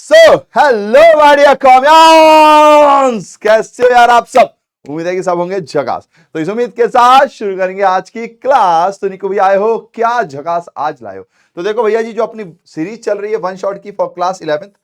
So hello my dear कॉम्यान्स, कैसे हो यार आप सब। उम्मीद है कि सब होंगे झकास। तो इस उम्मीद के साथ शुरू करेंगे आज की क्लास। तो निको भी आए हो, क्या झकास आज लाए हो। तो देखो भैया जी, जो अपनी सीरीज चल रही है वन शॉट की फॉर क्लास 11th,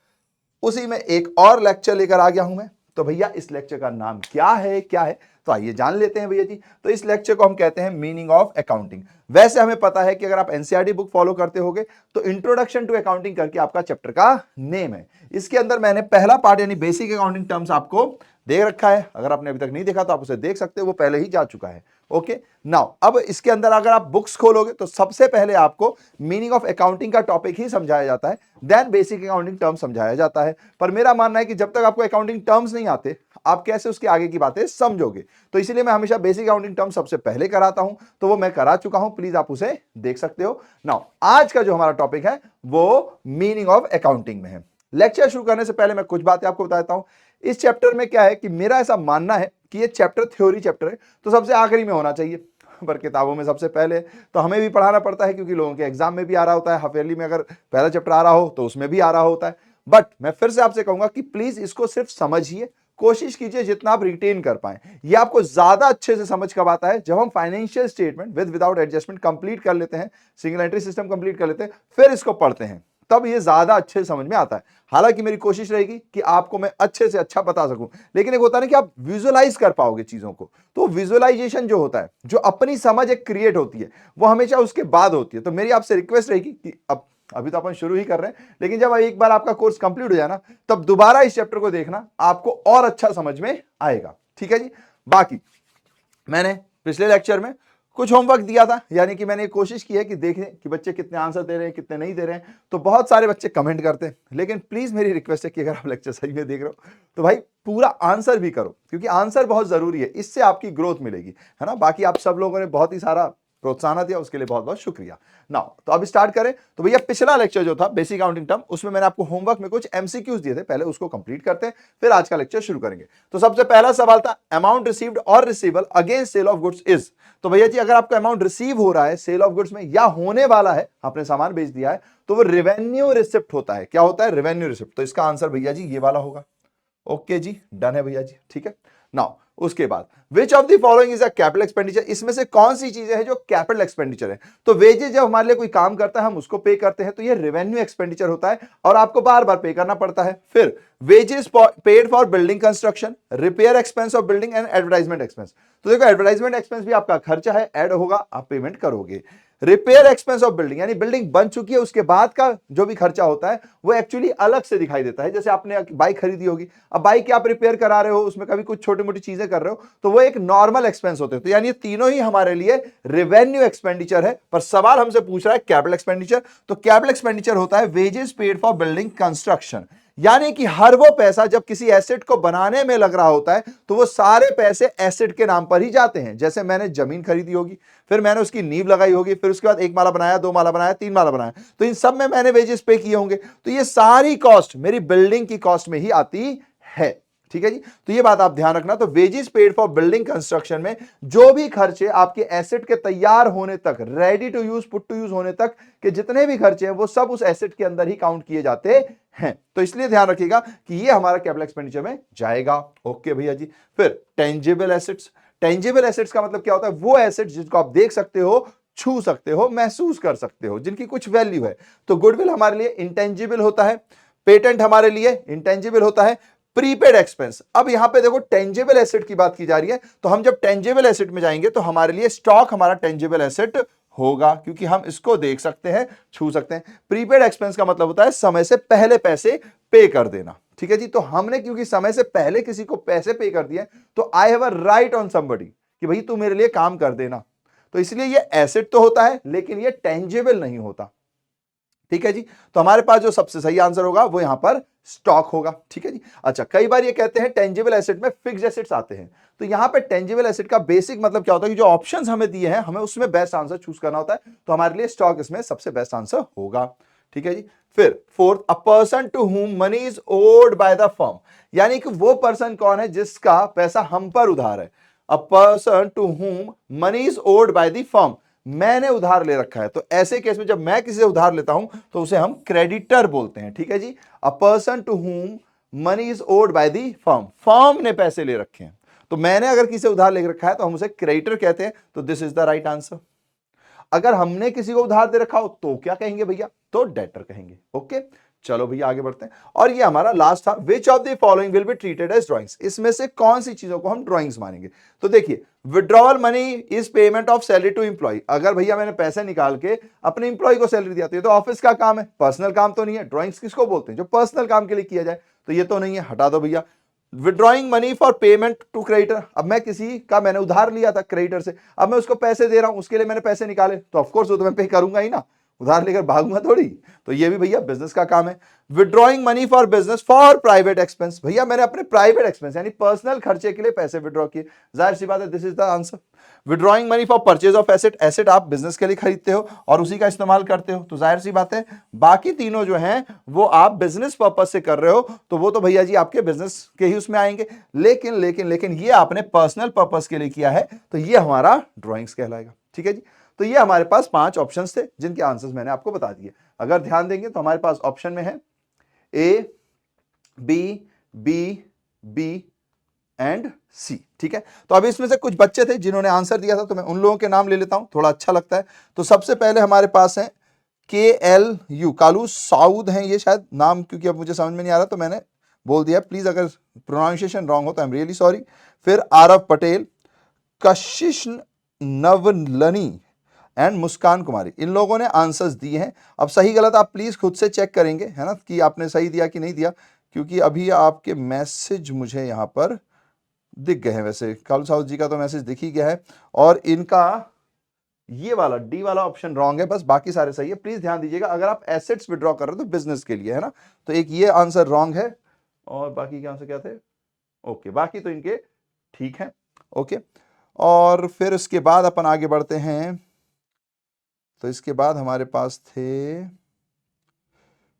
उसी में एक और लेक्चर लेकर आ गया हूं मैं। तो भैया इस लेक्चर का नाम क्या है तो आइए जान लेते हैं भैया जी। तो इस लेक्चर को हम कहते हैं मीनिंग ऑफ अकाउंटिंग। वैसे हमें पता है कि अगर आप एनसीईआरटी बुक फॉलो करते होगे तो इंट्रोडक्शन टू अकाउंटिंग करके आपका चैप्टर का नेम है। इसके अंदर मैंने पहला पार्ट यानी बेसिक अकाउंटिंग टर्म्स आपको दे रखा है। अगर आपने अभी तक नहीं देखा तो आप उसे देख सकते हो, वो पहले ही जा चुका है। ओके नाउ, अब इसके अंदर अगर आप बुक्स खोलोगे तो सबसे पहले आपको मीनिंग ऑफ अकाउंटिंग का टॉपिक ही समझाया जाता है, देन बेसिक अकाउंटिंग टर्म समझाया जाता है। पर मेरा मानना है कि जब तक आपको अकाउंटिंग टर्म्स नहीं आते, आप कैसे उसके आगे की बातें समझोगे। तो इसलिए मैं हमेशा बेसिक अकाउंटिंग टर्म सबसे पहले कराता हूं। तो वो मैं करा चुका हूं, प्लीज आप उसे देख सकते हो। नाउ आज का जो हमारा टॉपिक है वो मीनिंग ऑफ अकाउंटिंग में है। लेक्चर शुरू करने से पहले मैं कुछ बातें आपको बताता हूं। इस चैप्टर में क्या है कि मेरा ऐसा मानना है कि ये चैप्टर थ्योरी चैप्टर है, तो सबसे आखिरी में होना चाहिए, पर किताबों में सबसे पहले। तो हमें भी पढ़ाना पड़ता है क्योंकि लोगों के एग्जाम में भी आ रहा होता है। हाफ ईयरली में अगर पहला चैप्टर आ रहा हो तो उसमें भी आ रहा होता है। बट मैं फिर से आपसे कहूंगा कि प्लीज इसको सिर्फ समझिए, कोशिश कीजिए जितना आप रिटेन कर पाए। ये आपको ज्यादा अच्छे से समझ कब आता है जब हम financial statement without adjustment complete कर लेते हैं, सिंगल एंट्री सिस्टम कंप्लीट कर लेते हैं, फिर इसको पढ़ते हैं, तब ये ज्यादा अच्छे से समझ में आता है। हालांकि मेरी कोशिश रहेगी कि आपको मैं अच्छे से अच्छा बता सकूं, लेकिन एक होता है ना कि आप विजुअलाइज कर पाओगे चीजों को। तो विजुअलाइजेशन जो होता है, जो अपनी समझ एक क्रिएट होती है, वो हमेशा उसके बाद होती है। तो मेरी आपसे रिक्वेस्ट रहेगी कि अभी तो अपन शुरू ही कर रहे हैं, लेकिन जब एक बार आपका कोर्स कंप्लीट हो जाए ना, तब दोबारा इस चैप्टर को देखना, आपको और अच्छा समझ में आएगा। ठीक है जी। बाकी मैंने पिछले लेक्चर में कुछ होमवर्क दिया था, यानी कि मैंने कोशिश की है कि देखें कि बच्चे कितने आंसर दे रहे हैं, कितने नहीं दे रहे हैं। तो बहुत सारे बच्चे कमेंट करते हैं, लेकिन प्लीज मेरी रिक्वेस्ट है कि अगर आप लेक्चर सही में देख रहे हो तो भाई पूरा आंसर भी करो, क्योंकि आंसर बहुत जरूरी है, इससे आपकी ग्रोथ मिलेगी, है ना। बाकी आप सब लोगों ने बहुत ही सारा प्रोत्साहन दिया, उसके लिए बहुत बहुत शुक्रिया। नाउ तो अब स्टार्ट करें। तो भैया पिछला लेक्चर जो था बेसिक अकाउंटिंग टर्म, उसमें मैंने आपको होमवर्क में कुछ एमसीक्यूज दिए थे, पहले उसको कंप्लीट करते हैं, फिर आज का लेक्चर शुरू करेंगे। तो सबसे पहला सवाल था, अमाउंट रिसीव्ड और receivable against sale of goods is. तो भैया जी, अगर आपका अमाउंट रिसीव हो रहा है सेल ऑफ गुड्स में या होने वाला है, आपने सामान बेच दिया है, तो वो रेवेन्यू रिसिप्ट होता है। क्या होता है? Revenue receipt. तो इसका आंसर भैया जी ये वाला होगा। ओके जी, डन है भैया जी, ठीक है। नाउ उसके बाद विच of the following is a capital expenditure, इसमें से कौन सी चीजें हैं जो कैपिटल एक्सपेंडिचर है। तो वेजेस जब हमारे लिए कोई काम करता है हम उसको पे करते हैं, तो ये रेवेन्यू एक्सपेंडिचर होता है और आपको बार बार पे करना पड़ता है। फिर wages paid for building construction, repair expense of building and advertisement expense. तो देखो एडवर्टाइजमेंट एक्सपेंस भी आपका खर्चा है, ऐड होगा, आप पेमेंट करोगे। रिपेयर एक्सपेंस ऑफ बिल्डिंग, यानी बिल्डिंग बन चुकी है उसके बाद का जो भी खर्चा होता है वो एक्चुअली अलग से दिखाई देता है। जैसे आपने बाइक खरीदी होगी, अब बाइक की आप रिपेयर करा रहे हो, उसमें कभी कुछ छोटी मोटी चीजें कर रहे हो, तो वो एक नॉर्मल एक्सपेंस होते हैं। तो यानी ये तीनों ही हमारे लिए रेवेन्यू एक्सपेंडिचर है। पर सवाल हमसे पूछ रहा है कैपिटल एक्सपेंडिचर, तो कैपिटल एक्सपेंडिचर होता है wages paid for building construction. यानी कि हर वो पैसा जब किसी एसेट को बनाने में लग रहा होता है, तो वो सारे पैसे एसेट के नाम पर ही जाते हैं। जैसे मैंने जमीन खरीदी होगी, फिर मैंने उसकी नींव लगाई होगी, फिर उसके बाद एक माला बनाया, दो माला बनाया, तीन माला बनाया, तो इन सब में मैंने वेजेस पे किए होंगे। तो ये सारी कॉस्ट मेरी बिल्डिंग की कॉस्ट में ही आती है। ठीक है जी। तो ये बात आप ध्यान रखना। तो wages paid for building construction में जो भी खर्चे आपके एसेट के तैयार होने तक, ready to use, put to use होने तक के जितने भी खर्चे हैं, वो सब उस एसेट के अंदर ही काउंट किए जाते हैं। तो इसलिए ध्यान रखिएगा कि ये हमारा कैपिटल एक्सपेंडिचर में जाएगा। ओके भैया जी। फिर टेंजिबल एसेट्स, टेंजिबल एसेट्स का मतलब क्या होता है? वो एसेट्स जिसको आप देख सकते हो, छू सकते हो, महसूस कर सकते हो, जिनकी कुछ वैल्यू है। तो गुडविल हमारे लिए इंटेंजिबल होता है, पेटेंट हमारे लिए इंटेंजिबल होता है, प्रीपेड एक्सपेंस। अब यहां पे देखो टेंजिबल एसेट की बात की जा रही है, तो हम जब टेंजिबल एसेट में जाएंगे तो हमारे लिए स्टॉक हमारा टेंजिबल एसेट होगा, क्योंकि हम इसको देख सकते हैं, छू सकते हैं। प्रीपेड एक्सपेंस का मतलब होता है समय से पहले पैसे पे कर देना। ठीक है जी। तो हमने क्योंकि समय से पहले किसी को पैसे पे कर दिए, तो I have a right on somebody कि भाई तू मेरे लिए काम कर देना। तो इसलिए ये एसेट तो होता है, लेकिन ये टेंजिबल नहीं होता। ठीक है जी। तो हमारे पास जो सबसे सही आंसर होगा वो यहां पर स्टॉक होगा। ठीक है जी। अच्छा, कई बार ये कहते हैं टेंजिबल एसेट में फिक्स्ड एसेट्स आते हैं, तो यहां पे टेंजिबल एसेट का बेसिक मतलब क्या होता है कि जो ऑप्शंस हमें दिए हैं, हमें उसमें बेस्ट आंसर चूज करना होता है। तो हमारे लिए स्टॉक इसमें सबसे बेस्ट आंसर होगा। ठीक है जी। फिर fourth, a person to whom money is owed by the firm, यानी कि वो पर्सन कौन है जिसका पैसा हम पर उधार है। A person to whom money is owed by the firm, मैंने उधार ले रखा है, तो ऐसे केस में जब मैं किसी से उधार लेता हूं तो उसे हम क्रेडिटर बोलते हैं। ठीक है जी, a person to whom money is owed by the firm, firm ने पैसे ले रखे हैं, तो मैंने अगर किसी से उधार ले रखा है तो हम उसे क्रेडिटर कहते हैं। तो this is the right answer. अगर हमने किसी को उधार दे रखा हो तो क्या कहेंगे भैया, तो डेटर कहेंगे। ओके, चलो भैया आगे बढ़ते हैं। और ये हमारा लास्ट था, which of the following will be treated as drawings, इसमें से कौन सी चीजों को हम ड्राइंग्स मानेंगे। तो देखिए, withdrawal money is payment of salary to employ, अगर भैया मैंने पैसे निकाल के अपने एम्प्लॉय को सैलरी दिया तो ये तो ऑफिस का काम है, पर्सनल काम तो नहीं है। ड्राइंग्स किसको बोलते हैं, जो पर्सनल काम के लिए किया जाए, तो ये तो नहीं है, हटा दो भैया। Withdrawing money for payment to creditor, अब मैं किसी का मैंने उधार लिया था क्रेडिटर से, अब मैं उसको पैसे दे रहा हूं, उसके लिए मैंने पैसे निकाले, तो ऑफकोर्स वो तो मैं पे करूंगा ही ना, उधार लेकर भागूंगा थोड़ी। तो ये भी भैया बिजनेस का काम है। Withdrawing money for business for private expense, भैया मैंने अपने प्राइवेट एक्सपेंस यानी पर्सनल खर्चे के लिए पैसे विड्रॉ किए, जाहिर सी बात है this is the answer. Withdrawing money for purchase of asset, asset आप बिजनेस के लिए खरीदते हो और उसी का इस्तेमाल करते हो, तो जाहिर सी बात है बाकी तीनों जो हैं वो आप बिजनेस पर्पज से कर रहे हो, तो वो तो भैया जी आपके बिजनेस के ही उसमें आएंगे। लेकिन लेकिन लेकिन ये आपने पर्सनल पर्पज के लिए किया है, तो ये हमारा ड्रॉइंग्स कहलाएगा। ठीक है जी, तो ये हमारे पास 5 ऑप्शंस थे जिनके आंसर्स मैंने आपको बता दिए। अगर ध्यान देंगे तो हमारे पास ऑप्शन में है ए, बी, बी, बी एंड सी। ठीक है, तो अभी इसमें से कुछ बच्चे थे जिन्होंने आंसर दिया था, तो मैं उन लोगों के नाम ले लेता हूं, थोड़ा अच्छा लगता है। तो सबसे पहले हमारे पास है KLU, कालू साउद हैं ये शायद नाम, क्योंकि अब मुझे समझ में नहीं आ रहा तो मैंने बोल दिया, प्लीज अगर प्रोनाउंसिएशन रॉन्ग हो तो आई एम रियली सॉरी। फिर आरव पटेल, कशिश नवलनी एंड मुस्कान कुमारी, इन लोगों ने आंसर्स दिए हैं। अब सही गलत आप प्लीज खुद से चेक करेंगे, है ना, कि आपने सही दिया कि नहीं दिया, क्योंकि अभी आपके मैसेज मुझे यहां पर दिख गए हैं। वैसे कालू साउद जी का तो मैसेज दिख ही गया है, और इनका ये वाला डी वाला ऑप्शन रॉन्ग है, बस बाकी सारे सही है। प्लीज ध्यान दीजिएगा, अगर आप एसेट्स विड्रॉ कर रहे हो तो बिजनेस के लिए, है ना, तो एक ये आंसर रॉन्ग है, और बाकी के आंसर क्या थे, ओके, बाकी तो इनके ठीक है। ओके, और फिर उसके बाद अपन आगे बढ़ते हैं। तो इसके बाद हमारे पास थे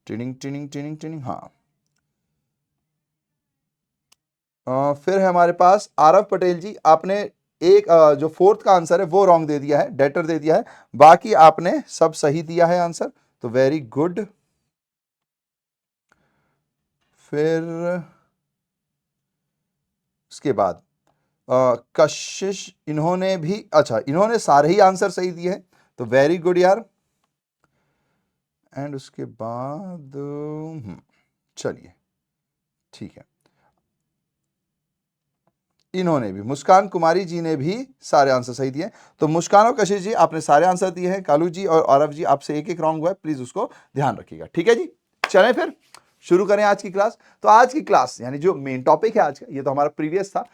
टिनिंग टिनिंग टिनिंग टिनिंग, हाँ, फिर है हमारे पास आरव पटेल जी, आपने एक जो फोर्थ का आंसर है वो रॉन्ग दे दिया है, डेटर दे दिया है, बाकी आपने सब सही दिया है आंसर, तो वेरी गुड। फिर उसके बाद कशिश, इन्होंने भी, अच्छा इन्होंने सारे ही आंसर सही दिए हैं, तो वेरी गुड यार। एंड उसके बाद चलिए ठीक है, इन्होंने भी, मुस्कान कुमारी जी ने भी सारे आंसर सही दिए। तो मुस्कान और कशिश जी आपने सारे आंसर दिए हैं, कालू जी और आरव जी आपसे एक एक रॉन्ग हुआ है, प्लीज उसको ध्यान रखिएगा। ठीक है जी, चलें फिर शुरू करें आज की क्लास। तो आज की क्लास यानी जो मेन टॉपिक है आज का, ये तो हमारा प्रीवियस था,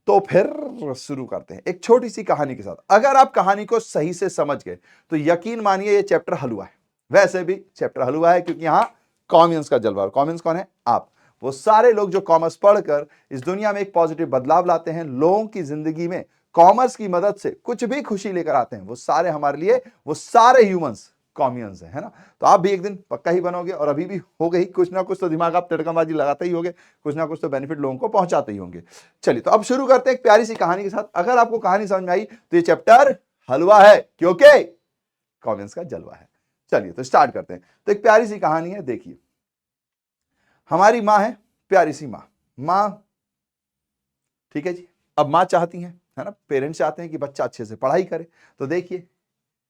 तो फिर शुरू करते हैं एक छोटी सी कहानी के साथ। अगर आप कहानी को सही से समझ गए तो यकीन मानिए ये चैप्टर हलवा है। वैसे भी चैप्टर हलवा है क्योंकि यहाँ कॉमर्स का जलवा है। कॉमर्स कौन है, आप, वो सारे लोग जो कॉमर्स पढ़कर इस दुनिया में एक पॉजिटिव बदलाव लाते हैं, लोगों की जिंदगी में कॉमर्स की मदद से कुछ भी खुशी लेकर आते हैं, वो सारे हमारे लिए, वो सारे ह्यूमंस कॉमियंस है ना। तो आप भी एक दिन पक्का ही बनोगे, और अभी भी हो गई, कुछ ना कुछ तो दिमाग आप तिड़कमबाजी लगाते ही होंगे, कुछ ना कुछ तो बेनिफिट लोगों को पहुंचाते ही होंगे। चलिए, तो अब शुरू करते हैं एक प्यारी सी कहानी के साथ। अगर आपको कहानी समझ में आई तो ये चैप्टर हलवा है, क्योंकि कॉमर्स का जलवा है। चलिए तो स्टार्ट करते हैं। तो एक प्यारी सी कहानी है, देखिए, हमारी माँ है, प्यारी सी माँ, ठीक है जी। अब माँ चाहती है ना, पेरेंट्स चाहते हैं कि बच्चा अच्छे से पढ़ाई करे। तो देखिए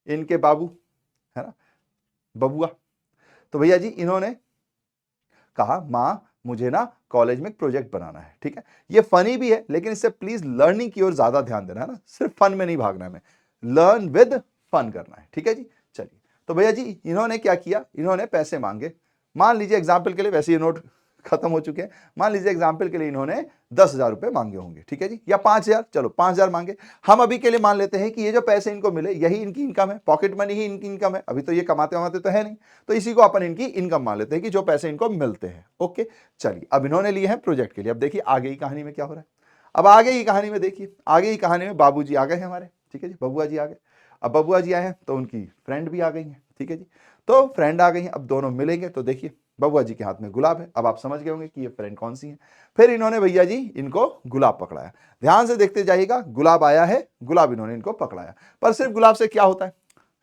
इनके बाबू, है ना, बबुआ, तो भैया जी इन्होंने कहा माँ मुझे ना कॉलेज में एक प्रोजेक्ट बनाना है। ठीक है, ये फनी भी है, लेकिन इससे प्लीज लर्निंग की ओर ज्यादा ध्यान देना है ना, सिर्फ फन में नहीं भागना है, लर्न विद फन करना है। ठीक है जी, चलिए, तो भैया जी इन्होंने क्या किया, इन्होंने पैसे मांगे। मान लीजिए एग्जाम्पल के लिए, वैसे ये नोट खत्म हो चुके हैं, मान लीजिए एग्जाम्पल के लिए इन्होंने 10,000 रुपए मांगे होंगे। ठीक है जी, या 5,000, चलो 5,000 मांगे। हम अभी के लिए मान लेते हैं कि ये जो पैसे इनको मिले यही इनकी इनकम है, पॉकेट मनी ही इनकी इनकम है, अभी तो ये कमाते वमाते तो है नहीं, तो इसी को अपन इनकी इनकम मान लेते हैं कि जो पैसे इनको मिलते हैं। ओके, चलिए, अब इन्होंने लिए हैं प्रोजेक्ट के लिए। अब देखिए आगे की कहानी में क्या हो रहा है। अब आगे की कहानी में देखिए, आगे की कहानी में बाबूजी आ गए हैं हमारे, ठीक है जी, बबुआ जी आ गए। अब बबुआ जी आए हैं तो उनकी फ्रेंड भी आ गई है। ठीक है जी, तो फ्रेंड आ गई हैं, अब दोनों मिलेंगे। तो देखिए बबुआ जी के हाथ में गुलाब है, अब आप समझ गए होंगे कि ये फ्रेंड कौन सी है। फिर इन्होंने भैया जी इनको गुलाब पकड़ाया, ध्यान से देखते जाइएगा, गुलाब आया है, गुलाब इन्होंने इनको पकड़ाया। पर सिर्फ गुलाब से क्या होता है,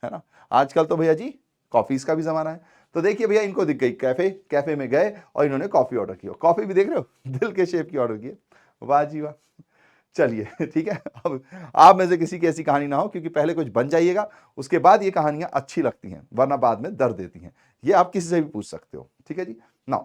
है ना। आजकल तो भैया जी कॉफीज का भी जमाना है। तो देखिए भैया इनको दिख गई कैफे में गए और इन्होंने कॉफी ऑर्डर की। कॉफी भी देख रहे हो दिल के शेप की ऑर्डर की है। वाह जी वाह। चलिए ठीक है, अब आप में से किसी की ऐसी कहानी ना हो, क्योंकि पहले कुछ बन जाइएगा, उसके बाद ये कहानियां अच्छी लगती हैं, वरना बाद में दर्द देती हैं। ये आप किसी से भी पूछ सकते हो, ठीक है जी ना।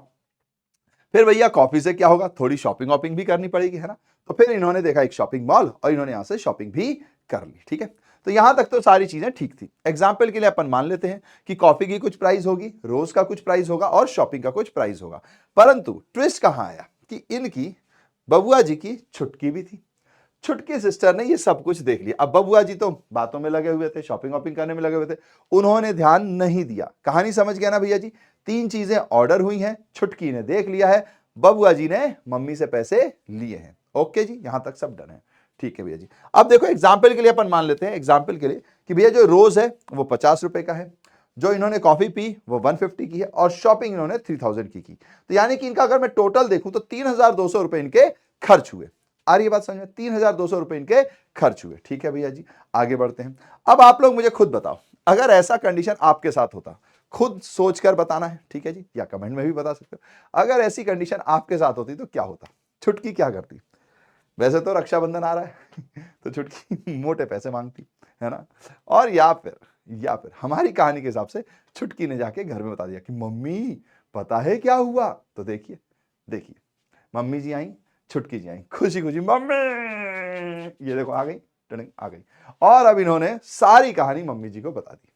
फिर भैया कॉफी से क्या होगा, थोड़ी शॉपिंग वॉपिंग भी करनी पड़ेगी, है ना। तो फिर इन्होंने देखा एक शॉपिंग मॉल और इन्होंने यहां से शॉपिंग भी कर ली, ठीक है। तो यहां तक तो सारी चीजें ठीक थी। एग्जाम्पल के लिए अपन मान लेते हैं कि कॉफी की कुछ प्राइस होगी, रोज का कुछ प्राइस होगा और शॉपिंग का कुछ प्राइस होगा। परंतु ट्विस्ट कहां आया कि इनकी बबुआ जी की छुटकी भी थी। छुटकी सिस्टर ने ये सब कुछ देख लिया। अब बबुआ जी तो बातों में लगे हुए थे, शॉपिंग वॉपिंग करने में लगे हुए थे, उन्होंने ध्यान नहीं दिया। कहानी समझ गया ना भैया जी। 3 चीजें ऑर्डर हुई हैं, छुटकी ने देख लिया है, बबुआ जी ने मम्मी से पैसे लिए हैं। ओके जी, यहां तक सब डन है, ठीक है भैया जी। अब देखो एग्जाम्पल के लिए अपन मान लेते हैं, एग्जाम्पल के लिए कि भैया जो रोज है वो 50 रुपए का है, जो इन्होंने कॉफी पी वो 150 की है और शॉपिंग इन्होंने 3000 की। तो यानी कि इनका अगर मैं टोटल देखूं तो 3200 रुपए इनके खर्च हुए। आ रही है बात समझ में, 3200 रुपए इनके खर्च हुए, ठीक है भैया जी। आगे बढ़ते हैं। अब आप लोग मुझे खुद बताओ, अगर ऐसा कंडीशन आपके साथ होता, खुद सोचकर बताना है, ठीक है जी, या कमेंट में भी बता सकते हो। अगर ऐसी कंडीशन आपके साथ होती तो क्या होता, छुटकी क्या करती। वैसे तो रक्षाबंधन आ रहा है तो छुटकी मोटे पैसे मांगती, है ना। और या फिर हमारी कहानी के हिसाब से छुटकी ने जाके घर में बता दिया कि मम्मी पता है क्या हुआ। तो देखिए देखिए, मम्मी जी आई, छुटकी जी आई, खुशी खुशी मम्मी, ये देखो आ गई, टड़ंग आ गई। और अब इन्होंने सारी कहानी मम्मी जी को बता दी।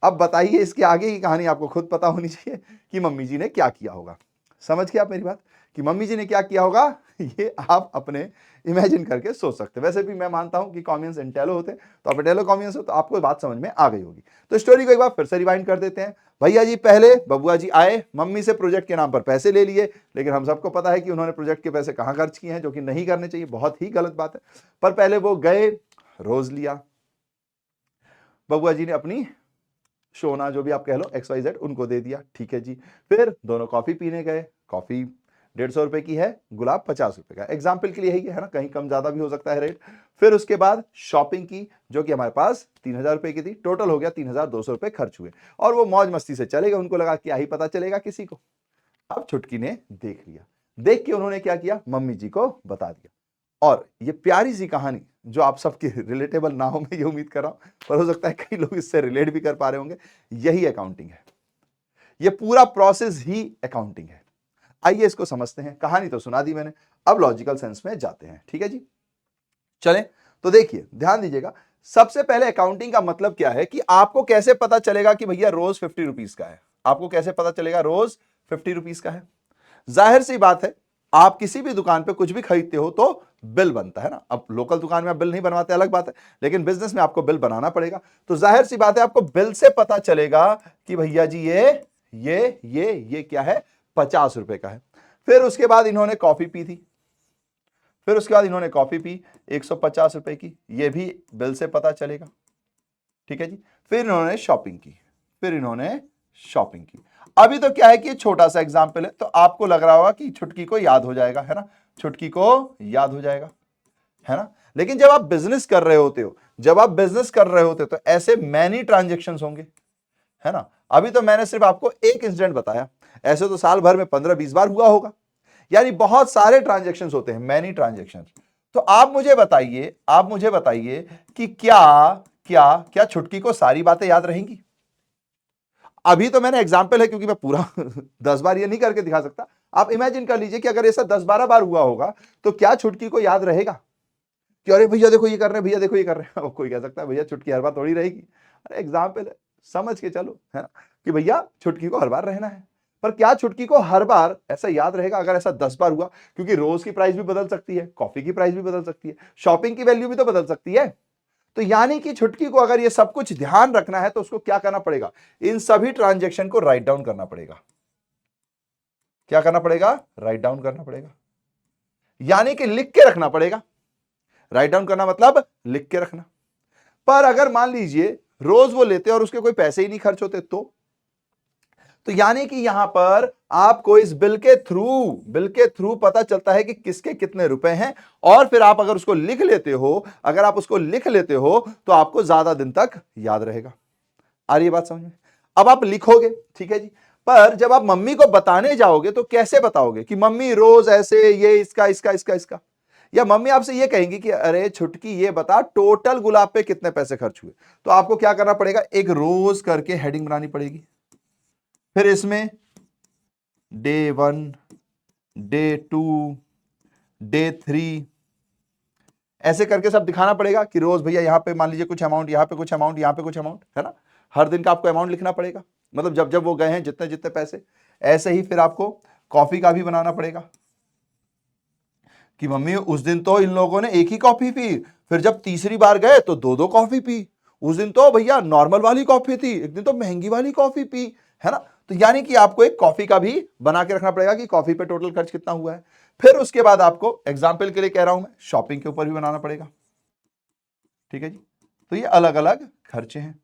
अब बताइए इसके आगे की कहानी आपको खुद पता होनी चाहिए कि मम्मी जी ने क्या किया होगा। समझ गए आप मेरी बात कि मम्मी जी ने क्या किया होगा। ये आप अपने इमेजिन करके सोच सकते हैं। वैसे भी मैं मानता हूं कि कॉमियंस इंटेलो होते हैं, तो आप इंटेलो कॉमियंस हो तो आपको बात समझ में आ गई होगी। तो स्टोरी को एक बार फिर से रिवाइंड कर देते हैं। भैया जी पहले बबुआ जी आए, मम्मी से प्रोजेक्ट के नाम पर पैसे ले लिए, लेकिन हम सबको पता है कि उन्होंने प्रोजेक्ट के पैसे कहां खर्च किए हैं, जो कि नहीं करने चाहिए, बहुत ही गलत बात है। पर पहले वो गए, रोज लिया, बबुआ जी ने अपनी सोना जो भी आप कह लो XYZ उनको दे दिया, ठीक है जी। फिर दोनों कॉफी पीने गए, कॉफी 150 रुपए की है, गुलाब 50 रुपए का। एग्जाम्पल के लिए यही है ना, कहीं कम ज्यादा भी हो सकता है रेट। फिर उसके बाद शॉपिंग की, जो कि हमारे पास 3000 रुपए की थी, टोटल हो गया 3200 रुपए खर्च हुए। और वो मौज मस्ती से चले गए, उनको लगा क्या ही पता चलेगा किसी को। अब छुटकी ने देख लिया, देख के उन्होंने क्या किया, मम्मी जी को बता दिया। और ये प्यारी सी कहानी जो आप सबके रिलेटेबल ना हो, मैं ये उम्मीद कर रहा हूं, पर हो सकता है कई लोग इससे रिलेट भी कर पा रहे होंगे। यही अकाउंटिंग है, ये पूरा प्रोसेस ही अकाउंटिंग है। आइए इसको समझते हैं। कहानी तो सुना दी मैंने, अब लॉजिकल सेंस में जाते हैं, ठीक है जी। चलें, तो देखिए ध्यान दीजिएगा। सबसे पहले अकाउंटिंग का मतलब क्या है कि आपको कैसे पता चलेगा कि भैया रोज 50 रुपीज का है। आपको कैसे पता चलेगा रोज 50 रुपीज का है। जाहिर सी बात है, आप किसी भी दुकान पे कुछ भी खरीदते हो तो बिल बनता है ना। अब लोकल दुकान में आप बिल नहीं बनवाते, अलग बात है, लेकिन बिजनेस में आपको बिल बनाना पड़ेगा। तो जाहिर सी बात है, आपको बिल से पता चलेगा कि भैया जी ये क्या है, 50 रुपए का है। फिर उसके बाद इन्होंने कॉफी पी थी, फिर उसके बाद इन्होंने कॉफी पी 150 रुपए की, ये भी बिल से पता चलेगा, ठीक है जी। फिर इन्होंने शॉपिंग की, फिर इन्होंने शॉपिंग की। अभी तो क्या है कि छोटा सा एग्जाम्पल है, तो आपको लग रहा होगा कि छुटकी को याद हो जाएगा, है ना, छुटकी को याद हो जाएगा, है ना। लेकिन जब आप बिजनेस कर रहे होते हो, जब आप बिजनेस कर रहे होते हो तो ऐसे मैनी ट्रांजेक्शंस होंगे, है ना। अभी तो मैंने सिर्फ आपको एक इंसिडेंट बताया, ऐसे तो साल भर में 15-20 बार हुआ होगा। यानी बहुत सारे ट्रांजेक्शंस होते हैं, मैनी ट्रांजेक्शंस। तो आप मुझे बताइए कि क्या क्या क्या छुटकी को सारी बातें याद रहेंगी। अभी तो मैंने एग्जाम्पल है, क्योंकि मैं पूरा 10 बार ये नहीं करके दिखा सकता। आप इमेजिन कर लीजिए कि अगर ऐसा 10-12 बार हुआ होगा तो क्या छुटकी को याद रहेगा कि अरे भैया देखो ये कर रहे हैं, भैया देखो ये कर रहे हैं। कोई कह सकता है भैया छुटकी हर बार थोड़ी रहेगी। अरे एग्जाम्पल है, समझ के चलो, है ना, कि भैया छुटकी को हर बार रहना है। पर क्या छुटकी को हर बार ऐसा याद रहेगा अगर ऐसा 10 बार हुआ। क्योंकि रोज की प्राइस भी बदल सकती है, कॉफी की प्राइस भी बदल सकती है, शॉपिंग की वैल्यू भी तो बदल सकती है। तो यानी कि छुटकी को अगर ये सब कुछ ध्यान रखना है तो उसको क्या करना पड़ेगा, इन सभी ट्रांजेक्शन को राइट डाउन करना पड़ेगा। क्या करना पड़ेगा, राइट डाउन करना पड़ेगा, यानी कि लिख के रखना पड़ेगा। राइट डाउन करना मतलब लिख के रखना। पर अगर मान लीजिए रोज वो लेते और उसके कोई पैसे ही नहीं खर्च होते, तो यानी कि यहां पर आपको इस बिल के थ्रू पता चलता है कि किसके कितने रुपए हैं। और फिर आप अगर उसको लिख लेते हो, तो आपको ज्यादा दिन तक याद रहेगा। आ रही है बात समझ में? अब आप लिखोगे, ठीक है जी, पर जब आप मम्मी को बताने जाओगे तो कैसे बताओगे कि मम्मी रोज ऐसे ये इसका इसका इसका इसका, या मम्मी आपसे ये कहेंगी कि अरे छुटकी ये बता टोटल गुलाब पे कितने पैसे खर्च हुए। तो आपको क्या करना पड़ेगा, एक रोज करके हेडिंग बनानी पड़ेगी, फिर इसमें डे 1, डे 2, डे 3 ऐसे करके सब दिखाना पड़ेगा कि रोज भैया यहाँ पे मान लीजिए कुछ अमाउंट, यहाँ पे कुछ अमाउंट, यहाँ पे कुछ अमाउंट, है ना। हर दिन का आपको अमाउंट लिखना पड़ेगा, मतलब जब जब वो गए हैं जितने जितने पैसे। ऐसे ही फिर आपको कॉफी का भी बनाना पड़ेगा कि मम्मी उस दिन तो इन लोगों ने एक ही कॉफी पी, फिर जब तीसरी बार गए तो दो दो कॉफी पी, उस दिन तो भैया नॉर्मल वाली कॉफी थी, एक दिन तो महंगी वाली कॉफी पी, है ना। तो यानी कि आपको एक कॉफी का भी बना के रखना पड़ेगा कि कॉफी पे टोटल खर्च कितना हुआ है। फिर उसके बाद आपको एग्जाम्पल के लिए कह रहा हूं मैं, शॉपिंग के ऊपर भी बनाना पड़ेगा, ठीक है जी। तो ये अलग अलग खर्चे हैं।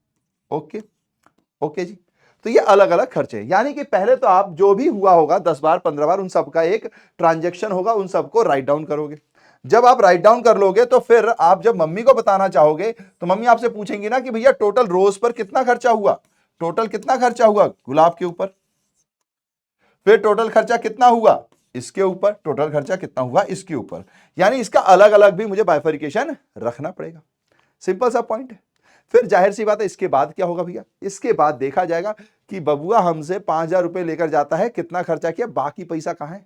ओके ओके जी, तो ये अलग अलग खर्चे हैं, यानी कि पहले तो आप जो भी हुआ होगा 10 बार 15 बार उन सबका एक ट्रांजैक्शन होगा, उन सबको राइट डाउन करोगे। जब आप राइट डाउन कर लोगे तो फिर आप जब मम्मी को बताना चाहोगे तो मम्मी आपसे पूछेंगी ना कि भैया टोटल रोज पर कितना खर्चा हुआ, टोटल कितना खर्चा हुआ गुलाब के ऊपर, फिर टोटल खर्चा कितना हुआ इसके ऊपर, टोटल खर्चा कितना हुआ इसके ऊपर, यानी इसका अलग अलग भी मुझे बाइफरिकेशन रखना पड़ेगा। सिंपल सा पॉइंट है। फिर जाहिर सी बात है इसके बाद क्या होगा भैया, इसके बाद देखा जाएगा कि बबुआ हमसे 5,000 रुपए लेकर जाता है, कितना खर्चा किया, बाकी पैसा कहां है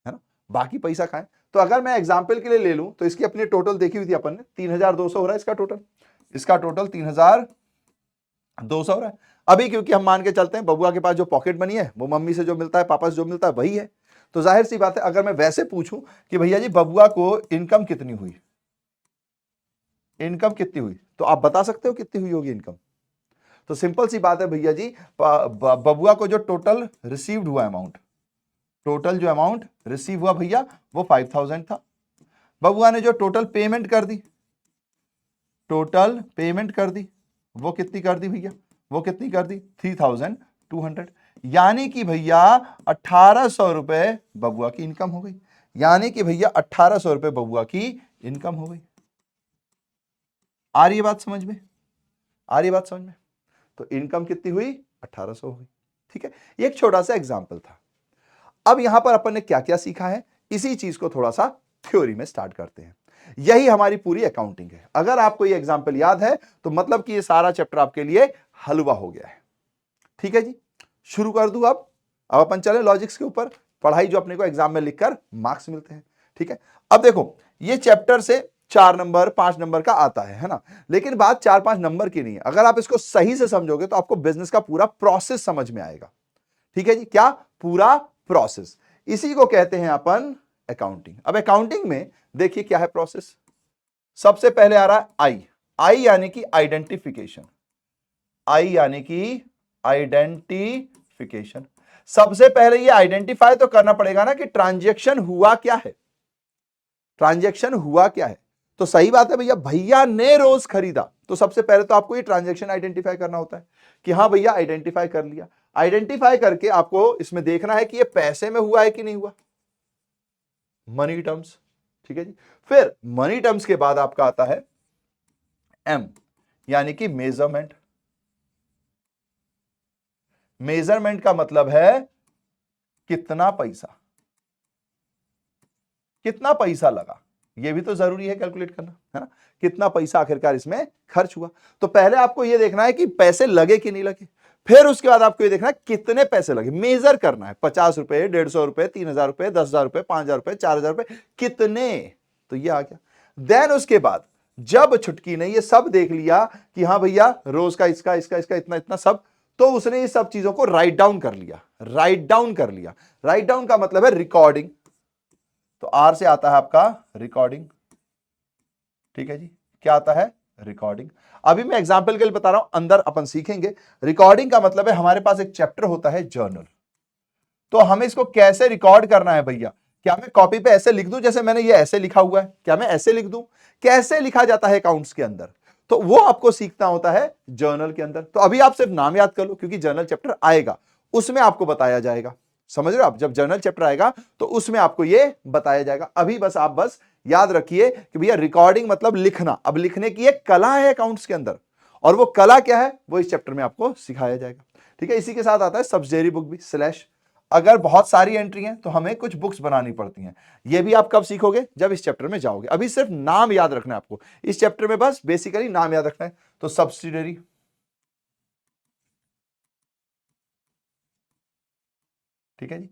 ना, बाकी पैसा कहां है। तो अगर मैं एग्जाम्पल के लिए ले लूं तो इसकी अपनी टोटल देखी हुई थी अपन ने, 3,200 हो रहा है इसका टोटल, इसका टोटल 3,200 हो रहा है। अभी क्योंकि हम मान के चलते हैं बबुआ के पास जो पॉकेट मनी है वो मम्मी से जो मिलता है पापा से जो मिलता है वही है, तो जाहिर सी बात है अगर मैं वैसे पूछूं कि भैया जी बबुआ को इनकम कितनी हुई, इनकम कितनी हुई, तो आप बता सकते हो कितनी हुई होगी इनकम। तो सिंपल सी बात है भैया जी, बबुआ को जो टोटल रिसीव्ड हुआ अमाउंट, टोटल जो अमाउंट रिसीव हुआ भैया वो 5,000 था। बबुआ ने जो टोटल पेमेंट कर दी, टोटल पेमेंट कर दी वो कितनी कर दी भैया, वो कितनी कर दी 3,200, यानी कि भैया 1,800 रुपए बबुआ की इनकम हो गई, यानी कि भैया 1,800 रुपए बबुआ की इनकम हो गई। आ रही है बात समझ में, आ रही है बात समझ में। तो इनकम कितनी हुई 1,800 हुई, ठीक है। ये एक छोटा सा एग्जांपल था। अब यहां पर अपन ने क्या क्या सीखा है, इसी चीज को थोड़ा सा थ्योरी में स्टार्ट करते हैं। यही हमारी पूरी अकाउंटिंग है। अगर आपको ये एग्जांपल याद है तो मतलब कि ये सारा चैप्टर आपके लिए हलवा हो गया है, ठीक है जी। शुरू कर दूं अब अपन चले लॉजिक्स के ऊपर, पढ़ाई जो अपने को एग्जाम में लिखकर मार्क्स मिलते हैं, ठीक है। अब देखो ये चैप्टर से 4 नंबर 5 नंबर का आता है ना, लेकिन बात 4-5 नंबर की नहीं है। अगर आप इसको सही से समझोगे तो आपको बिजनेस का पूरा प्रोसेस समझ में आएगा, ठीक है जी। क्या पूरा प्रोसेस, इसी को कहते हैं अपन अकाउंटिंग। अब अकाउंटिंग में देखिए क्या है प्रोसेस। सबसे पहले आ रहा है आई, आई यानी कि आइडेंटिफिकेशन, आई यानी कि आइडेंटिफिकेशन। सबसे पहले ये आइडेंटिफाई तो करना पड़ेगा ना कि ट्रांजैक्शन हुआ क्या है, ट्रांजैक्शन हुआ क्या है। तो सही बात है भैया, भैया ने रोज खरीदा, तो सबसे पहले तो आपको ये ट्रांजैक्शन आइडेंटिफाई करना होता है कि हाँ भैया आइडेंटिफाई कर लिया। आइडेंटिफाई करके आपको इसमें देखना है कि ये पैसे में हुआ है कि नहीं हुआ, मनी टर्म्स, ठीक है जी। फिर मनी टर्म्स के बाद आपका आता है एम यानी कि मेजरमेंट। मेजरमेंट का मतलब है कितना पैसा, कितना पैसा लगा, ये भी तो जरूरी है कैलकुलेट करना, है ना। कितना पैसा आखिरकार इसमें खर्च हुआ। तो पहले आपको यह देखना है कि पैसे लगे कि नहीं लगे, फिर उसके बाद आपको ये देखना है कितने पैसे लगे, मेजर करना है 50 रुपए 150 रुपए 3,000 रुपए 10,000 रुपए 5,000 रुपए 4,000 रुपए कितने, तो ये आ गया। देन उसके बाद जब छुटकी ने ये सब देख लिया कि हाँ भैया रोज का इसका इसका इसका इतना इतना सब, तो उसने ये सब चीजों को राइट डाउन कर लिया, राइट डाउन कर लिया। राइट डाउन का मतलब है रिकॉर्डिंग, तो आर से आता है आपका रिकॉर्डिंग, ठीक है जी। क्या आता है रिकॉर्डिंग। अभी मैं एग्जांपल के लिए बता रहा हूं, अंदर अपन सीखेंगे। रिकॉर्डिंग का मतलब है हमारे पास एक चैप्टर होता है जर्नल, तो हमें इसको कैसे रिकॉर्ड करना है भैया। क्या मैं कॉपी पे ऐसे लिख दूं जैसे मैंने ये ऐसे लिखा हुआ है, क्या मैं ऐसे लिख दूं, कैसे लिखा जाता है अकाउंट्स के अंदर, तो वो आपको सीखना होता है जर्नल के अंदर। तो अभी आप सिर्फ नाम याद कर लो क्योंकि जर्नल चैप्टर आएगा उसमें आपको बताया जाएगा, समझ रहे हो आप। जब जर्नल चैप्टर आएगा तो उसमें आपको ये बताया जाएगा। अभी बस आप याद रखिए कि भैया रिकॉर्डिंग मतलब लिखना। अब लिखने की एक कला है अकाउंट्स के अंदर, और वो कला क्या है वो इस चैप्टर में आपको सिखाया जाएगा। ठीक है, इसी के साथ आता है सब्सिडियरी बुक भी स्लैश। अगर बहुत सारी एंट्री हैं तो हमें कुछ बुक्स बनानी पड़ती हैं। ये भी आप कब सीखोगे, जब इस चैप्टर में जाओगे। अभी सिर्फ नाम याद रखना है आपको, इस चैप्टर में बस बेसिकली नाम याद रखना है। तो सब्सिडियरी, ठीक है जी,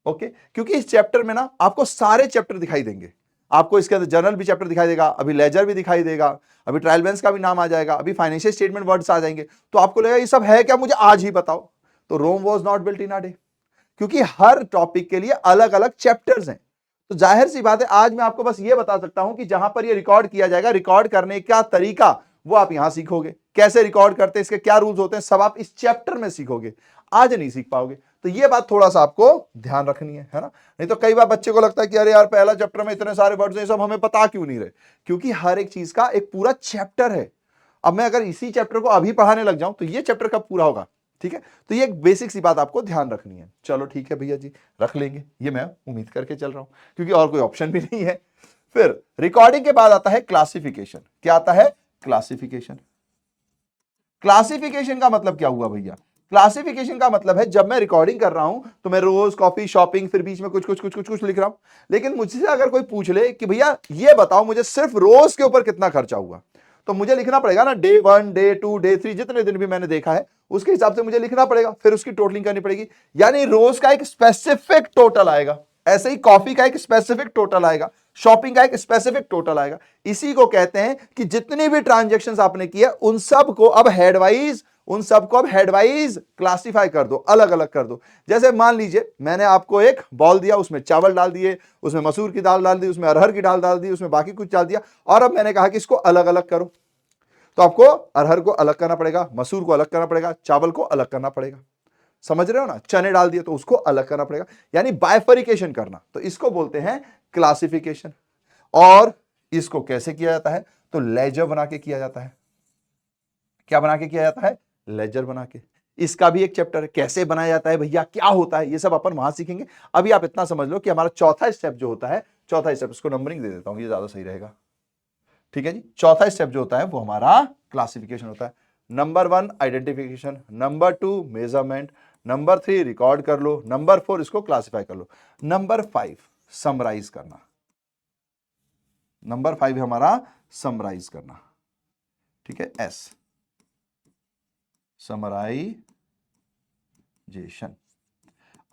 ओके। क्योंकि इस चैप्टर में ना आपको सारे चैप्टर दिखाई देंगे। आपको इसके अंदर जर्नल भी चैप्टर दिखाई देगा, अभी लेजर भी दिखाई देगा, अभी ट्रायल बैलेंस का भी नाम आ जाएगा, अभी फाइनेंशियल स्टेटमेंट वर्ड्स आ जाएंगे। तो आपको लगेगा ये सब है क्या, मुझे आज ही बताओ। तो Rome was not built in a day, क्योंकि हर टॉपिक के लिए अलग अलग चैप्टर्स हैं। तो जाहिर सी बात है आज मैं आपको बस ये बता सकता हूं कि जहां पर ये रिकॉर्ड किया जाएगा, रिकॉर्ड करने का तरीका वो आप यहां सीखोगे। कैसे रिकॉर्ड करते हैं, इसके क्या रूल्स होते हैं, सब आप इस चैप्टर में सीखोगे, आज नहीं सीख पाओगे। तो ये बात थोड़ा सा आपको ध्यान रखनी है ना। नहीं तो कई बार बच्चे को लगता है कि अरे यार पहला चैप्टर में इतने सारे वर्ड्स हैं, सब हमें पता क्यों नहीं रहे। क्योंकि हर एक चीज का एक पूरा चैप्टर है। अब मैं अगर इसी चैप्टर को अभी पढ़ाने लग जाऊं तो ये चैप्टर कब पूरा होगा। ठीक है, तो ये एक बेसिक सी बात आपको ध्यान रखनी है। चलो ठीक है भैया जी, रख लेंगे, ये मैं उम्मीद करके चल रहा हूं, क्योंकि और कोई ऑप्शन भी नहीं है। फिर रिकॉर्डिंग के बाद आता है क्लासिफिकेशन। क्या आता है, क्लासिफिकेशन। क्लासिफिकेशन का मतलब क्या हुआ भैया, क्लासिफिकेशन का मतलब है जब मैं रिकॉर्डिंग कर रहा हूं तो मैं रोज कॉफी शॉपिंग फिर बीच में कुछ कुछ कुछ कुछ कुछ लिख रहा हूं। लेकिन मुझसे अगर कोई पूछ ले कि भैया ये बताओ मुझे सिर्फ रोज के ऊपर कितना खर्चा हुआ, तो मुझे लिखना पड़ेगा ना डे 1 डे 2 डे 3 जितने दिन भी मैंने देखा है उसके हिसाब से मुझे लिखना पड़ेगा, फिर उसकी टोटलिंग करनी पड़ेगी। यानी रोज का एक स्पेसिफिक टोटल आएगा, ऐसे ही कॉफी का एक स्पेसिफिक टोटल आएगा, शॉपिंग का एक स्पेसिफिक टोटल आएगा। इसी को कहते हैं कि जितनी भी ट्रांजैक्शंस आपने की है उन सबको अब हेडवाइज क्लासिफाई कर दो, अलग अलग कर दो। जैसे मान लीजिए मैंने आपको एक बॉल दिया, उसमें चावल डाल दिए, उसमें मसूर की दाल डाल दी, उसमें अरहर की दाल डाल दी, उसमें बाकी कुछ डाल दिया, और अब मैंने कहा कि इसको अलग अलग करो। तो आपको अरहर को अलग करना पड़ेगा, मसूर को अलग करना पड़ेगा, चावल को अलग करना पड़ेगा। समझ रहे हो ना, चने डाल दिए तो उसको अलग करना पड़ेगा, यानी बाइफरिकेशन करना। तो इसको बोलते हैं क्लासिफिकेशन। और इसको कैसे किया जाता है, तो लेजर बना के किया जाता है। क्या बना के किया जाता है, लेजर बना के। इसका भी एक चैप्टर है, कैसे बनाया जाता है भैया, क्या होता है, ये सब अपन वहां सीखेंगे। अभी आप इतना समझ लो कि हमारा चौथा स्टेप जो होता है, चौथा स्टेप, इसको नंबरिंग दे देता हूं, ये ज्यादा सही रहेगा। ठीक है जी, चौथा स्टेप जो होता है वो हमारा क्लासिफिकेशन होता है। Number 1 identification, number 2 measurement, number 3 record कर लो, नंबर 4 इसको क्लासिफाई कर लो, नंबर 5 समराइज करना। नंबर 5 हमारा समराइज करना। ठीक है, एस समराइजेशन।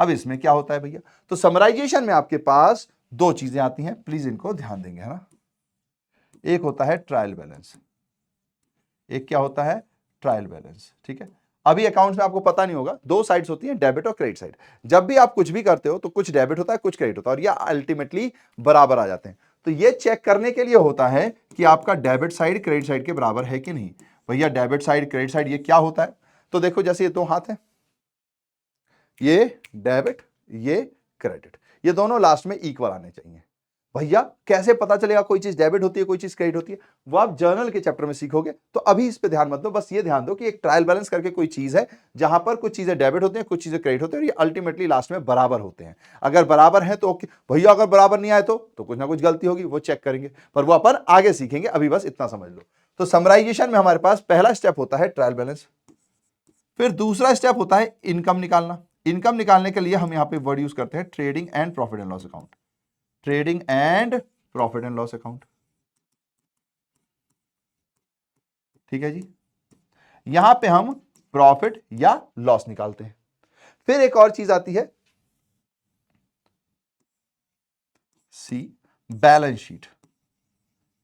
अब इसमें क्या होता है भैया, तो समराइजेशन में आपके पास दो चीजें आती हैं, प्लीज इनको ध्यान देंगे, है ना। एक होता है ट्रायल बैलेंस, एक क्या होता है, ट्रायल बैलेंस। ठीक है, अभी अकाउंट्स में आपको पता नहीं होगा, दो साइड्स होती हैं, डेबिट और क्रेडिट साइड। जब भी आप कुछ भी करते हो तो कुछ डेबिट होता है कुछ क्रेडिट होता है, और ये अल्टीमेटली बराबर आ जाते हैं। तो ये चेक करने के लिए होता है कि आपका डेबिट साइड क्रेडिट साइड के बराबर है कि नहीं। भैया डेबिट साइड क्रेडिट साइड ये क्या होता है, तो देखो जैसे ये दो हाथ है, ये डेबिट ये क्रेडिट, ये दोनों लास्ट में इक्वल आने चाहिए। भैया कैसे पता चलेगा कोई चीज डेबिट होती है कोई चीज क्रेडिट होती है, वो आप जर्नल के चैप्टर में सीखोगे। तो अभी इस पे ध्यान मत दो, बस ये ध्यान दो कि एक ट्रायल बैलेंस करके कोई चीज है जहां पर कुछ चीजें डेबिट होती हैं कुछ चीजें क्रेडिट होती हैं, और ये अल्टीमेटली लास्ट में बराबर होते हैं। अगर बराबर है तो ओके भैया, अगर बराबर नहीं आए तो कुछ ना कुछ गलती होगी, वो चेक करेंगे, पर वो अपन आगे सीखेंगे, अभी बस इतना समझ लो। तो समराइजेशन में हमारे पास पहला स्टेप होता है ट्रायल बैलेंस, फिर दूसरा स्टेप होता है इनकम निकालना। इनकम निकालने के लिए हम यहां पे वर्ड यूज करते हैं trading and profit and loss account, trading and profit and loss account. ठीक है जी, यहां पे हम प्रॉफिट या लॉस निकालते हैं। फिर एक और चीज आती है सी, बैलेंस शीट।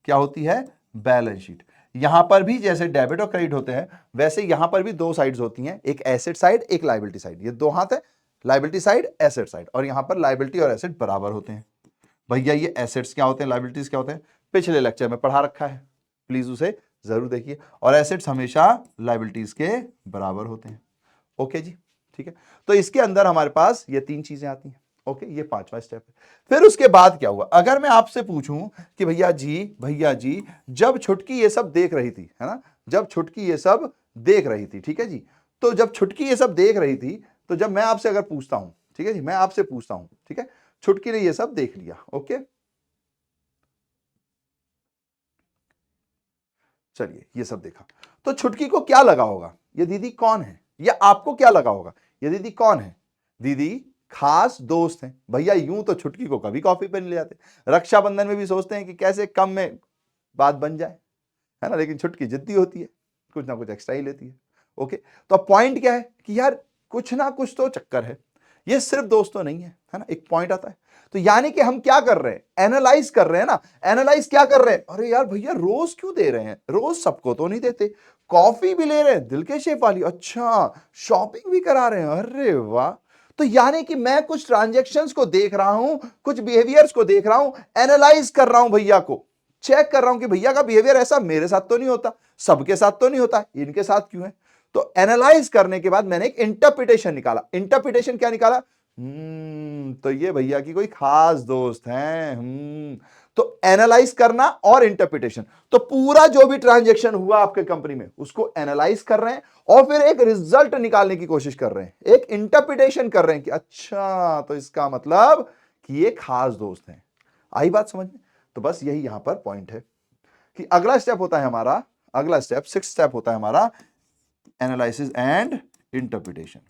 क्या होती है, बैलेंस शीट। यहां पर भी जैसे डेबिट और क्रेडिट होते हैं वैसे यहां पर भी दो साइड्स होती हैं, एक एसेट साइड एक लायबिलिटी साइड। ये दो हाथ है, लायबिलिटी साइड एसेट साइड, और यहां पर लायबिलिटी और एसेट बराबर होते हैं। भैया ये एसेट्स क्या होते हैं लायबिलिटीज क्या होते हैं, पिछले लेक्चर में पढ़ा रखा है, प्लीज उसे जरूर देखिए। और एसेट्स हमेशा लायबिलिटीज के बराबर होते हैं। ओके जी, ठीक है। तो इसके अंदर हमारे पास ये तीन चीजें आती हैं। ओके, ये पांचवा स्टेप है। फिर उसके बाद क्या हुआ, अगर मैं आपसे पूछूं कि भैया जी जब छुटकी ये सब देख रही थी, है ना, जब छुटकी ये सब देख रही थी, ठीक है जी, तो जब छुटकी ये सब देख रही थी, तो जब मैं आपसे अगर पूछता हूं, ठीक है जी, मैं आपसे पूछता हूं, ठीक है, छुटकी ने ये सब देख लिया, ओके, चलिए ये सब देखा, तो छुटकी को क्या लगा होगा ये दीदी कौन है, या आपको क्या लगा होगा ये दीदी कौन है? दीदी खास दोस्त हैं भैया। यूं तो छुटकी को कभी कॉफी पे नहीं ले जाते, रक्षाबंधन में भी सोचते हैं कि कैसे कम में बात बन जाए, है ना, लेकिन छुटकी जिद्दी होती है, कुछ ना कुछ एक्स्ट्रा ही लेती है। ओके, तो अब पॉइंट क्या है कि यार कुछ ना कुछ तो चक्कर है, ये सिर्फ दोस्त तो नहीं है ना, एक पॉइंट आता है। तो यानी कि हम क्या कर रहे हैं, एनालाइज कर रहे हैं ना। एनालाइज क्या कर रहे हैं, अरे यार भैया रोज क्यों दे रहे हैं, रोज सबको तो नहीं देते, कॉफी भी ले रहे हैं दिल के शेप वाली, अच्छा शॉपिंग भी करा रहे हैं, अरे वाह। तो यानी कि मैं कुछ ट्रांजैक्शंस को देख रहा हूं, कुछ बिहेवियर्स को देख रहा हूं, एनालाइज कर रहा हूं, भैया को चेक कर रहा हूं कि भैया का बिहेवियर ऐसा मेरे साथ तो नहीं होता, सबके साथ तो नहीं होता, इनके साथ क्यों है। तो एनालाइज करने के बाद मैंने एक इंटरप्रिटेशन निकाला। इंटरप्रिटेशन क्या निकाला, तो ये भैया की कोई खास दोस्त है। तो एनालाइज करना और इंटरप्रिटेशन, तो पूरा जो भी ट्रांजैक्शन हुआ आपके कंपनी में उसको एनालाइज कर रहे हैं और फिर एक रिजल्ट निकालने की कोशिश कर रहे हैं, एक इंटरप्रिटेशन कर रहे हैं कि अच्छा तो इसका मतलब कि ये खास दोस्त हैं। आई बात समझ में? तो बस यही यहां पर पॉइंट है कि अगला स्टेप होता है हमारा, अगला स्टेप 6 स्टेप होता है हमारा analysis and interpretation.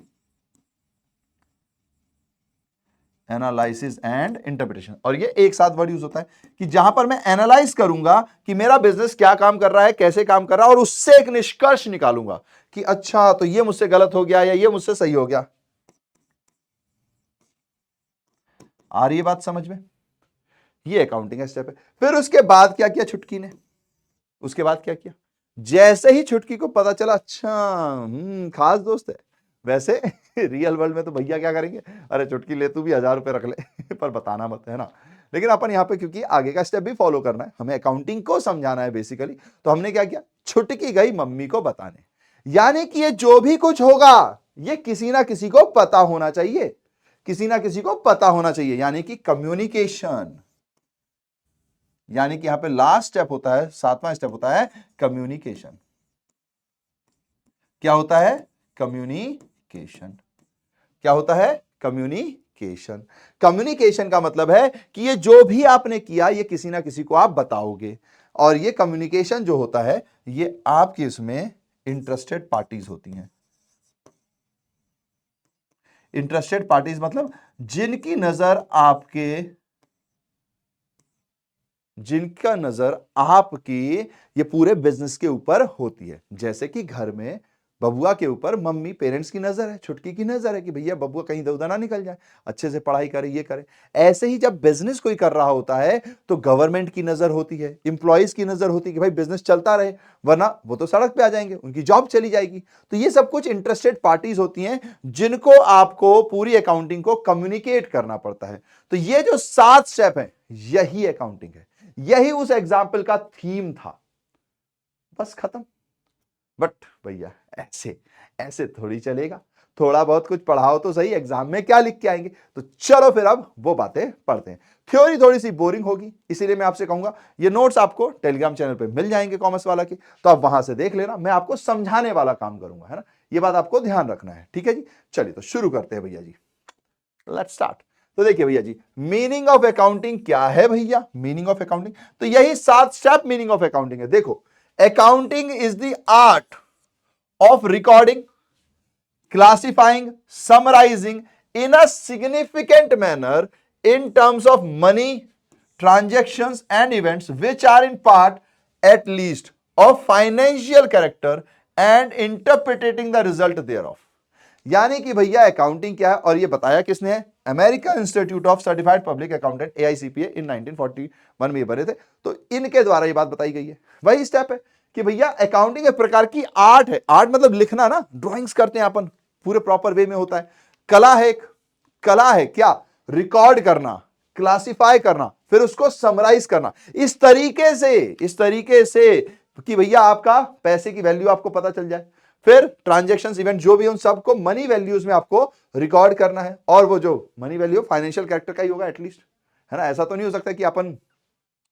Analysis and interpretation, और ये एक साथ वर्ड यूज होता है कि जहां पर मैं एनालाइज करूंगा कि मेरा बिजनेस क्या काम कर रहा है, कैसे काम कर रहा है, और उससे एक निष्कर्ष निकालूंगा कि अच्छा तो ये मुझसे गलत हो गया या ये मुझसे सही हो गया। आ रही है बात समझ में? ये अकाउंटिंग का स्टेप है। फिर उसके बाद क्या किया छुटकी ने, उसके बाद क्या किया, जैसे ही छुटकी को पता चला अच्छा खास दोस्त है, वैसे रियल वर्ल्ड में तो भैया क्या करेंगे, अरे चुटकी ले तू भी 1000 रुपए रख ले पर बताना मत, है ना। लेकिन अपन यहाँ पे क्योंकि आगे का स्टेप भी फॉलो करना है, हमें अकाउंटिंग को समझाना है बेसिकली, तो हमने क्या किया, छुटकी गई मम्मी को बताने। यानी कि ये जो भी कुछ होगा ये किसी ना किसी को पता होना चाहिए, किसी ना किसी को पता होना चाहिए, यानी कि कम्युनिकेशन। यानी कि यहां पे लास्ट स्टेप होता है, 7वां स्टेप होता है कम्युनिकेशन। क्या होता है, कम्युनिकेशन। क्या होता है, कम्युनिकेशन। कम्युनिकेशन का मतलब है कि ये जो भी आपने किया ये किसी ना किसी को आप बताओगे, और ये कम्युनिकेशन जो होता है ये आपकी इसमें इंटरेस्टेड पार्टीज होती हैं। इंटरेस्टेड पार्टीज मतलब जिनकी नजर आपकी ये पूरे बिजनेस के ऊपर होती है। जैसे कि घर में बबुआ के ऊपर मम्मी पेरेंट्स की नजर है, छुटकी की नजर है कि भैया बबुआ कहीं इधर उधर ना निकल जाए, अच्छे से पढ़ाई करे, ये करे। ऐसे ही जब बिजनेस कोई कर रहा होता है तो गवर्नमेंट की नजर होती है, इंप्लॉइज की नजर होती है कि भाई बिजनेस चलता रहे, वरना वो तो सड़क पे आ जाएंगे, उनकी जॉब चली जाएगी। तो ये सब कुछ इंटरेस्टेड पार्टीज होती हैं जिनको आपको पूरी अकाउंटिंग को कम्युनिकेट करना पड़ता है। तो ये जो 7 स्टेप है यही अकाउंटिंग है, यही उस एग्जाम्पल का थीम था, बस खत्म। बट भैया ऐसे ऐसे थोड़ी चलेगा, थोड़ा बहुत कुछ पढ़ाओ तो सही, एग्जाम में क्या लिख के आएंगे। तो चलो फिर अब वो बातें पढ़ते हैं। थ्योरी थोड़ी सी बोरिंग होगी, इसीलिए मैं आपसे कहूंगा ये नोट्स आपको टेलीग्राम चैनल पे मिल जाएंगे कॉमर्स वाला के, तो आप वहां से देख लेना, मैं आपको समझाने वाला काम करूंगा, है ना, ये बात आपको ध्यान रखना है, ठीक है जी। चलिए तो शुरू करते हैं भैया जी, लेट्स स्टार्ट। तो देखिए भैया जी, मीनिंग ऑफ अकाउंटिंग क्या है भैया, मीनिंग ऑफ अकाउंटिंग तो यही 7 स्टेप मीनिंग ऑफ अकाउंटिंग है। देखो, accounting is the art of recording, classifying, summarizing in a significant manner in terms of money, transactions and events which are in part at least of financial character and interpreting the result thereof। यानी कि भैया accounting क्या है, और ये बताया किसने है, American institute of certified public accountant AICPA इन 1941 में ये बने थे, तो इनके द्वारा ये बात बताई गई है। वही स्टेप है कि भैया अकाउंटिंग एक प्रकार की आर्ट है, आर्ट मतलब लिखना ना, ड्राइंग्स करते हैं अपन, पूरे प्रॉपर वे में होता है। कला है, एक कला है क्या, रिकॉर्ड करना, क्लासिफाई करना, फिर उसको समराइज करना इस तरीके से कि भैया आपका पैसे की वैल्यू आपको पता चल जाए, फिर ट्रांजैक्शंस इवेंट जो भी उन सबको मनी वैल्यूज में आपको रिकॉर्ड करना है, और वो जो मनी वैल्यू फाइनेंशियल कैरेक्टर का ही होगा एटलीस्ट, है ना। ऐसा तो नहीं हो सकता कि अपन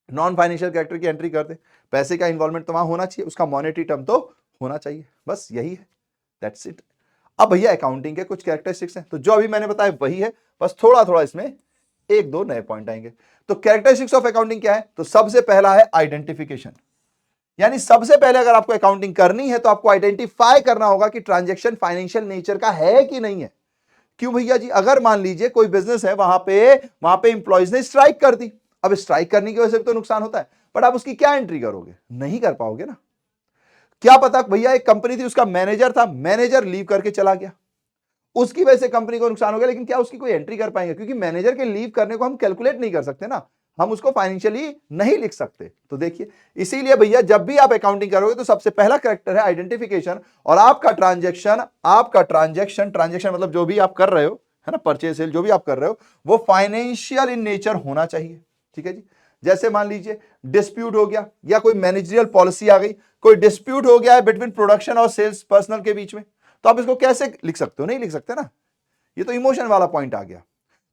नॉन फाइनेंशियल कैरेक्टर की एंट्री करते, पैसे का इन्वॉल्वमेंट तो वहां होना चाहिए, उसका मॉनेटरी टर्म तो होना चाहिए, बस यही है, दैट्स इट। अब भैया अकाउंटिंग के कुछ कैरेक्टरिस्टिक्स हैं, तो जो अभी मैंने बताया वही है, बस थोड़ा थोड़ा इसमें एक दो नए पॉइंट आएंगे। तो कैरेक्टरिस्टिक्स ऑफ अकाउंटिंग क्या है, तो सबसे पहला है आइडेंटिफिकेशन। यानी सबसे पहले अगर आपको अकाउंटिंग करनी है तो आपको आइडेंटिफाई करना होगा कि ट्रांजैक्शन फाइनेंशियल नेचर का है कि नहीं है। क्यों भैया जी, अगर मान लीजिए कोई बिजनेस है, वहां पे इंप्लॉइज ने स्ट्राइक कर दी, अब स्ट्राइक करने की वजह से तो नुकसान होता है, बट आप उसकी क्या एंट्री करोगे? नहीं कर पाओगे ना। क्या पता भैया एक कंपनी थी, उसका मैनेजर था, मैनेजर लीव करके चला गया, उसकी वजह से कंपनी को नुकसान हो गया, लेकिन क्या उसकी कोई एंट्री कर पाएंगे? क्योंकि मैनेजर के लीव करने को हम कैलकुलेट नहीं कर सकते ना, हम उसको फाइनेंशियली नहीं लिख सकते। तो देखिए, इसीलिए भैया जब भी आप अकाउंटिंग करोगे तो सबसे पहला कैरेक्टर है आइडेंटिफिकेशन, और आपका ट्रांजैक्शन ट्रांजैक्शन मतलब जो भी आप कर रहे हो, है ना, परचेज सेल जो भी आप कर रहे हो, वो फाइनेंशियल इन नेचर होना चाहिए। ठीक है जी। जैसे मान लीजिए डिस्प्यूट हो गया, या कोई मैनेजरियल पॉलिसी आ गई, कोई डिस्प्यूट हो गया है बिटवीन प्रोडक्शन और सेल्स पर्सनल के बीच में, तो आप इसको कैसे लिख सकते हो? नहीं लिख सकते ना, ये तो इमोशन वाला पॉइंट आ गया।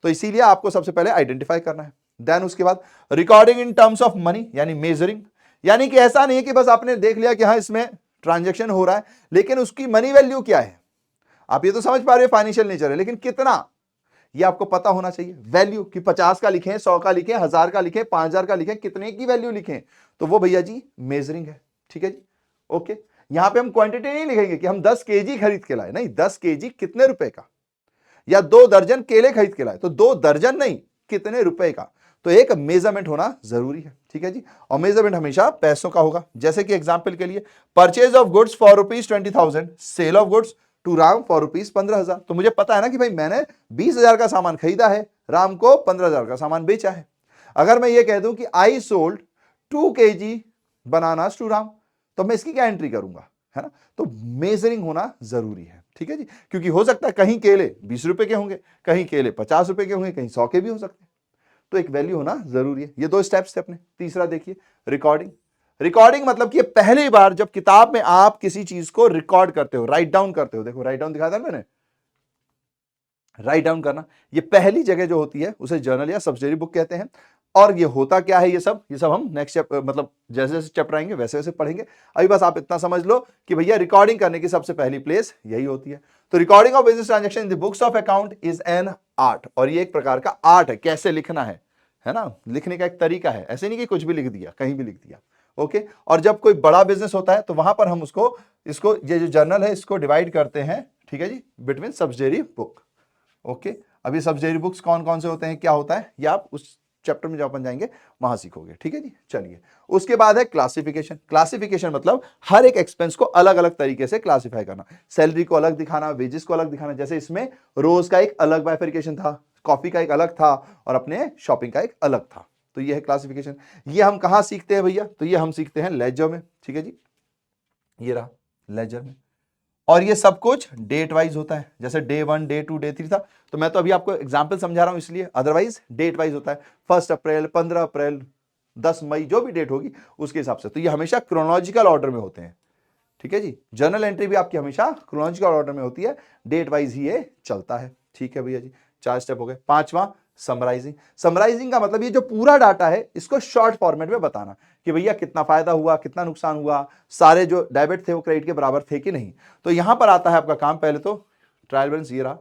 तो इसीलिए आपको सबसे पहले आइडेंटिफाई करना है। देन उसके बाद recording in terms of money, यानी मेजरिंग, यानी कि ऐसा नहीं है कि बस आपने देख लिया कि हाँ इसमें ट्रांजैक्शन हो रहा है, लेकिन उसकी मनी वैल्यू क्या है? आप ये तो समझ पा रहे हो फाइनेंशियल नेचर है, लेकिन कितना, ये आपको पता होना चाहिए। वैल्यू कि 50 का लिखें, 100 का लिखें, 1000 का लिखें, 5000 का लिखें, कितने की वैल्यू लिखें, तो वो भैया जी मेजरिंग है। ठीक है जी, ओके। यहां पे हम क्वांटिटी नहीं लिखेंगे कि हम 10 केजी खरीद के लाए, नहीं, 10 केजी कितने रुपए का, या 2 दर्जन केले खरीद के लाए, तो 2 दर्जन नहीं, कितने रुपए का। तो एक मेजरमेंट होना जरूरी है। ठीक है जी, और मेजरमेंट हमेशा पैसों का होगा। जैसे कि एग्जांपल के लिए, purchase of goods for ₹20,000, sale of goods to Ram for ₹15,000, तो मुझे पता है ना कि भाई मैंने 20,000 का सामान खरीदा है, राम को 15,000 का सामान बेचा है। अगर मैं ये कह दूं कि I sold 2 KG bananas to Ram, तो मैं इसकी क्या एंट्री करूंगा, है ना। तो मेजरिंग होना जरूरी है। ठीक है जी, क्योंकि हो सकता है कहीं केले 20 रुपए के होंगे, कहीं केले 50 रुपए के होंगे, कहीं 100 के भी हो सकते हैं, तो एक वैल्यू होना जरूरी है। ये 2 स्टेप्स थे अपने। तीसरा देखिए, रिकॉर्डिंग। रिकॉर्डिंग मतलब कि पहली बार जब किताब में आप किसी चीज को रिकॉर्ड करते हो, राइट डाउन करते हो, देखो राइट डाउन दिखाया था मैंने, राइट डाउन करना, ये पहली जगह जो होती है उसे जर्नल या सब्सिडरी बुक कहते हैं। और ये होता क्या है, ये सब हम नेक्स्ट मतलब जैसे जैसे चैप्टर आएंगे वैसे वैसे पढ़ेंगे। अभी बस आप इतना समझ लो कि भैया रिकॉर्डिंग करने की सबसे पहली प्लेस यही होती है। तो recording of business transaction in the books of account is an art, और ये एक प्रकार का आर्ट है, कैसे लिखना है ना, लिखने का एक तरीका है, ऐसे नहीं कि कुछ भी लिख दिया, कहीं भी लिख दिया। ओके, और जब कोई बड़ा बिजनेस होता है तो वहां पर हम इसको ये जो जर्नल है इसको डिवाइड करते हैं, ठीक है जी, बिटवीन सब्सिडरी बुक। ओके, अभी सब्सिडरी बुक्स कौन कौन से होते हैं, क्या होता है, ये आप उस चैप्टर में जब अपन जाएंगे वहां सीखोगे। ठीक है जी, चलिए। उसके बाद है क्लासिफिकेशन। क्लासिफिकेशन मतलब हर एक एक्सपेंस को अलग अलग तरीके से क्लासिफाई करना, सैलरी को अलग दिखाना, वेजेस को अलग दिखाना। जैसे इसमें रोज का एक अलग बाइफरिकेशन था, कॉफी का एक अलग था, और अपने शॉपिंग का एक अलग था। तो ये है क्लासिफिकेशन। ये हम कहां सीखते हैं भैया, तो ये हम सीखते हैं लेजर में। ठीक है जी, ये रहा लेजर में। और ये सब कुछ डेट वाइज होता है, जैसे डे 1, डे 2, डे 3 था, तो मैं तो अभी आपको एग्जांपल समझा रहा हूं इसलिए, अदरवाइज डेट वाइज होता है। 1 अप्रैल, 15 अप्रैल, 10 मई, जो भी डेट होगी उसके हिसाब से। तो ये हमेशा क्रोनोलॉजिकल ऑर्डर में होते हैं। ठीक है जी, जर्नल एंट्री भी आपकी हमेशा क्रोनोलॉजिकल ऑर्डर में होती है, डेट वाइज ही ये चलता है। ठीक है भैया जी, 4 स्टेप हो गए। पांचवा समराइजिंग। समराइजिंग का मतलब ये जो पूरा डाटा है इसको शॉर्ट फॉर्मेट में बताना कि भैया कितना फायदा हुआ, कितना नुकसान हुआ, सारे जो डेबिट थे वो क्रेडिट के बराबर थे कि नहीं। तो यहां पर आता है आपका काम, पहले तो ट्रायल बैलेंस, ये रहा।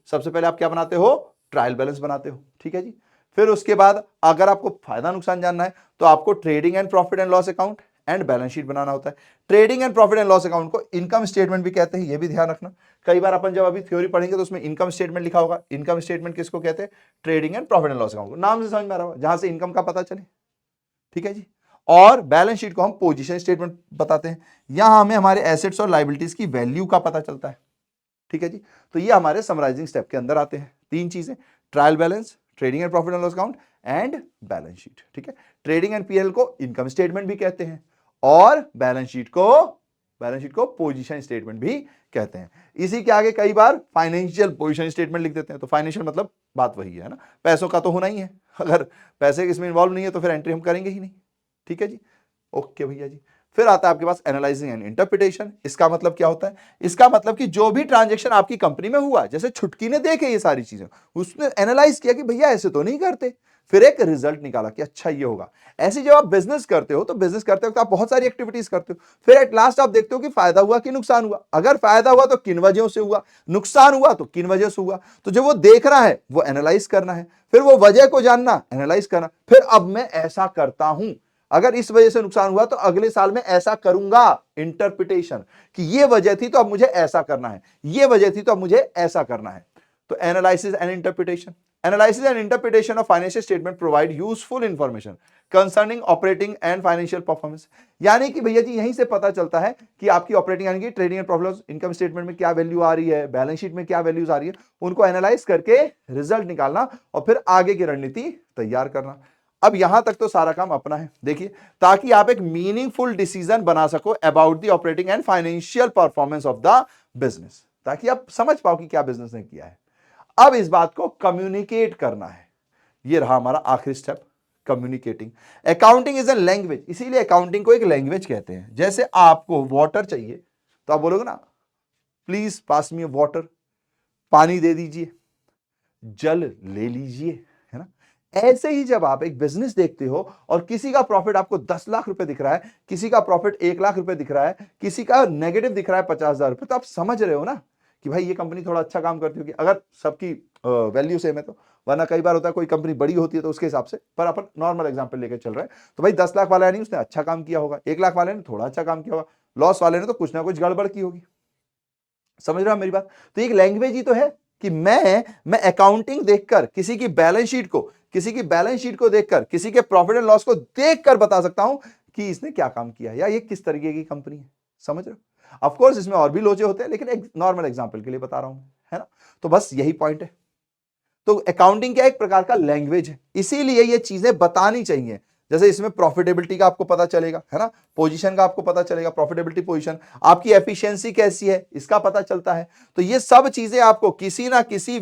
सबसे पहले आप क्या बनाते हो, ट्रायल बैलेंस बनाते हो। ठीक है जी, फिर उसके बाद अगर आपको फायदा नुकसान जानना है तो आपको trading and profit and loss account and balance sheet बनाना होता है। Trading and profit and loss account को इनकम स्टेटमेंट भी कहते हैं, ये भी ध्यान रखना। कई बार अपन जब अभी थ्योरी पढ़ेंगे तो उसमें इनकम स्टेटमेंट लिखा होगा। इनकम स्टेटमेंट किसको कहते हैं, trading and profit and loss account को, नाम से समझ में आ रहा होगा, जहां से इनकम का पता चले। ठीक है जी, और बैलेंस शीट को हम पोजीशन स्टेटमेंट बताते हैं, यहां हमें हमारे एसेट्स और लायबिलिटीज की वैल्यू का पता चलता है। ठीक है जी, तो ये हमारे समराइजिंग स्टेप के अंदर आते हैं। 3 चीजें, trial balance, trading and profit and loss account and balance sheet. ठीक है, ट्रेडिंग एंड पीएल को इनकम स्टेटमेंट भी कहते हैं, और बैलेंस शीट को पोजीशन स्टेटमेंट भी कहते हैं। इसी के आगे कई बार फाइनेंशियल पोजीशन स्टेटमेंट लिख देते हैं। तो फाइनेंशियल मतलब बात वही है ना, पैसों का तो होना ही है, अगर पैसे इसमें इन्वॉल्व नहीं है तो फिर एंट्री हम करेंगे ही नहीं। ठीक है जी, ओके भैया जी। फिर आता है आपके पास एनालाइजिंग एंड इंटरप्रिटेशन। इसका मतलब क्या होता है, इसका मतलब कि जो भी ट्रांजैक्शन आपकी कंपनी में हुआ, जैसे छुटकी ने देखे ये सारी चीजें, उसने एनालाइज किया कि भैया ऐसे तो नहीं करते, फिर एक रिजल्ट निकाला कि अच्छा ये होगा। ऐसे जब आप बिजनेस करते हो तो बिजनेस करते वक्त आप बहुत सारी एक्टिविटीज करते हो, फिर एट लास्ट आप देखते हो कि फायदा हुआ कि नुकसान हुआ। अगर फायदा हुआ तो किन वजहों से हुआ, नुकसान हुआ तो किन वजह से हुआ। तो जो वो देख रहा है वो एनालाइज करना है, फिर वो वजह को जानना, एनालाइज करना, फिर अब मैं ऐसा करता हूं, अगर इस वजह से नुकसान हुआ तो अगले साल में ऐसा करूंगा। इंटरप्रिटेशन कि ये वजह थी तो अब मुझे ऐसा करना है, ये वजह थी तो अब मुझे ऐसा करना है। तो analysis and interpretation, analysis and interpretation of financial statement provide useful information concerning operating and financial performance. यानी कि भैया जी यहीं से पता चलता है कि आपकी ऑपरेटिंग यानी कि trading and profit income statement में क्या वैल्यू आ रही है, बैलेंस शीट में क्या वैल्यूज आ रही है, उनको एनालाइज करके रिजल्ट निकालना और फिर आगे की रणनीति तैयार करना। अब यहां तक तो सारा काम अपना है, देखिए, ताकि आप एक मीनिंगफुल डिसीजन बना सको about the operating and financial performance of the business, ताकि आप समझ पाओ कि क्या बिजनेस ने किया है। अब इस बात को कम्युनिकेट करना है, ये रहा हमारा आखिरी step, communicating. Accounting is a language, इसीलिए अकाउंटिंग को एक लैंग्वेज कहते हैं। जैसे आपको वाटर चाहिए तो आप बोलोगे ना, प्लीज पास मी वाटर, पानी दे दीजिए, जल ले लीजिए, है ना। ऐसे ही जब आप एक बिजनेस देखते हो और किसी का प्रॉफिट आपको 10 लाख रुपए दिख रहा है, किसी का प्रॉफिट 1 लाख रुपए दिख रहा है, किसी का नेगेटिव दिख रहा है 50,000 रुपए, तो आप समझ रहे हो ना कि भाई ये कंपनी थोड़ा अच्छा काम करती होगी, अगर सबकी वैल्यू सेम है तो। वरना कई बार होता है कोई कंपनी बड़ी होती है तो उसके हिसाब से, पर अपन नॉर्मल एग्जांपल लेके चल रहे हैं, तो भाई 10 लाख वाला नहीं उसने अच्छा काम किया होगा, 1 लाख वाले ने थोड़ा अच्छा काम किया होगा, लॉस वाले ने तो कुछ ना कुछ गड़बड़ की होगी। समझ रहे हो मेरी बात? तो एक लैंग्वेज ही तो है कि मैं अकाउंटिंग देखकर किसी की बैलेंस शीट को, देखकर, किसी के प्रॉफिट एंड लॉस को देखकर बता सकता हूं कि इसने क्या काम किया है या ये किस तरीके की कंपनी है। समझ रहे हो? ऑफ कोर्स इसमें और भी लोचे होते हैं, लेकिन एक नॉर्मल एग्जांपल के लिए बता रहा हूं, है ना। तो बस यही पॉइंट है। तो अकाउंटिंग क्या एक प्रकार का लैंग्वेज है, इसीलिए ये चीजें बतानी चाहिए। जैसे इसमें प्रॉफिटेबिलिटी का आपको पता चलेगा, है ना, पोजीशन का आपको पता चलेगा, प्रॉफिटेबिलिटी पोजीशन, आपकी एफिशिएंसी कैसी है इसका पता चलता है। तो ये सब चीजें आपको किसी ना किसी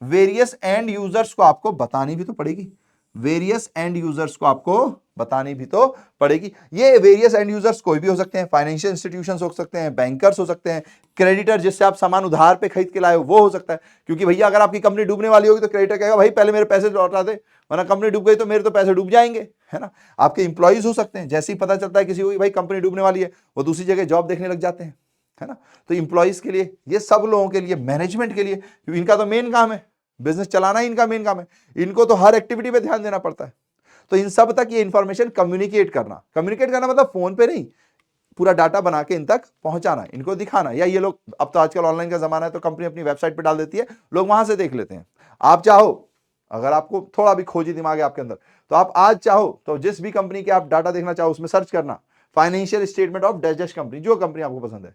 वेरियस एंड यूजर्स को आपको बतानी भी तो पड़ेगी, वेरियस एंड यूजर्स को आपको बतानी भी तो पड़ेगी। ये वेरियस एंड यूजर्स कोई भी हो सकते हैं, फाइनेंशियल इंस्टीट्यूशंस हो सकते हैं, बैंकर्स हो सकते हैं, क्रेडिटर जिससे आप सामान उधार पे खरीद के लाए हो वो हो सकता है। क्योंकि भैया अगर आपकी कंपनी डूबने वाली होगी तो क्रेडिटर कहेगा भाई पहले मेरे पैसे लौटा दे, वरना कंपनी डूब गई तो मेरे तो पैसे डूब जाएंगे, है ना। आपके इंप्लॉइज हो सकते हैं, जैसे ही पता चलता है किसी को भाई कंपनी डूबने वाली है, वो दूसरी जगह जॉब देखने लग जाते हैं, है ना। तो इंप्लॉइज के लिए, ये सब लोगों के लिए, मैनेजमेंट के लिए, क्योंकि इनका तो मेन काम है, बिजनेस चलाना ही इनका मेन काम है, इनको तो हर एक्टिविटी पे ध्यान देना पड़ता है। तो इन सब तक ये इंफॉर्मेशन कम्युनिकेट करना मतलब फोन पे नहीं, पूरा डाटा बना के इन तक पहुंचाना, इनको दिखाना। या ये लोग, अब तो आजकल ऑनलाइन का जमाना है तो कंपनी अपनी वेबसाइट पे डाल देती है, लोग वहां से देख लेते हैं। आप चाहो, अगर आपको थोड़ा भी खोजी दिमाग है आपके अंदर, तो आप आज चाहो तो जिस भी कंपनी के आप डाटा देखना चाहो उसमें सर्च करना financial statement of digest company, जो कंपनी आपको पसंद है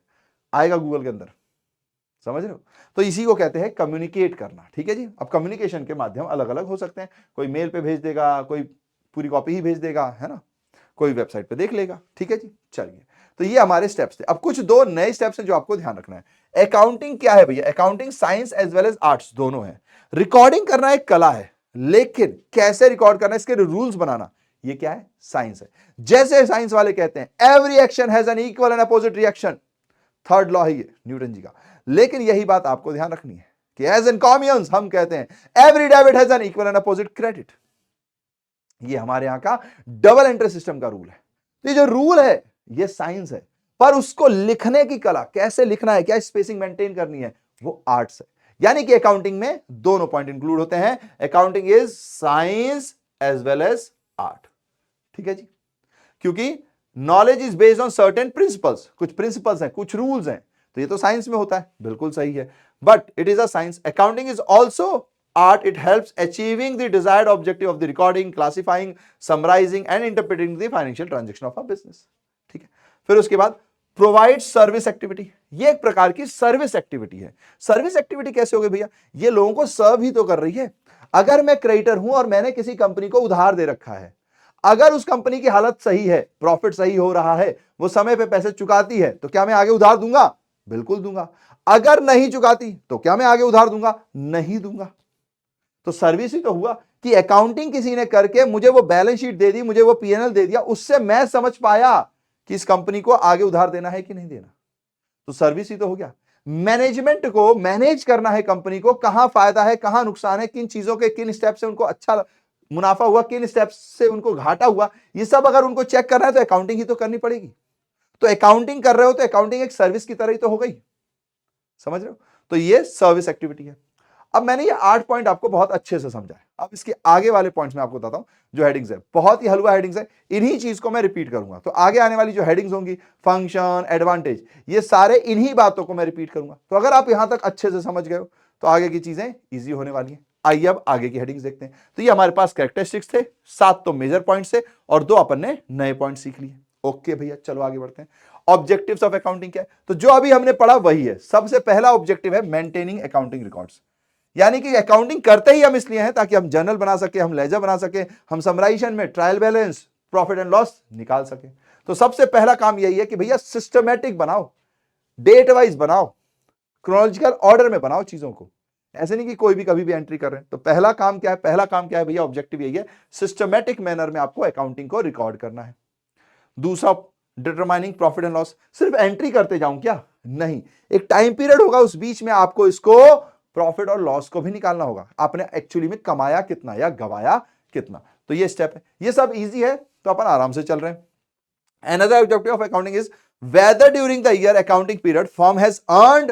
आएगा गूगल के अंदर। समझ रहे हो? तो इसी को कहते हैं कम्युनिकेट करना। ठीक है जी। अब कम्युनिकेशन के माध्यम अलग अलग हो सकते हैं, कोई मेल पे भेज देगा, कोई पूरी कॉपी ही भेज देगा, है ना, कोई वेबसाइट पे देख लेगा। ठीक है जी। चलिए, तो ये हमारे स्टेप्स थे। अब कुछ दो नए स्टेप्स हैं जो आपको ध्यान रखना है। अकाउंटिंग क्या है भैया? Accounting science as well as arts दोनों है। रिकॉर्डिंग करना एक कला है, लेकिन कैसे रिकॉर्ड करना, इसके रूल्स बनाना, ये क्या है? साइंस है। जैसे साइंस वाले कहते हैं every action has an equal and opposite reaction, third law है ये न्यूटन जी का। लेकिन यही बात आपको ध्यान रखनी है कि एज एन कॉमियंस हम कहते हैं every debit has an equal and opposite credit. ये हमारे यहां का डबल एंट्री सिस्टम का रूल है। तो ये जो रूल है ये साइंस है, पर उसको लिखने की कला, कैसे लिखना है, क्या स्पेसिंग मेंटेन करनी है, वो आर्ट्स है। यानी कि अकाउंटिंग में दोनों पॉइंट इंक्लूड होते हैं। Accounting is science as well as art. ठीक है जी। क्योंकि knowledge is based on certain principles, कुछ प्रिंसिपल्स हैं, कुछ रूल्स हैं, तो ये तो साइंस में होता है, बिल्कुल सही है, but it is a science. Accounting is also art. It helps achieving the desired objective of the recording, classifying, summarizing and interpreting the financial transaction of a business. ठीक है। फिर उसके बाद प्रोवाइड सर्विस एक्टिविटी, ये एक प्रकार की service activity है। सर्विस एक्टिविटी कैसे होगी भैया? ये लोगों को सर्व ही तो कर रही है। अगर मैं क्रेडिटर हूं और मैंने किसी कंपनी को उधार दे रखा है, अगर उस कंपनी की हालत सही है, प्रॉफिट सही हो रहा है, वो समय पे पैसे चुकाती है, तो क्या मैं आगे उधार दूंगा? बिल्कुल दूंगा। अगर नहीं चुकाती तो क्या मैं आगे उधार दूंगा? नहीं दूंगा। तो सर्विस ही तो हुआ कि अकाउंटिंग किसी ने करके मुझे वो बैलेंस शीट दे दी, मुझे वो पीएनएल दे दिया, उससे मैं समझ पाया कि इस कंपनी को आगे उधार देना है कि नहीं देना। तो सर्विस ही तो हो गया। मैनेजमेंट को मैनेज करना है कंपनी को, कहां फायदा है, कहां नुकसान है, किन चीजों के किन स्टेप से उनको अच्छा मुनाफा हुआ, किन स्टेप से उनको घाटा हुआ, ये सब अगर उनको चेक करना है तो अकाउंटिंग ही तो करनी पड़ेगी। तो अकाउंटिंग कर रहे हो तो अकाउंटिंग एक सर्विस की तरह ही तो हो गई। समझ रहे हो? तो ये सर्विस एक्टिविटी है। अब मैंने ये 8 पॉइंट आपको बहुत अच्छे से समझाया, अब इसके आगे वाले पॉइंट्स में आपको बताता हूं जो हेडिंग्स है, बहुत ही हलवा हेडिंग्स है, इन्हीं चीज को मैं रिपीट करूंगा। तो आगे आने वाली जो हेडिंग्स होंगी, फंक्शन, एडवांटेज, ये सारे इन्हीं बातों को मैं रिपीट करूंगा। तो अगर आप यहां तक अच्छे से समझ गए हो तो आगे की चीजें ईजी होने वाली हैं। आइए अब आगे की हेडिंग्स देखते हैं। तो ये हमारे पास कैरेक्टरिस्टिक्स थे, 7 तो मेजर पॉइंट्स थे और 2 अपन ने नए पॉइंट सीख लिए। ओके भैया, चलो आगे बढ़ते हैं। ऑब्जेक्टिव्स ऑफ अकाउंटिंग क्या है? तो जो अभी हमने पढ़ा वही है। सबसे पहला ऑब्जेक्टिव है मेंटेनिंग अकाउंटिंग रिकॉर्ड्स, यानी कि अकाउंटिंग करते ही हम इसलिए हैं ताकि हम जर्नल बना सके, हम लेजर बना सके, हम समराइजेशन में trial balance, profit and loss निकाल सके। तो सबसे पहला काम यही है कि भैया सिस्टमैटिक बनाओ, डेट वाइज बनाओ, क्रोनोलॉजिकल ऑर्डर में बनाओ चीजों को, ऐसे नहीं कि कोई भी कभी भी एंट्री कर रहे हैं। तो पहला काम क्या है? पहला काम क्या है भैया? ऑब्जेक्टिव यही है, सिस्टमैटिक मैनर में आपको अकाउंटिंग को रिकॉर्ड करना है। दूसरा, डिटरमाइनिंग प्रॉफिट एंड लॉस। सिर्फ एंट्री करते जाऊं क्या? नहीं, एक टाइम पीरियड होगा, उस बीच में आपको इसको प्रॉफिट और लॉस को भी निकालना होगा, आपने एक्चुअली में कमाया कितना या गवाया कितना। तो ये स्टेप है, ये सब इजी है, तो अपन आराम से चल रहे हैं। Another objective of accounting is whether during the year accounting period firm has earned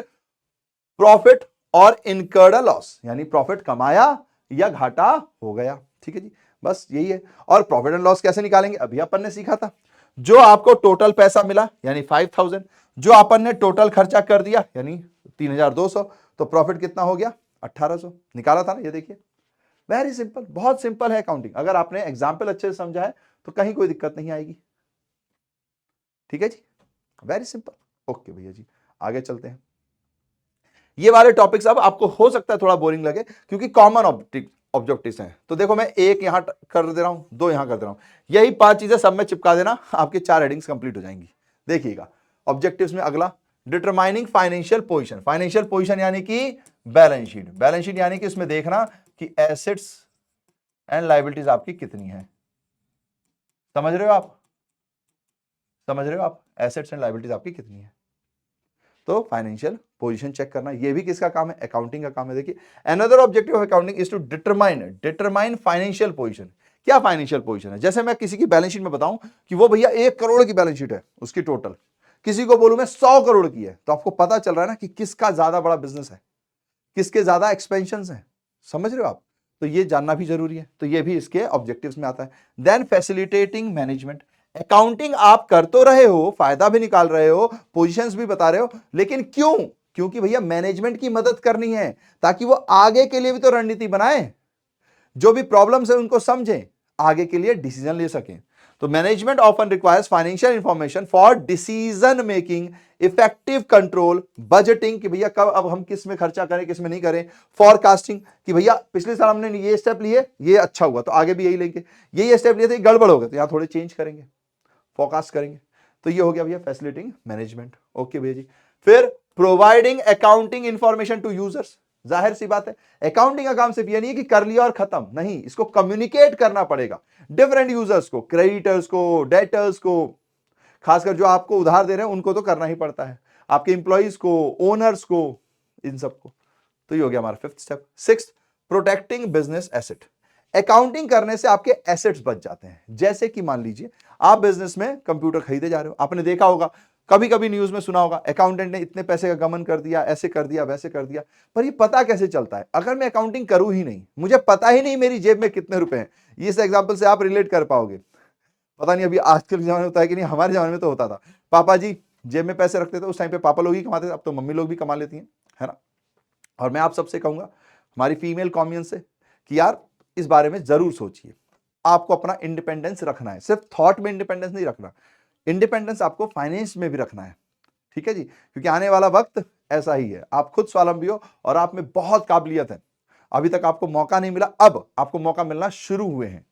profit और incurred a loss, यानी प्रॉफिट कमाया या घाटा हो गया। ठीक है जी, बस यही है। और प्रॉफिट एंड लॉस कैसे निकालेंगे? अभी अपन ने सीखा था। जो आपको टोटल पैसा मिला यानी 5000, जो अपन ने टोटल खर्चा कर दिया यानी 3200, तो प्रॉफिट कितना हो गया? 1800 निकाला था ना। ये देखिए, वेरी सिंपल, बहुत सिंपल है अकाउंटिंग। अगर आपने एग्जाम्पल अच्छे से समझा है तो कहीं कोई दिक्कत नहीं आएगी। ठीक है जी, वेरी सिंपल। ओके भैया जी, आगे चलते हैं। ये वाले टॉपिक्स अब आपको हो सकता है थोड़ा बोरिंग लगे क्योंकि कॉमन ऑब्जेक्टिव्स हैं। तो देखो, मैं एक यहां कर दे रहा हूं, 2 यहां कर दे रहा हूं, यही 5 चीजें सब में चिपका देना, आपके 4 हेडिंग्स कंप्लीट हो जाएंगी। देखिएगा ऑब्जेक्टिव्स में अगला, determining financial position. Financial position यानी कि बैलेंस शीट। बैलेंस शीट यानी कि इसमें देखना कि एसेट्स एंड लायबिलिटीज आपकी कितनी है। समझ रहे हो आप? समझ रहे हो आप? एसेट्स एंड लायबिलिटीज आपकी कितनी है। तो फाइनेंशियल पोजीशन चेक करना, ये भी किसका काम है? अकाउंटिंग का काम है। देखिए, another objective of accounting is to determine financial position. क्या फाइनेंशियल पोजीशन है? जैसे मैं किसी की बैलेंस शीट में बताऊं कि वो भैया 1 करोड़ की बैलेंस शीट है उसकी टोटल, किसी को बोलूं मैं 100 करोड़ की है, तो आपको पता चल रहा है ना कि किसका ज्यादा बड़ा बिजनेस है, किसके ज्यादा एक्सपेंशन है। समझ रहे हो आप? तो ये जानना भी जरूरी है, तो ये भी इसके ऑब्जेक्टिव्स में आता है। Then facilitating management. अकाउंटिंग आप कर तो रहे हो, फायदा भी निकाल रहे हो, पोजीशंस भी बता रहे हो, लेकिन क्यों? क्योंकि भैया मैनेजमेंट की मदद करनी है ताकि वो आगे के लिए भी तो रणनीति बनाए, जो भी प्रॉब्लम्स है उनको समझें, आगे के लिए डिसीजन ले सकें। तो management often requires financial information for decision making, effective control, budgeting कि भैया कब अब हम किस में खर्चा करें किस में नहीं करें, फॉरकास्टिंग कि भैया पिछले साल हमने ये स्टेप लिए, ये अच्छा हुआ तो आगे भी यही लेंगे, ये स्टेप लिए थे गड़बड़ हो गए तो यहां थोड़े चेंज करेंगे, फोरकास्ट करेंगे। तो ये हो गया भैया फैसिलिटिंग मैनेजमेंट। ओके भैया जी। फिर providing accounting information to users. जाहिर सी बात है, अकाउंटिंग का काम सिर्फ ये नहीं है कि कर लिया और खत्म, नहीं, इसको कम्युनिकेट करना पड़ेगा डिफरेंट यूजर्स को, क्रेडिटर्स को, डेटर्स को, खासकर जो आपको उधार दे रहे हैं उनको तो करना ही पड़ता है, आपके इंप्लॉइज को, ओनर्स को, इन सबको। तो ये हो गया हमारा 5th step. 6th, protecting business asset. Accounting करने से आपके एसेट्स बच जाते हैं। जैसे कि मान लीजिए आप बिजनेस में कंप्यूटर खरीदे जा रहे हो, आपने देखा होगा, कभी कभी न्यूज में सुना होगा अकाउंटेंट ने इतने पैसे का गमन कर दिया, ऐसे कर दिया, वैसे कर दिया। पर ये पता कैसे चलता है? अगर मैं अकाउंटिंग करूं ही नहीं, मुझे पता ही नहीं मेरी जेब में कितने रुपए हैं, इस एग्जांपल से आप रिलेट कर पाओगे। पता नहीं अभी आजकल के जमाने में होता है कि नहीं, हमारे जमाने में तो होता था, पापा जी जेब में पैसे रखते थे, उस टाइम पे पापा लोग ही कमाते थे, अब तो मम्मी लोग भी कमा लेती हैं, है ना। और मैं आप सबसे कहूंगा, हमारी फीमेल कॉम्युनिटी से, कि यार इस बारे में जरूर सोचिए। आपको अपना इंडिपेंडेंस रखना है, सिर्फ थॉट में इंडिपेंडेंस नहीं रखना, इंडिपेंडेंस आपको फाइनेंस में भी रखना है। ठीक है जी, क्योंकि आने वाला वक्त ऐसा ही है, आप खुद स्वावलंबी हो और आप में बहुत काबिलियत है, अभी तक आपको मौका नहीं मिला, अब आपको मौका मिलना शुरू हुए हैं,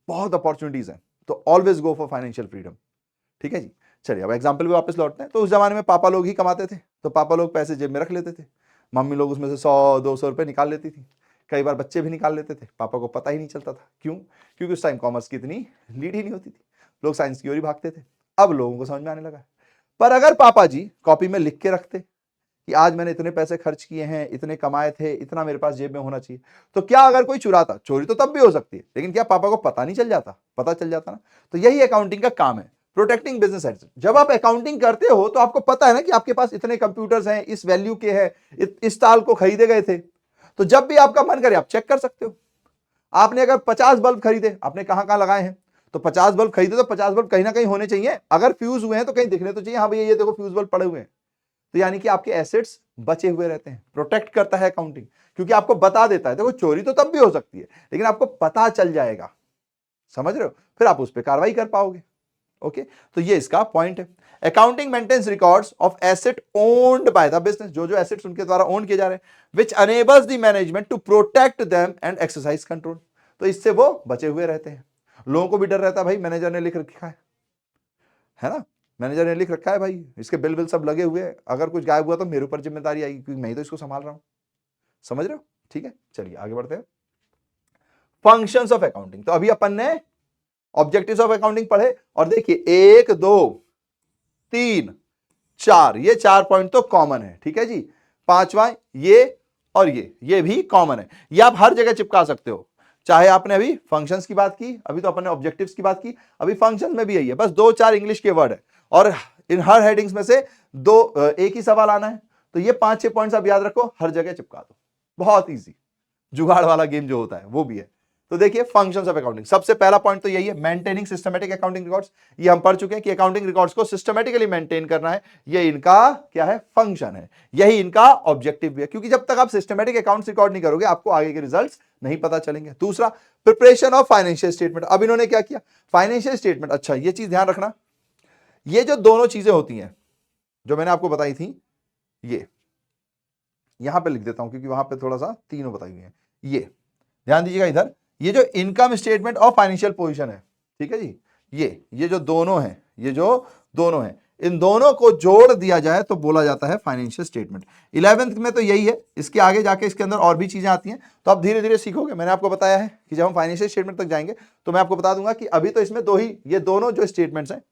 बहुत अपॉर्चुनिटीज हैं। तो always go for financial freedom. ठीक है जी। चलिए अब एग्जाम्पल पे वापस लौटते हैं। तो उस जमाने में पापा लोग ही कमाते थे, तो पापा लोग पैसे जेब में रख लेते थे, मम्मी लोग उसमें से 100-200 रुपए निकाल लेती थी, कई बार बच्चे भी निकाल लेते थे, पापा को पता ही नहीं चलता था। क्यों? क्योंकि उस टाइम कॉमर्स की इतनी लीड ही नहीं होती थी, लोग साइंस की ओर ही भागते थे। अब लोगों को समझ में आने लगा है। पर अगर पापा जी कॉपी में लिख के रखते कि आज मैंने इतने पैसे खर्च किए हैं, इतने कमाए थे, इतना मेरे पास जेब में होना चाहिए, तो क्या अगर कोई चुराता, चोरी तो तब भी हो सकती है, लेकिन क्या पापा को पता नहीं चल जाता? पता चल जाता ना। तो यही अकाउंटिंग का काम है, प्रोटेक्टिंग बिजनेस एसेट्स। जब आप अकाउंटिंग करते हो तो आपको पता है ना कि आपके पास इतने कंप्यूटर्स हैं, इस वैल्यू के हैं, इस साल को खरीदे गए थे, तो जब भी आपका मन करे आप चेक कर सकते हो। आपने अगर 50 बल्ब खरीदे, आपने कहां कहां लगाए हैं, तो 50 बल्ब खरीदे तो 50 बल्ब कहीं ना कहीं होने चाहिए। अगर फ्यूज हुए हैं तो कहीं दिखने तो चाहिए, हाँ भैया ये देखो फ्यूज बल्ब पड़े हुए हैं। तो यानी कि आपके एसेट्स बचे हुए रहते हैं, प्रोटेक्ट करता है अकाउंटिंग, क्योंकि आपको बता देता है। देखो चोरी तो तब भी हो सकती है, लेकिन आपको पता चल जाएगा, समझ रहे हो, फिर आप उस पर कार्रवाई कर पाओगे। ओके, तो ये इसका पॉइंट है। Accounting maintains records of asset owned by the business, जो जो एसेट्स उनके द्वारा ओन किए जा रहे हैं, which enables the management to protect them and exercise control. तो इससे वो बचे हुए रहते हैं। लोगों को भी डर रहता है, भाई मैनेजर ने लिख रखा है ना, मैनेजर ने लिख रखा है भाई इसके बिल बिल सब लगे हुए हैं, अगर कुछ गायब हुआ तो मेरे ऊपर जिम्मेदारी आएगी, क्योंकि मैं ही तो इसको संभाल रहा हूं। समझ रहे हो, ठीक है, चलिए आगे बढ़ते हैं। फंक्शंस ऑफ अकाउंटिंग, तो अभी अपन ने ऑब्जेक्टिव्स ऑफ अकाउंटिंग पढ़े, और देखिए 1 2 3 4, ये 4 पॉइंट तो कॉमन है, ठीक है जी। पांचवा ये और ये भी कॉमन है, ये आप हर जगह चिपका सकते हो। चाहे आपने अभी फंक्शंस की बात की, अभी तो अपन ने ऑब्जेक्टिव्स की बात की, अभी फंक्शंस में भी यही है, बस 2-4 इंग्लिश के वर्ड है, और इन हर हेडिंग्स में से एक ही सवाल आना है। तो ये 5-6 पॉइंट्स आप याद रखो, हर जगह चिपका दो, बहुत ईजी, जुगाड़ वाला गेम जो होता है वो भी है। तो देखिए फंक्शंस ऑफ अकाउंटिंग, सबसे पहला पॉइंट तो यही है, मेंटेनिंग सिस्टमैटिक अकाउंटिंग रिकॉर्ड्स। ये हम पढ़ चुके हैं कि अकाउंटिंग रिकॉर्ड्स को सिस्टमैटिकली मेंटेन करना है, ये इनका क्या है, फंक्शन है, यही इनका ऑब्जेक्टिव भी है, क्योंकि जब तक आप सिस्टमैटिक अकाउंट्स रिकॉर्ड नहीं करोगे आपको आगे के रिजल्ट्स नहीं पता चलेंगे। दूसरा, प्रिपरेशन ऑफ फाइनेंशियल स्टेटमेंट। अब इन्होंने क्या किया, फाइनेंशियल स्टेटमेंट, अच्छा ये चीज ध्यान रखना, ये जो दोनों चीजें होती हैं जो मैंने आपको बताई थी, ये यहां पे लिख देता हूं क्योंकि वहां पे थोड़ा सा तीनों बताई हुई है। ये ध्यान दीजिएगा इधर, ये जो इनकम स्टेटमेंट और फाइनेंशियल पोजीशन है, ठीक है जी, ये जो दोनों हैं, ये जो दोनों हैं, इन दोनों को जोड़ दिया जाए तो बोला जाता है फाइनेंशियल स्टेटमेंट। 11th में तो यही है, इसके आगे जाके इसके अंदर और भी चीजें आती हैं, तो आप धीरे धीरे सीखोगे। मैंने आपको बताया है कि जब हम फाइनेंशियल स्टेटमेंट तक जाएंगे तो मैं आपको बता दूंगा कि अभी तो इसमें दो ही, ये दोनों जो स्टेटमेंट्स हैं,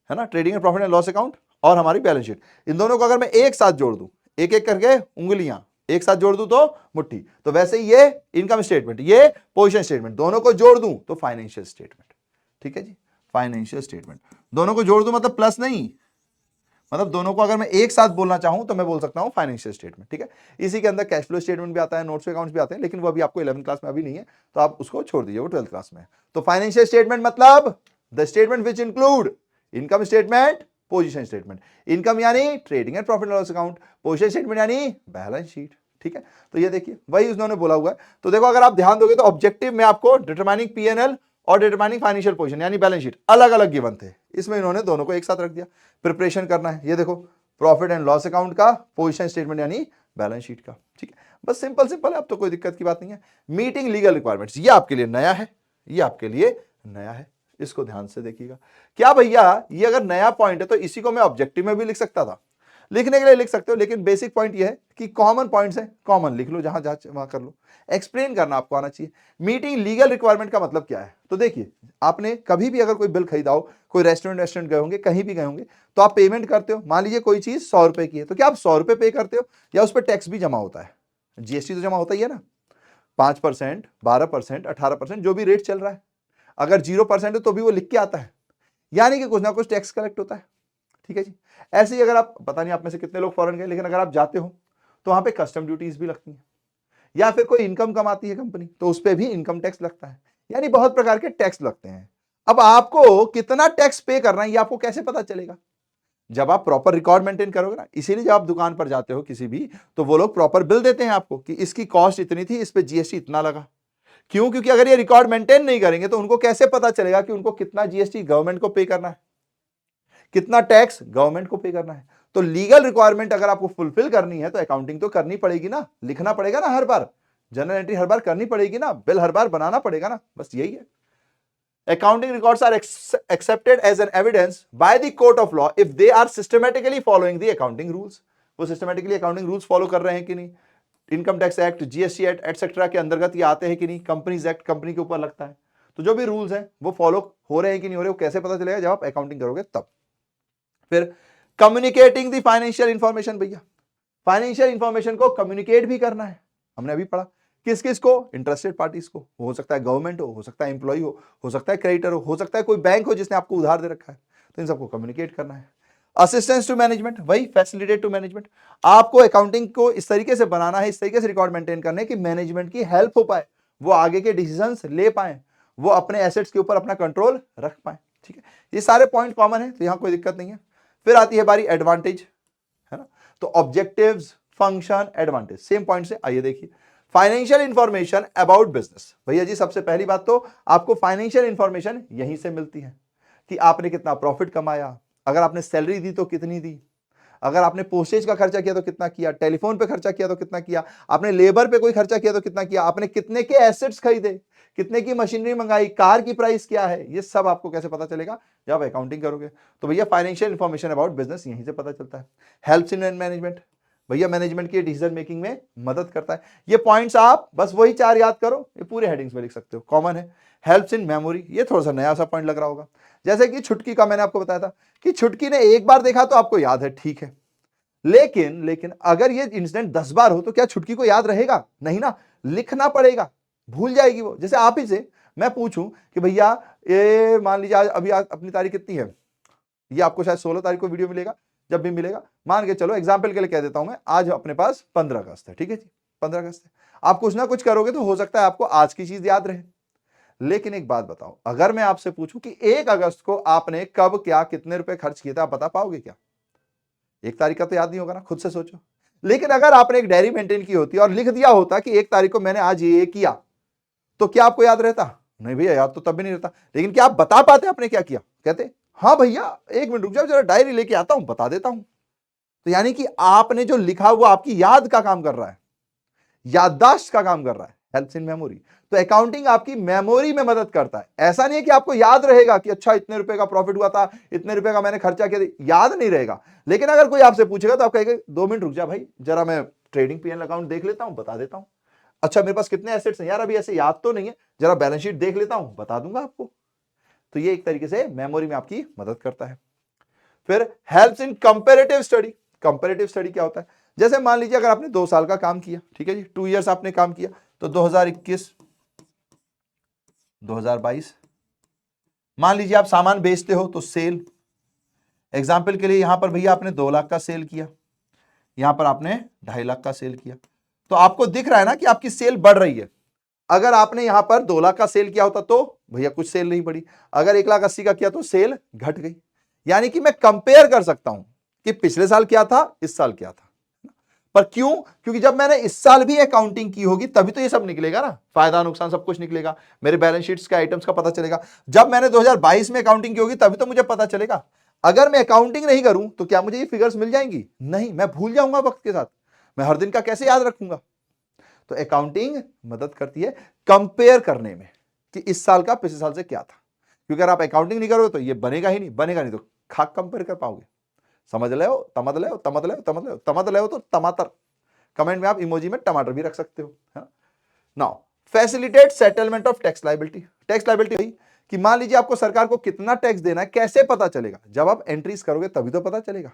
है ना, trading and profit and loss account और हमारी बैलेंस शीट, इन दोनों को अगर मैं एक साथ जोड़ दूं, एक एक करके उंगलियां एक साथ जोड़ दूं तो मुट्ठी, तो वैसे ही ये इनकम स्टेटमेंट, ये पोजीशन स्टेटमेंट, दोनों को जोड़ दूं तो फाइनेंशियल स्टेटमेंट, ठीक है जी, फाइनेंशियल स्टेटमेंट। दोनों को जोड़ दूं मतलब प्लस नहीं, मतलब दोनों को अगर मैं एक साथ बोलना चाहूं तो मैं बोल सकता हूं फाइनेंशियल स्टेटमेंट, ठीक है। इसी के अंदर कैश फ्लो स्टेटमेंट भी आता है, नोट्स अकाउंट्स भी आते हैं, लेकिन वो अभी आपको 11th क्लास में अभी नहीं है, तो आप उसको छोड़ दीजिए, वो 12th क्लास में है। तो फाइनेंशियल स्टेटमेंट मतलब the statement which include income statement, position statement. Income यानी trading and profit and loss account, position statement यानी बैलेंस शीट, ठीक है। तो ये देखिए वही उन्होंने बोला हुआ है। तो देखो अगर आप ध्यान दोगे तो ऑब्जेक्टिव में आपको डिटरमाइनिंग पीएनएल और डिटरमाइनिंग फाइनेंशियल पोजीशन यानी बैलेंस शीट अलग अलग गिवन थे, इसमें इन्होंने दोनों को एक साथ रख दिया। प्रिपरेशन करना है, ये देखो प्रॉफिट एंड लॉस अकाउंट का, पोजीशन स्टेटमेंट यानी बैलेंस शीट का, ठीक है। बस सिंपल सिंपल है, अब तो कोई दिक्कत की बात नहीं है। मीटिंग लीगल रिक्वायरमेंट्स, ये आपके लिए नया है, ये आपके लिए नया है, इसको ध्यान से देखिएगा। क्या भैया ये अगर नया पॉइंट है तो इसी को मैं ऑब्जेक्टिव में भी लिख सकता था, लिखने के लिए लिख सकते हो, लेकिन बेसिक पॉइंट ये है कि कॉमन पॉइंट्स हैं, कॉमन लिख लो, जहां जहां वहां कर लो, एक्सप्लेन करना आपको आना चाहिए। मीटिंग लीगल रिक्वायरमेंट का मतलब क्या है, तो देखिए आपने कभी भी अगर कोई बिल खरीदा हो, कोई रेस्टोरेंट गए होंगे, कहीं भी गए होंगे, तो आप पेमेंट करते हो। मान लीजिए कोई चीज 100 रुपए की है, तो क्या आप 100 रुपए पे करते हो या उस पर टैक्स भी जमा होता है? जीएसटी तो जमा होता ही है ना, 5%, 12%, 18%, जो भी रेट चल रहा है। अगर 0% है तो भी वो लिख के आता है, यानी कि कुछ ना कुछ टैक्स कलेक्ट होता है, ठीक है जी। ऐसे ही अगर आप, पता नहीं आप में से कितने लोग फॉरेन गए, लेकिन अगर आप जाते हो तो वहां पे कस्टम ड्यूटीज भी लगती हैं, या फिर कोई इनकम कमाती है कंपनी तो उस पर भी इनकम टैक्स लगता है, यानी बहुत प्रकार के टैक्स लगते हैं। अब आपको कितना टैक्स पे करना है ये आपको कैसे पता चलेगा? जब आप प्रॉपर रिकॉर्ड मेंटेन करोगे ना। इसीलिए जब आप दुकान पर जाते हो किसी भी, तो वो लोग प्रॉपर बिल देते हैं आपको कि इसकी कॉस्ट इतनी थी, इस पे जीएसटी इतना लगा। क्यों? क्योंकि अगर ये रिकॉर्ड मेंटेन नहीं करेंगे तो उनको कैसे पता चलेगा कि उनको कितना जीएसटी गवर्नमेंट को पे करना है, कितना टैक्स गवर्नमेंट को पे करना है। तो लीगल रिक्वायरमेंट अगर आपको फुलफिल करनी है तो अकाउंटिंग तो करनी पड़ेगी ना, लिखना पड़ेगा ना हर बार, जनरल एंट्री हर बार करनी पड़ेगी ना, बिल हर बार बनाना पड़ेगा ना, बस यही है। Accounting records are accepted as an evidence by the court of law if they are systematically following the accounting rules. वो systematically accounting rules follow कर रहे हैं कि नहीं, income tax act, GST act etcetera के अंतर्गत ये आते हैं कि नहीं, कंपनीज एक्ट कंपनी के ऊपर लगता है, तो जो भी रूल्स हैं वो फॉलो हो रहे हैं कि नहीं हो रहे, वो कैसे पता चलेगा? जब आप अकाउंटिंग करोगे तब। फिर कम्युनिकेटिंग द फाइनेंशियल इंफॉर्मेशन, भैया फाइनेंशियल इंफॉर्मेशन को कम्युनिकेट भी करना है, हमने अभी पढ़ा। किस किस को? इंटरेस्टेड पार्टीज को, हो सकता है गवर्नमेंट हो सकता है एम्प्लॉय हो सकता है क्रेडिटर हो सकता है कोई बैंक हो जिसने आपको उधार दे रखा है, तो इन सबको कम्युनिकेट करना है। असिस्टेंस टू मैनेजमेंट, वही फैसिलिटेट टू मैनेजमेंट। आपको अकाउंटिंग को इस तरीके से बनाना है, इस तरीके से रिकॉर्ड मेंटेन करने कि मैनेजमेंट की हेल्प हो पाए, वो आगे के डिसीजंस ले पाए, वो अपने एसेट्स के ऊपर अपना कंट्रोल रख पाए। ठीक है, ये सारे पॉइंट कॉमन है, तो यहां कोई दिक्कत नहीं है। फिर आती है बारी एडवांटेज, है ना। तो objectives, function, advantage, same point से आइए देखिए। फाइनेंशियल इंफॉर्मेशन अबाउट बिजनेस, भैया जी सबसे पहली बात तो आपको फाइनेंशियल इंफॉर्मेशन यहीं से मिलती है कि आपने कितना प्रॉफिट कमाया, अगर आपने सैलरी दी तो कितनी दी, अगर आपने पोस्टेज का खर्चा किया तो कितना किया, टेलीफोन पे खर्चा किया तो कितना किया, आपने लेबर पे कोई खर्चा किया तो कितना किया, आपने कितने के एसेट्स खरीदे, कितने की मशीनरी मंगाई, कार की प्राइस क्या है, ये सब आपको कैसे पता चलेगा, जब आप अकाउंटिंग करोगे। तो भैया फाइनेंशियल इंफॉर्मेशन अबाउट बिजनेस यहीं से पता चलता है। हेल्प्स इन मैनेजमेंट, भैया मैनेजमेंट की डिसीजन मेकिंग में मदद करता है। ये पॉइंट्स आप बस वही 4 याद करो, ये पूरे हेडिंग्स में लिख सकते हो, कॉमन है। हेल्प्स इन मेमोरी, ये थोड़ा सा नया सा पॉइंट लग रहा होगा, जैसे कि छुटकी का मैंने आपको बताया था कि छुटकी ने एक बार देखा तो आपको याद है, ठीक है, लेकिन अगर ये इंसिडेंट 10 बार हो तो क्या छुटकी को याद रहेगा, नहीं ना, लिखना पड़ेगा, भूल जाएगी वो। जैसे आप ही से मैं पूछूं कि भैया ये मान लीजिए आज अपनी तारीख कितनी है, ये आपको शायद 16 तारीख को वीडियो मिलेगा, जब भी मिलेगा मान के चलो एग्जाम्पल के लिए कह देता हूं मैं, आज अपने पास 15 अगस्त है, ठीक है जी, 15 अगस्त है। आप कुछ ना कुछ करोगे तो हो सकता है आपको आज की चीज याद रहे, लेकिन एक बात बताओ, अगर मैं आपसे पूछूं कि 1 अगस्त को आपने कब क्या कितने रुपए खर्च किए थे, आप बता पाओगे क्या? 1 तारीख का तो याद नहीं होगा ना, खुद से सोचो। लेकिन अगर आपने एक डायरी मेंटेन की होती और लिख दिया होता कि 1 तारीख को मैंने आज ये किया, तो क्या आपको याद रहता? नहीं भैया, याद तो तब भी नहीं रहता। लेकिन क्या आप बता पाते आपने क्या किया? कहते हाँ भैया 1 मिनट रुक जाओ, जरा डायरी लेके आता हूं, बता देता हूं। तो यानी कि आपने जो लिखा वो आपकी याद का काम कर रहा है, याददाश्त का काम कर रहा है, हेल्प्स इन मेमोरी। तो अकाउंटिंग आपकी मेमोरी में मदद करता है। ऐसा नहीं है कि आपको याद रहेगा कि अच्छा इतने रुपए का प्रॉफिट हुआ था, इतने रुपए का मैंने खर्चा किया, याद नहीं रहेगा। लेकिन अगर कोई आपसे पूछेगा तो आप कहेंगे 2 मिनट रुक जा भाई, जरा मैं ट्रेडिंग पीएनएल अकाउंट देख लेता हूं, बता देता हूं। अच्छा मेरे पास कितने एसेट्स हैं यार, अभी ऐसे याद तो नहीं है, जरा बैलेंस शीट देख लेता हूं, बता दूंगा आपको। तो ये एक तरीके से मेमोरी में आपकी मदद करता है। फिर helps in comparative study. Comparative study क्या होता है? जैसे मान लीजिए अगर आपने 2 साल का काम किया, ठीक है जी, 2 इयर्स आपने काम किया, तो 2021 2022 मान लीजिए आप सामान बेचते हो तो सेल, एग्जाम्पल के लिए यहां पर भैया आपने 2 लाख का सेल किया, यहां पर आपने 2.5 लाख का सेल किया, तो आपको दिख रहा है ना कि आपकी सेल बढ़ रही है। अगर आपने यहां पर 2 लाख का सेल किया होता तो भैया कुछ सेल नहीं बढ़ी, अगर 1,80,000 का किया तो सेल घट गई। यानी कि मैं कंपेयर कर सकता हूं कि पिछले साल क्या था, इस साल क्या था। पर क्यों? क्योंकि जब मैंने इस साल भी अकाउंटिंग की होगी तभी तो ये सब निकलेगा ना, फायदा नुकसान सब कुछ निकलेगा, मेरे बैलेंस शीट्स के आइटम्स का पता चलेगा। जब मैंने 2022 में अकाउंटिंग की होगी तभी तो मुझे पता चलेगा। अगर मैं अकाउंटिंग नहीं करूं तो क्या मुझे ये फिगर्स मिल जाएंगी? नहीं, मैं भूल जाऊंगा वक्त के साथ, मैं हर दिन का कैसे याद रखूंगा? तो अकाउंटिंग मदद करती है कंपेयर करने में कि इस साल का पिछले साल से क्या था। क्योंकि अगर आप अकाउंटिंग नहीं करोगे तो ये बनेगा ही नहीं, बनेगा नहीं तो खाक कंपेयर कर पाओगे। समझ ले हो, तमद ले हो, तमद ले हो, तमद ले हो, तमद ले हो तो टमाटर, कमेंट में आप इमोजी में टमाटर भी रख सकते हो। Now facilitate settlement of tax liability. Tax liability कि मान लीजिए आपको सरकार को कितना टैक्स देना है, कैसे पता चलेगा? जब आप एंट्रीज करोगे तभी तो पता चलेगा।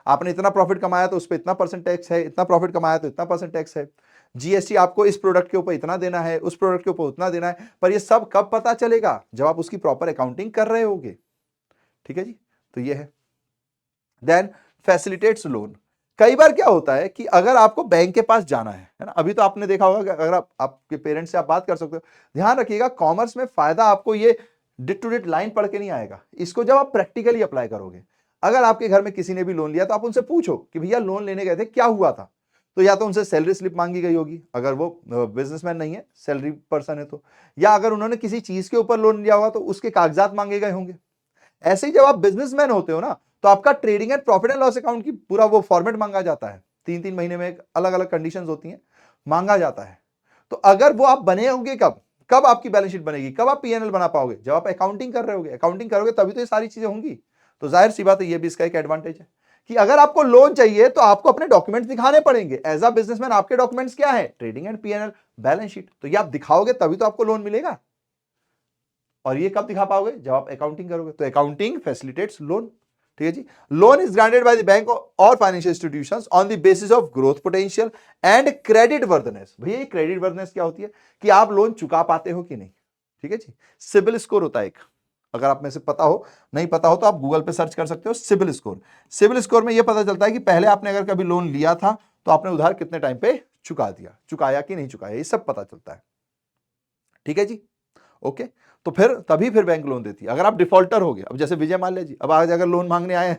आपने इतना प्रॉफिट कमाया तो उस पर इतना परसेंट टैक्स है, इतना प्रॉफिट कमाया तो इतना परसेंट टैक्स है, जीएसटी आपको इस प्रोडक्ट के ऊपर इतना देना है, उस प्रोडक्ट के ऊपर उतना देना है। पर ये सब कब पता चलेगा? जब आप उसकी प्रॉपर अकाउंटिंग कर रहे होगे। ठीक है जी, तो ये है। Then facilitates loan. कई बार क्या होता है कि अगर आपको बैंक के पास जाना है ना, अभी तो आपने देखा होगा कि अगर आपके पेरेंट्स से आप बात कर सकते हो, ध्यान रखिएगा कॉमर्स में फायदा आपको ये डिट टू डिट लाइन पढ़ के नहीं आएगा, इसको जब आप प्रैक्टिकली अप्लाई करोगे। अगर आपके घर में किसी ने भी लोन लिया तो आप उनसे पूछो कि भैया लोन लेने गए थे क्या हुआ था, तो या तो उनसे सैलरी स्लिप मांगी गई होगी अगर वो बिजनेसमैन नहीं है, सैलरी पर्सन है तो, या अगर उन्होंने किसी चीज के ऊपर लोन लिया होगा तो उसके कागजात मांगे गए होंगे। ऐसे ही जब आप बिजनेसमैन होते हो ना तो आपका trading and profit and loss account की पूरा वो फॉर्मेट मांगा जाता है, 3-3 महीने में अलग अलग कंडीशंस होती हैं, मांगा जाता है। तो अगर वो आप बने होंगे कब कब आपकी बैलेंस शीट बनेगी, कब आप पीएनएल बना पाओगे? जब आप अकाउंटिंग कर रहे होगे, अकाउंटिंग करोगे तभी तो ये सारी चीजें होंगी। तो जाहिर सी बात है ये भी इसका एक एडवांटेज है कि अगर आपको लोन चाहिए तो आपको अपने डॉक्यूमेंट्स दिखाने पड़ेंगे। एज अ बिजनेसमैन आपके डॉक्यूमेंट्स क्या है? Trading and PNL, balance sheet. तो ये आप दिखाओगे तभी तो आपको लोन मिलेगा। और ये कब दिखा पाओगे? जब आप अकाउंटिंग करोगे। तो अकाउंटिंग फैसिलिटेट्स लोन। ठीक है जी। Loan is granted by the bank और financial institutions on the basis of growth potential and credit worthiness. भैया ये क्रेडिट वर्दनेस क्या होती है? कि आप लोन चुका पाते हो कि नहीं। ठीक है जी। सिबिल स्कोर होता है एक, अगर आप में से पता हो, नहीं पता हो तो आप गूगल पे सर्च कर सकते हो सिबिल स्कोर। सिबिल स्कोर में यह पता चलता है कि पहले आपने अगर कभी लोन लिया था तो आपने उधार कितने टाइम पे चुका दिया, चुकाया कि नहीं चुकाया, ये सब पता चलता है। ठीक है जी, ओके। तो फिर बैंक लोन देती है। अगर आप डिफॉल्टर हो गए, अब जैसे विजय माल्या जी, अब आज अगर लोन मांगने आए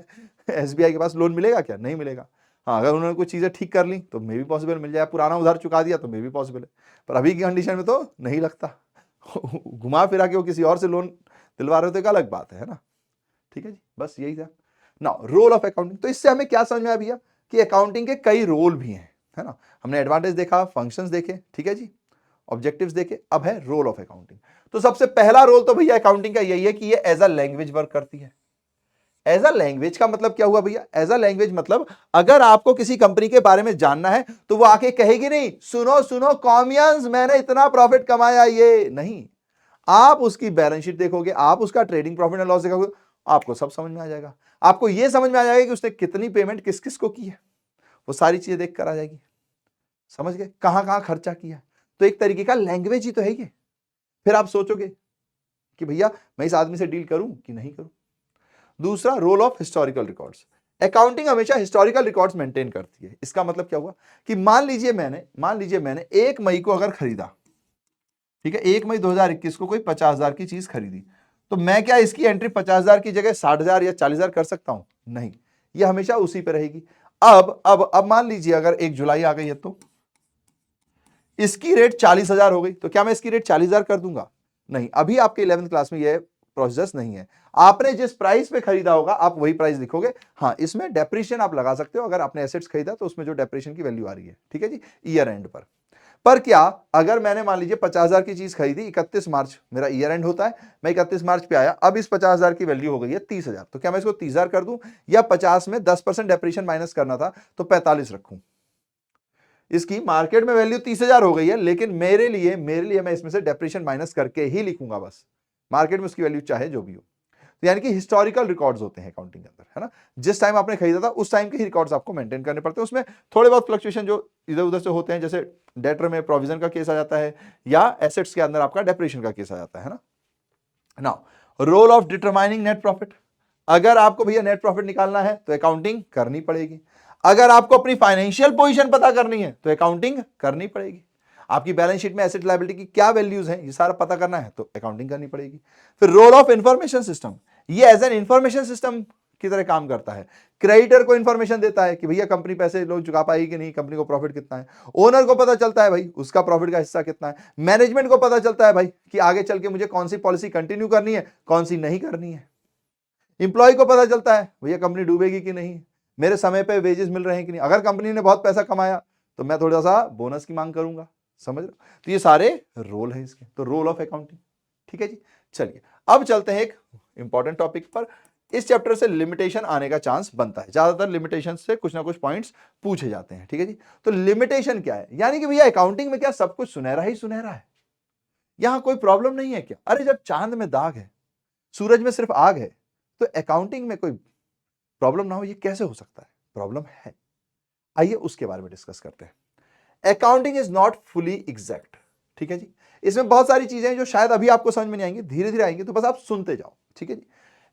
एसबीआई के पास, लोन मिलेगा क्या? नहीं मिलेगा। हाँ, अगर उन्होंने कुछ चीजें ठीक कर ली तो मे भी पॉसिबल मिल जाए, पुराना उधार चुका दिया तो मे भी पॉसिबल है, पर अभी की कंडीशन में तो नहीं लगता। घुमा फिरा के वो किसी और से लोन दिलवा रहे हो तो एक अलग बात है ना। ठीक है जी, बस यही था ना रोल ऑफ अकाउंटिंग। तो इससे हमें क्या समझ में आया भैया कि अकाउंटिंग के कई रोल भी हैं, है ना। हमने एडवांटेज देखा, फंक्शंस देखे, ठीक है जी, ऑब्जेक्टिव्स देखे, अब है रोल ऑफ अकाउंटिंग। तो सबसे पहला रोल तो भैया अकाउंटिंग का यही है कि ये एज अ लैंग्वेज वर्क करती है। एज अ लैंग्वेज का मतलब क्या हुआ भैया? एज अ लैंग्वेज मतलब अगर आपको किसी कंपनी के बारे में जानना है तो वो आके कहेगी नहीं सुनो सुनो कॉमियंस मैंने इतना प्रॉफिट कमाया, ये नहीं। आप उसकी बैलेंस शीट देखोगे, आप उसका ट्रेडिंग प्रॉफिट एंड लॉस देखोगे, आपको सब समझ में आ जाएगा। आपको यह समझ में आ जाएगा कि उसने कितनी पेमेंट किस किस को की है, वो सारी चीजें देख कर आ जाएगी। समझ गए? कहां कहां खर्चा किया। तो एक तरीके का लैंग्वेज ही तो है ये। फिर आप सोचोगे कि भैया मैं इस आदमी से डील करूं कि नहीं करूं। दूसरा role of historical records. Accounting हमेशा हिस्टोरिकल रिकॉर्ड्स मेंटेन करती है। इसका मतलब क्या हुआ कि मान लीजिए मैंने 1 मई को अगर खरीदा, ठीक है, 1 मई 2021 को कोई 50,000 की चीज खरीदी, तो मैं क्या इसकी एंट्री 50,000 की जगह 60,000 या 40,000 कर सकता हूं? नहीं, ये हमेशा उसी पे रहेगी। अब मान लीजिए अगर 1 जुलाई आ गई है तो इसकी रेट 40,000 हो गई, तो क्या मैं इसकी रेट 40,000 कर दूंगा? नहीं, अभी आपके 11th क्लास में यह प्रोसेस नहीं है। आपने जिस प्राइस पे खरीदा होगा आप वही प्राइस लिखोगे। हाँ, इसमें डेप्रिशिएशन आप लगा सकते हो, अगर आपने एसेट्स खरीदा तो उसमें जो डेप्रिशिएशन की वैल्यू आ रही है, ठीक है जी, ईयर एंड पर क्या अगर मैंने मान लीजिए 50,000 की चीज खरीदी, 31 मार्च मेरा ईयर एंड होता है, मैं 31 मार्च पे आया, अब इस 50,000 की वैल्यू हो गई है 30,000, तो क्या मैं इसको 30,000 कर दूं या 50 में 10% डेप्रिशिएशन माइनस करना था तो 45 रखूं? इसकी मार्केट में वैल्यू 30,000 हो गई है, लेकिन मेरे लिए मैं इसमें से डेप्रिशिएशन माइनस करके ही लिखूंगा बस, मार्केट में उसकी वैल्यू चाहे जो भी हो। तो यानी कि हिस्टोरिकल रिकॉर्ड्स होते हैं अकाउंटिंग के अंदर, है ना। जिस टाइम आपने खरीदा था उस टाइम के ही रिकॉर्ड्स आपको मेंटेन करने पड़ते हैं। उसमें थोड़े बहुत फ्लक्चुएशन जो इधर उधर से होते हैं, जैसे डेटर में प्रोविजन का केस आ जाता है या एसेट्स के अंदर आपका डेप्रिशिएशन का केस आ जाता है ना। Now role of determining net profit. अगर आपको भैया नेट प्रॉफिट निकालना है तो अकाउंटिंग करनी पड़ेगी। अगर आपको अपनी फाइनेंशियल पोजीशन पता करनी है तो अकाउंटिंग करनी पड़ेगी। आपकी बैलेंस शीट में एसेट लायबिलिटी की क्या वैल्यूज हैं ये सारा पता करना है तो अकाउंटिंग करनी पड़ेगी। फिर रोल ऑफ इंफॉर्मेशन सिस्टम, ये एज एन इंफॉर्मेशन सिस्टम की तरह काम करता है। क्रेडिटर को इंफॉर्मेशन देता है कि भैया कंपनी पैसे लोग चुका पाएगी कि नहीं, कंपनी को प्रॉफिट कितना है। ओनर को पता चलता है भाई उसका प्रॉफिट का हिस्सा कितना है। मैनेजमेंट को पता चलता है भाई कि आगे चल के मुझे कौन सी पॉलिसी कंटिन्यू करनी है, कौन सी नहीं करनी है। इंप्लॉय को पता चलता है भैया कंपनी डूबेगी कि नहीं, मेरे समय पे वेजेस मिल रहे हैं कि नहीं, अगर कंपनी ने बहुत पैसा कमाया तो मैं थोड़ा सा बोनस की मांग करूंगा। समझ रहे हो? तो ये सारे रोल है इसके, तो रोल ऑफ अकाउंटिंग। ठीक है जी, चलिए अब चलते हैं एक इंपॉर्टेंट टॉपिक पर। इस चैप्टर से लिमिटेशन आने का चांस बनता है, ज्यादातर लिमिटेशन से कुछ ना कुछ पॉइंट्स पूछे जाते हैं। ठीक है जी, तो लिमिटेशन क्या है? यानी कि भैया अकाउंटिंग में क्या सब कुछ सुनहरा ही सुनहरा है? यहां कोई प्रॉब्लम नहीं है क्या? अरे जब चांद में दाग है, सूरज में सिर्फ आग है, तो अकाउंटिंग में कोई प्रॉब्लम ना हो, ये कैसे हो सकता है? प्रॉब्लम है। आइए उसके बारे में डिस्कस करते हैं। Accounting is not fully exact. ठीक है जी, इसमें बहुत सारी चीजें हैं जो शायद अभी आपको समझ में नहीं आएंगी, धीरे धीरे आएंगी, तो बस आप सुनते जाओ। ठीक है जी,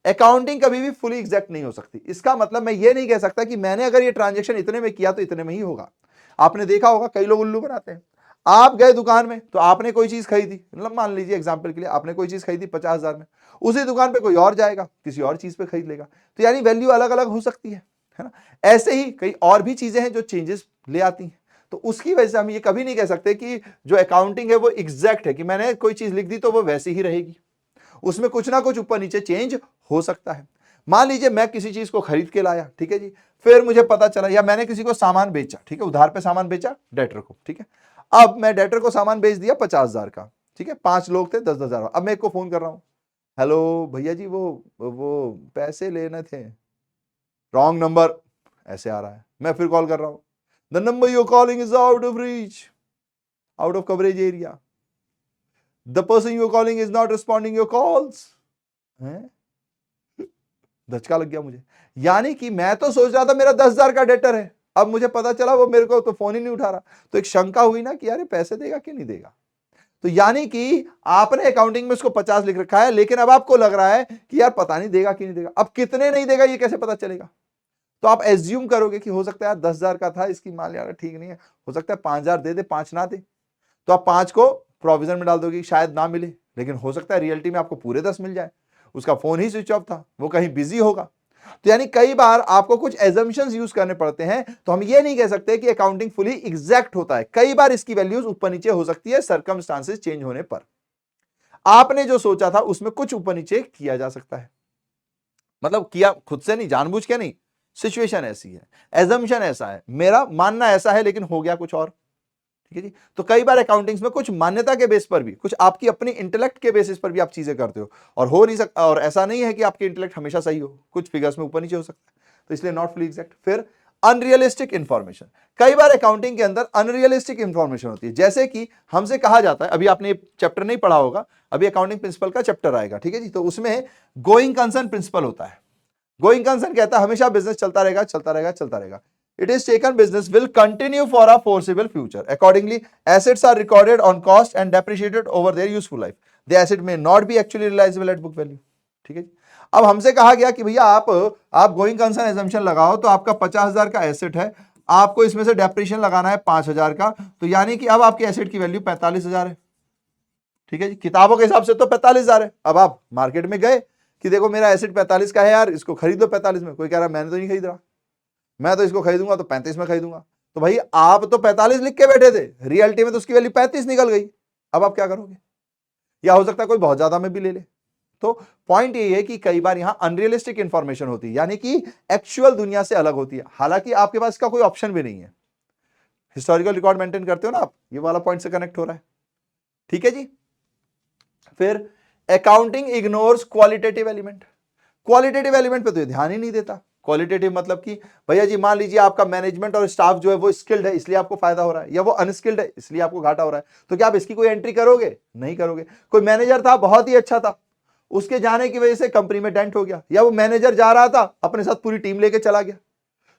अकाउंटिंग कभी भी फुली एग्जैक्ट नहीं हो सकती। इसका मतलब मैं ये नहीं कह सकता कि मैंने अगर ये ट्रांजेक्शन इतने में किया तो इतने में ही होगा। आपने देखा होगा कई लोग उल्लू बनाते हैं। आप गए दुकान में तो आपने कोई चीज खरीदी, मतलब मान लीजिए एग्जाम्पल के लिए आपने कोई चीज खरीदी 50,000 में, उसी दुकान पे कोई और जाएगा किसी और चीज पे खरीद लेगा, तो यानी वैल्यू अलग अलग हो सकती है ना। ऐसे ही कई और भी चीजें हैं जो चेंजेस ले आती हैं, तो उसकी वजह से हम ये कभी नहीं कह सकते कि जो अकाउंटिंग है वो एग्जैक्ट है, कि मैंने कोई चीज लिख दी तो वो वैसी ही रहेगी। उसमें कुछ ना कुछ ऊपर नीचे चेंज हो सकता है। मान लीजिए मैं किसी चीज को खरीद के लाया, ठीक है जी, फिर मुझे पता चला, या मैंने किसी को सामान बेचा, ठीक है, उधार पे सामान बेचा डेटर को, ठीक है, अब मैं डेटर को सामान बेच दिया 50,000 का, ठीक है, 5 लोग थे 10,000। अब मैं एक को फोन कर रहा हूं, हेलो भैया जी वो पैसे लेने थे, रॉन्ग नंबर ऐसे आ रहा है। मैं फिर कॉल कर रहा हूं, the number you calling is out of reach, out of coverage area, the person you calling is not responding your calls. धचका लग गया मुझे। यानी कि मैं तो सोच रहा था मेरा 10,000 का डेटर है, अब मुझे पता चला वो मेरे को तो फोन ही नहीं उठा रहा, तो एक शंका हुई ना कि यार पैसे देगा कि नहीं देगा। तो यानी कि आपने अकाउंटिंग में उसको 50 लिख रखा है, लेकिन अब आपको लग रहा है कि यार पता नहीं देगा कि नहीं देगा। अब कितने नहीं देगा ये कैसे पता चलेगा? तो आप एज्यूम करोगे कि हो सकता है यार 10,000 का था, इसकी मान यार ठीक नहीं है, हो सकता है 5,000 दे दे, 5 ना दे, तो आप 5 को प्रोविजन में डाल दोगे, शायद ना मिले, लेकिन हो सकता है रियलिटी में आपको पूरे 10 मिल जाए। उसका फोन ही स्विच ऑफ था, वो कहीं बिजी होगा। तो यानी कई बार आपको कुछ एजम्पशंस यूज करने पड़ते हैं। तो हम ये नहीं कह सकते कि अकाउंटिंग फुली एग्जैक्ट होता है, कई बार इसकी वैल्यूज ऊपर नीचे हो सकती है सर्कमस्टांसेस चेंज होने पर। आपने जो सोचा था उसमें कुछ ऊपर नीचे किया जा सकता है, मतलब किया खुद से नहीं, जानबूझ के नहीं, सिचुएशन ऐसी है, एजम्पशन ऐसा है, मेरा मानना ऐसा है, लेकिन हो गया कुछ और। ठीक है जी। तो कई बार अकाउंटिंग्स में कुछ मान्यता के बेस पर भी, कुछ आपकी अपनी इंटेलेक्ट के बेसिस पर भी आप चीजें करते हो, और हो नहीं सकता, और ऐसा नहीं है कि आपकी इंटेलेक्ट हमेशा सही हो, कुछ फिगर्स में ऊपर नीचे हो सकता है, तो इसलिए नॉट फुली एग्जैक्ट। फिर अनरियलिस्टिक इंफॉर्मेशन, कई बार अकाउंटिंग के अंदर अनरियलिस्टिक इंफॉर्मेशन होती है। जैसे कि हमसे कहा जाता है, अभी आपने चैप्टर नहीं पढ़ा होगा, अभी अकाउंटिंग प्रिंसिपल का चैप्टर आएगा, ठीक है जी, तो उसमें गोइंग कंसर्न प्रिंसिपल होता है। गोइंग कंसर्न कहता है हमेशा बिजनेस चलता रहेगा, चलता रहेगा, चलता रहेगा। It is taken business will continue for a foreseeable future. Accordingly, assets are recorded on cost and depreciated over their useful life. The asset may not be actually realizable at book value. ठीक है जी। अब हमसे कहा गया कि भैया आप going concern assumption लगाओ, तो आपका 50,000 का एसेट है, आपको इसमें से डेप्रिशिएशन लगाना है 5,000 का, तो यानी कि अब आपके एसेट की वैल्यू 45,000 है। ठीक है जी, किताबों के हिसाब से तो 45,000 है। अब आप मार्केट में गए कि देखो मेरा एसेट 45 का है यार, इसको खरीद दो 45 में। कोई कह रहा है मैंने तो नहीं खरीद रहा, मैं तो इसको खरीदूंगा तो 35 में खरीदूंगा। तो भाई आप तो 45 लिख के बैठे थे, रियलिटी में तो उसकी वैल्यू 35 निकल गई। अब आप क्या करोगे? या हो सकता है कोई बहुत ज्यादा में भी ले ले। तो पॉइंट ये है कि कई बार यहां अनरियलिस्टिक इंफॉर्मेशन होती है, यानी कि एक्चुअल दुनिया से अलग होती है, हालांकि आपके पास इसका कोई ऑप्शन भी नहीं है। हिस्टोरिकल रिकॉर्ड मेंटेन करते हो ना आप, ये वाला पॉइंट से कनेक्ट हो रहा है। ठीक है जी। फिर accounting ignores qualitative element, qualitative element पे तो ध्यान ही नहीं देता। क्वालिटेटिव मतलब कि भैया जी मान लीजिए आपका मैनेजमेंट और स्टाफ जो है वो स्किल्ड है इसलिए आपको फायदा हो रहा है, या वो अनस्किल्ड है इसलिए आपको घाटा हो रहा है, तो क्या आप इसकी कोई एंट्री करोगे? नहीं करोगे। कोई मैनेजर था बहुत ही अच्छा था, उसके जाने की वजह से कंपनी में डेंट हो गया, या वो मैनेजर जा रहा था अपने साथ पूरी टीम लेके चला गया,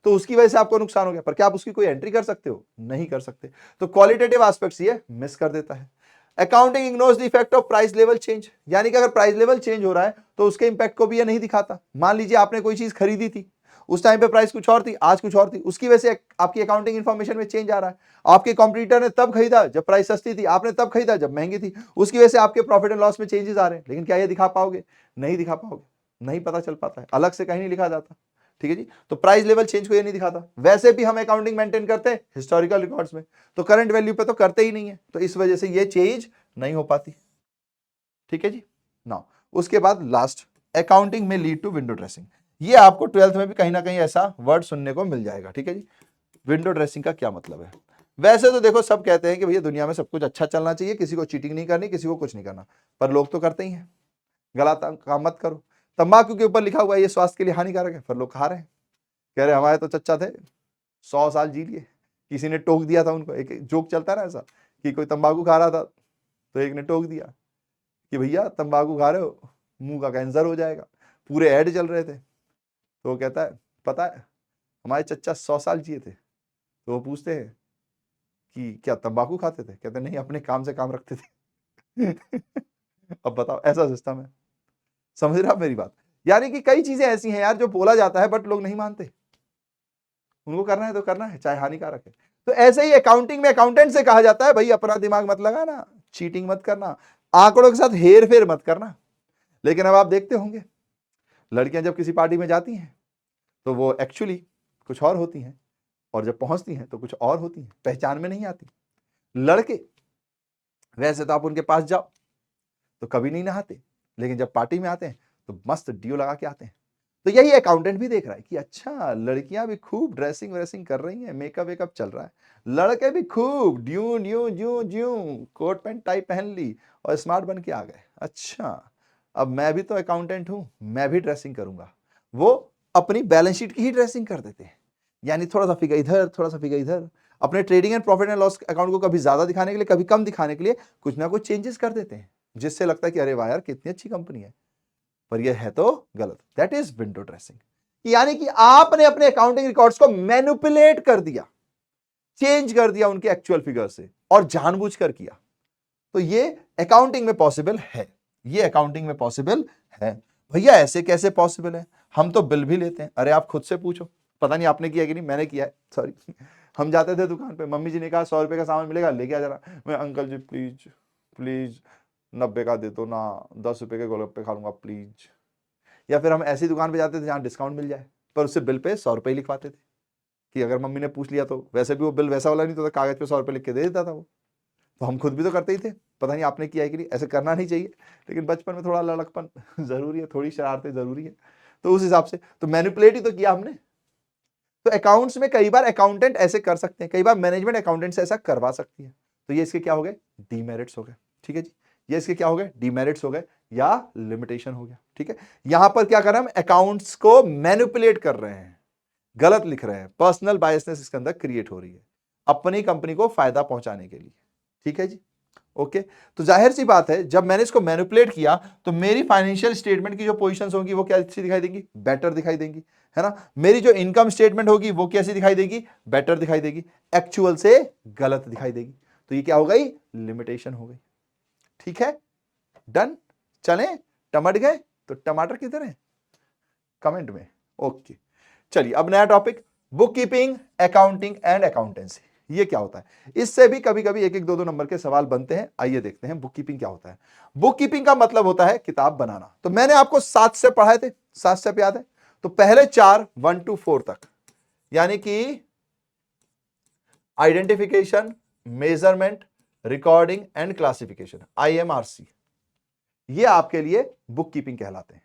तो उसकी वजह से आपको नुकसान हो गया, पर क्या आप उसकी कोई एंट्री कर सकते हो? नहीं कर सकते। तो क्वालिटेटिव एस्पेक्ट्स ये मिस कर देता है। Accounting ignores the effect of price level change, यानी कि अगर प्राइस लेवल चेंज हो रहा है तो उसके इंपैक्ट को भी ये नहीं दिखाता। मान लीजिए आपने कोई चीज खरीदी थी, उस टाइम पे प्राइस कुछ और थी, आज कुछ और थी, उसकी वजह से आपकी अकाउंटिंग इंफॉर्मेशन में चेंज आ रहा है। आपके कॉम्पिटिटर ने तब खरीदा जब प्राइस सस्ती थी, आपने तब खरीदा जब महंगी थी, उसकी वजह से आपके प्रॉफिट एंड लॉस में चेंजेस आ रहे हैं, लेकिन क्या ये दिखा पाओगे? नहीं दिखा पाओगे, नहीं पता चल पाता है, अलग से कहीं नहीं लिखा जाता। ठीक है जी। तो प्राइस लेवल चेंज को ये नहीं दिखाता। वैसे भी हम अकाउंटिंग मेंटेन करते हैं हिस्टोरिकल रिकॉर्ड्स में, तो करंट वैल्यू पे तो करते ही नहीं है, तो इस वजह से ये चेंज नहीं हो पाती। ठीक है जी। नाउ उसके बाद लास्ट, अकाउंटिंग में लीड टू विंडो ड्रेसिंग। ये आपको 12th में भी कहीं ना कहीं ऐसा वर्ड सुनने को मिल जाएगा। ठीक है जी। विंडो ड्रेसिंग का क्या मतलब है? वैसे तो देखो सब कहते हैं कि भैया दुनिया में सब कुछ अच्छा चलना चाहिए, किसी को चीटिंग नहीं करनी, किसी को कुछ नहीं करना, पर लोग तो करते ही हैं। गलत काम मत करो। तंबाकू के ऊपर लिखा हुआ है ये स्वास्थ्य के लिए हानिकारक है, पर लोग खा रहे हैं। कह रहे हमारे तो चच्चा थे 100 साल जी लिए, किसी ने टोक दिया था उनको। एक जोक चलता है ना ऐसा कि कोई तंबाकू खा रहा था तो एक ने टोक दिया कि भैया तंबाकू खा रहे हो मुंह का कैंसर हो जाएगा। पूरे ऐड चल रहे थे, तो वो कहता है पता है हमारे चच्चा 100 साल जिए थे। तो वो पूछते हैं कि क्या तंबाकू खाते थे? कहते नहीं, अपने काम से काम रखते थे। अब बताओ, ऐसा सिस्टम है। समझ रहे आप मेरी बात? यानी कि कई चीजें ऐसी हैं यार जो बोला जाता है बट लोग नहीं मानते, उनको करना है तो करना है चाहे हानिकारक है। तो ऐसे ही अकाउंटिंग में अकाउंटेंट से कहा जाता है भाई अपना दिमाग मत लगाना, चीटिंग मत करना, आंकड़ों के साथ हेर फेर मत करना। लेकिन अब आप देखते होंगे लड़कियां जब किसी पार्टी में जाती हैं तो वो एक्चुअली कुछ और होती हैं, और जब पहुंचती हैं तो कुछ और होती हैं, पहचान में नहीं आती। लड़के वैसे तो आप उनके पास जाओ तो कभी नहीं नहाते, लेकिन जब पार्टी में आते हैं तो मस्त डियो लगा के आते हैं। तो यही अकाउंटेंट भी देख रहा है कि अच्छा लड़कियां भी खूब ड्रेसिंग व्रेसिंग कर रही हैं, मेकअप वेकअप चल रहा है, लड़के भी खूब ड्यू ड्यू ड्यू ड्यू कोट पैंट टाई पहन ली और स्मार्ट बन के आ गए। अच्छा अब मैं भी तो अकाउंटेंट हूं, मैं भी ड्रेसिंग करूंगा। वो अपनी बैलेंस शीट की ही ड्रेसिंग कर देते हैं, यानी थोड़ा सा फिगर इधर थोड़ा सा फिगर इधर, अपने trading and profit and loss account को कभी ज्यादा दिखाने के लिए कभी कम दिखाने के लिए कुछ ना कुछ चेंजेस कर देते हैं, जिससे लगता है कि अरे वाह यार कितनी अच्छी कंपनी है, पर यह है तो गलत। That is window dressing. यानी कि आपने अपने अकाउंटिंग रिकॉर्ड्स को मैनिपुलेट कर दिया, चेंज कर दिया उनके एक्चुअल फिगर से, और जानबूझकर किया। तो ये अकाउंटिंग में पॉसिबल है, ये अकाउंटिंग में पॉसिबल है। भैया ऐसे कैसे पॉसिबल है, हम तो बिल भी लेते हैं। अरे आप खुद से पूछो, पता नहीं आपने किया कि नहीं, मैंने किया है, सॉरी। हम जाते थे दुकान पे, मम्मी जी ने कहा 100 रुपए का सामान मिलेगा, लेके आ जरा। मैं अंकल जी प्लीज प्लीज 90 का दे दो ना, 10 रुपए के गोलगप्पे खा लूंगा प्लीज। या फिर हम ऐसी दुकान पे जाते थे जहाँ डिस्काउंट मिल जाए, पर उससे बिल पे 100 रुपए ही लिखवाते थे कि अगर मम्मी ने पूछ लिया तो। वैसे भी वो बिल वैसा वाला नहीं तो कागज पे 100 रुपए लिख के दे देता था वो। तो हम खुद भी तो करते ही थे, पता नहीं आपने किया है कि नहीं। ऐसे करना नहीं चाहिए, लेकिन बचपन में थोड़ा लड़कपन जरूरी है, थोड़ी शरारतें जरूरी है, तो उस हिसाब से तो मैनिपुलेट ही तो किया हमने। तो अकाउंट्स में कई बार अकाउंटेंट ऐसे कर सकते हैं, कई बार मैनेजमेंट अकाउंटेंट से ऐसा करवा सकती है। तो ये इसके क्या हो गए, डीमेरिट्स हो गए। ठीक है जी, ये इसके क्या हो गए, डीमेरिट्स हो गए या लिमिटेशन हो गया। ठीक है, यहां पर क्या कर रहे हैं हम, अकाउंट्स को मैनिपुलेट कर रहे हैं, गलत लिख रहे हैं, पर्सनल बायसनेस इसके अंदर क्रिएट हो रही है अपनी कंपनी को फायदा पहुंचाने के लिए। ठीक है जी, ओके। तो जाहिर सी बात है, जब मैंने इसको मैनिपुलेट किया तो मेरी फाइनेंशियल स्टेटमेंट की जो पोजीशंस होंगी वो कैसी दिखाई देंगी, बेटर दिखाई देंगी, है ना। मेरी जो इनकम स्टेटमेंट होगी वो कैसी दिखाई देगी, बेटर दिखाई देगी, एक्चुअल से गलत दिखाई देगी। तो ये क्या हो गई, लिमिटेशन हो गई। ठीक है, डन। चले, टमट गए तो टमाटर किधर है, कमेंट में। ओके, चलिए अब नया topic, book keeping, accounting and accountancy. ये क्या होता है, इससे भी कभी कभी 1-1, 2-2 नंबर के सवाल बनते हैं। आइए देखते हैं बुक कीपिंग क्या होता है। बुक कीपिंग का मतलब होता है किताब बनाना। तो मैंने आपको 7 स्टेप पढ़ाए थे, 7 स्टेप याद है। तो पहले 4 1 to 4 तक, यानी कि identification, measurement, recording and classification, IMRC, ये आपके लिए बुक कीपिंग कहलाते हैं।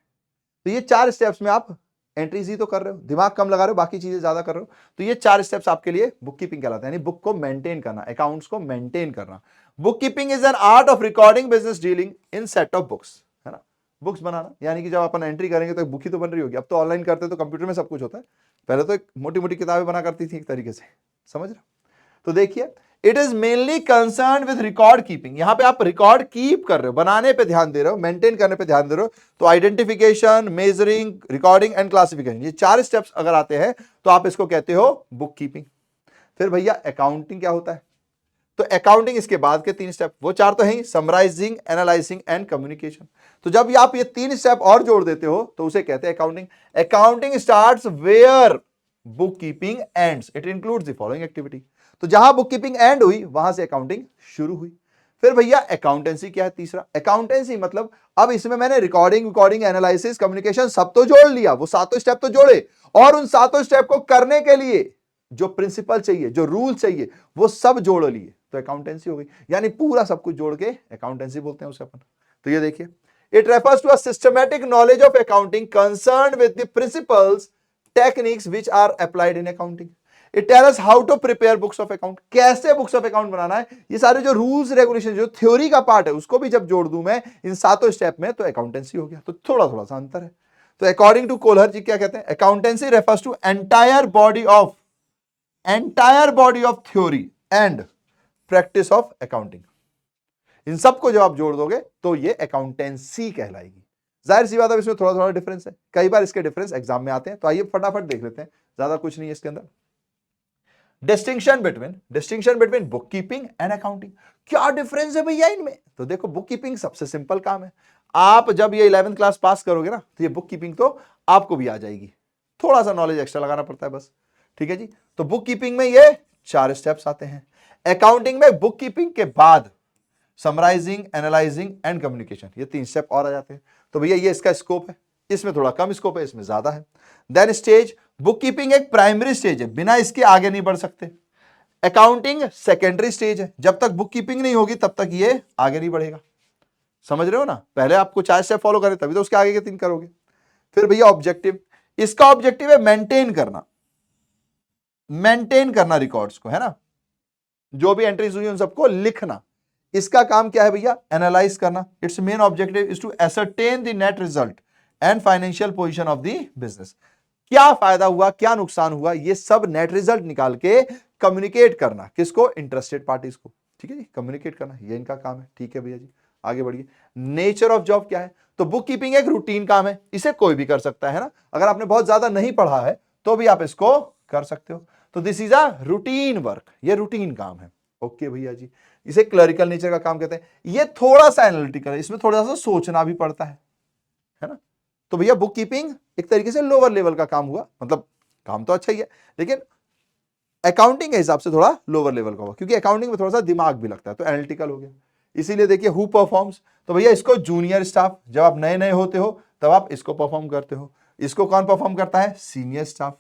तो ये 4 स्टेप्स में आप एंट्रीज ही तो कर रहे हो, दिमाग कम लगा रहे हो, बाकी चीजें ज्यादा कर रहे हो। तो ये 4 स्टेप्स आपके लिए बुक कीपिंग कहलाते हैं, यानी बुक को मेंटेन करना, अकाउंट्स को मेंटेन करना। Book keeping is an art of recording business dealing in set of books, है ना। बुक्स बनाना यानी कि जब अपन एंट्री करेंगे तो एक बुक ही तो बन रही होगी। अब तो ऑनलाइन करते तो कंप्यूटर में सब कुछ होता है, पहले तो एक मोटी मोटी किताबें बना करती थी एक तरीके से, समझ रहे। तो देखिए, it is mainly concern with record keeping. यहां पे आप रिकॉर्ड कीप कर रहे हो, बनाने पे ध्यान दे रहे हो, मेंटेन करने पे ध्यान दे रहे हो। तो identification, measuring, recording and classification, ये 4 स्टेप्स अगर आते हैं तो आप इसको कहते हो बुक कीपिंग। फिर भैया अकाउंटिंग क्या होता है, तो अकाउंटिंग इसके बाद के 3 स्टेप, वो 4 तो है ही, समराइजिंग, एनालाइजिंग एंड कम्युनिकेशन। तो जब आप ये 3 स्टेप और जोड़ देते हो तो उसे कहते हैं accounting. Accounting starts where book keeping ends, it includes the following activity. तो जहां बुक कीपिंग एंड हुई वहां से अकाउंटिंग शुरू हुई। फिर भैया अकाउंटेंसी क्या है, तीसरा। अकाउंटेंसी मतलब अब इसमें मैंने रिकॉर्डिंग, एनालिसिस, कम्युनिकेशन सब तो जोड़ लिया, वो 7 स्टेप तो जोड़े, और उन 7 स्टेप को करने के लिए जो प्रिंसिपल चाहिए, जो रूल चाहिए, वो सब जोड़ लिए, तो अकाउंटेंसी हो गई। यानी पूरा सब कुछ जोड़ के अकाउंटेंसी बोलते हैं उसे अपन। तो ये देखिए, it refers to a systematic knowledge of accounting concerned with the principles, techniques which are applied in accounting. It tell us how to prepare books of account, कैसे बुक्स ऑफ अकाउंट बनाना है। ये सारे जो रूल्स रेगुलेशन, जो theory का part है, उसको भी जब जोड़ दूं मैं इन 7 स्टेप में तो अकाउंटेंसी हो गया। तो थोड़ा थोड़ा सा अंतर है। तो अकॉर्डिंग टू कोलहर जी क्या कहते हैं, accountancy refers to entire body of theory and practice of accounting. इन सबको जब आप जोड़ दोगे तो ये अकाउंटेंसी कहलाएगी। जाहिर सी बात है इसमें थोड़ा थोड़ा डिफरेंस है, कई बार इसके डिफरेंस एग्जाम में आते हैं। तो आइए फटाफट देख लेते हैं, ज्यादा कुछ नहीं है इसके अंदर। Distinction between book keeping and accounting, क्या डिफरेंस है भैया इनमें। तो देखो, बुक कीपिंग सबसे सिंपल काम है। आप जब ये 11th क्लास पास करोगे ना तो ये बुक कीपिंग तो आपको भी आ जाएगी, थोड़ा सा नॉलेज एक्स्ट्रा लगाना पड़ता है बस। ठीक है जी, तो बुक कीपिंग में ये 4 स्टेप्स आते हैं। अकाउंटिंग में बुक कीपिंग के बाद समराइजिंग, एनालाइजिंग एंड कम्युनिकेशन, ये 3 स्टेप और आ जाते हैं। तो भैया ये इसका स्कोप है, इसमें थोड़ा कम स्कोप है, इसमें ज्यादा है। देन स्टेज, बुक कीपिंग एक प्राइमरी स्टेज है, बिना इसके आगे नहीं बढ़ सकते। अकाउंटिंग सेकेंडरी स्टेज है, जब तक बुक कीपिंग नहीं होगी तब तक ये आगे नहीं बढ़ेगा। समझ रहे हो ना, पहले आपको 4 स्टेप फॉलो करें तभी तो उसके आगे के 3 करोगे। फिर भैया ऑब्जेक्टिव, इसका ऑब्जेक्टिव है मेंटेन करना रिकॉर्ड्स को, है ना, जो भी एंट्रीज हुई उन सबको लिखना। इसका काम क्या है भैया, एनालाइज करना। Its main objective is to ascertain the net result and financial position of the business. क्या फायदा हुआ, क्या नुकसान हुआ, ये सब नेट रिजल्ट निकाल के कम्युनिकेट करना, किसको, इंटरेस्टेड पार्टीज को। ठीक है जी, कम्युनिकेट करना ये इनका काम है। ठीक है भैया जी, आगे बढ़िए। नेचर ऑफ जॉब क्या है, तो बुक कीपिंग एक रूटीन काम है, इसे कोई भी कर सकता है ना। अगर आपने बहुत ज्यादा नहीं पढ़ा है तो भी आप इसको कर सकते हो। तो this is a routine work, ये रूटीन काम है। ओके भैया जी। इसे क्लरिकल नेचर का काम कहते हैं। ये थोड़ा सा एनालिटिकल है, इसमें थोड़ा सा सोचना भी पड़ता है ना। तो भैया बुक कीपिंग एक तरीके से लोअर लेवल का काम हुआ, मतलब काम तो अच्छा ही है, लेकिन अकाउंटिंग के हिसाब से थोड़ा लोअर लेवल का हुआ, क्योंकि अकाउंटिंग में थोड़ा सा दिमाग भी लगता है, तो एनालिटिकल हो गया। इसीलिए देखिए हु परफॉर्म्स, तो भैया इसको जूनियर स्टाफ, जब आप नए नए होते हो तब आप इसको परफॉर्म करते हो। इसको कौन परफॉर्म करता है? Senior staff.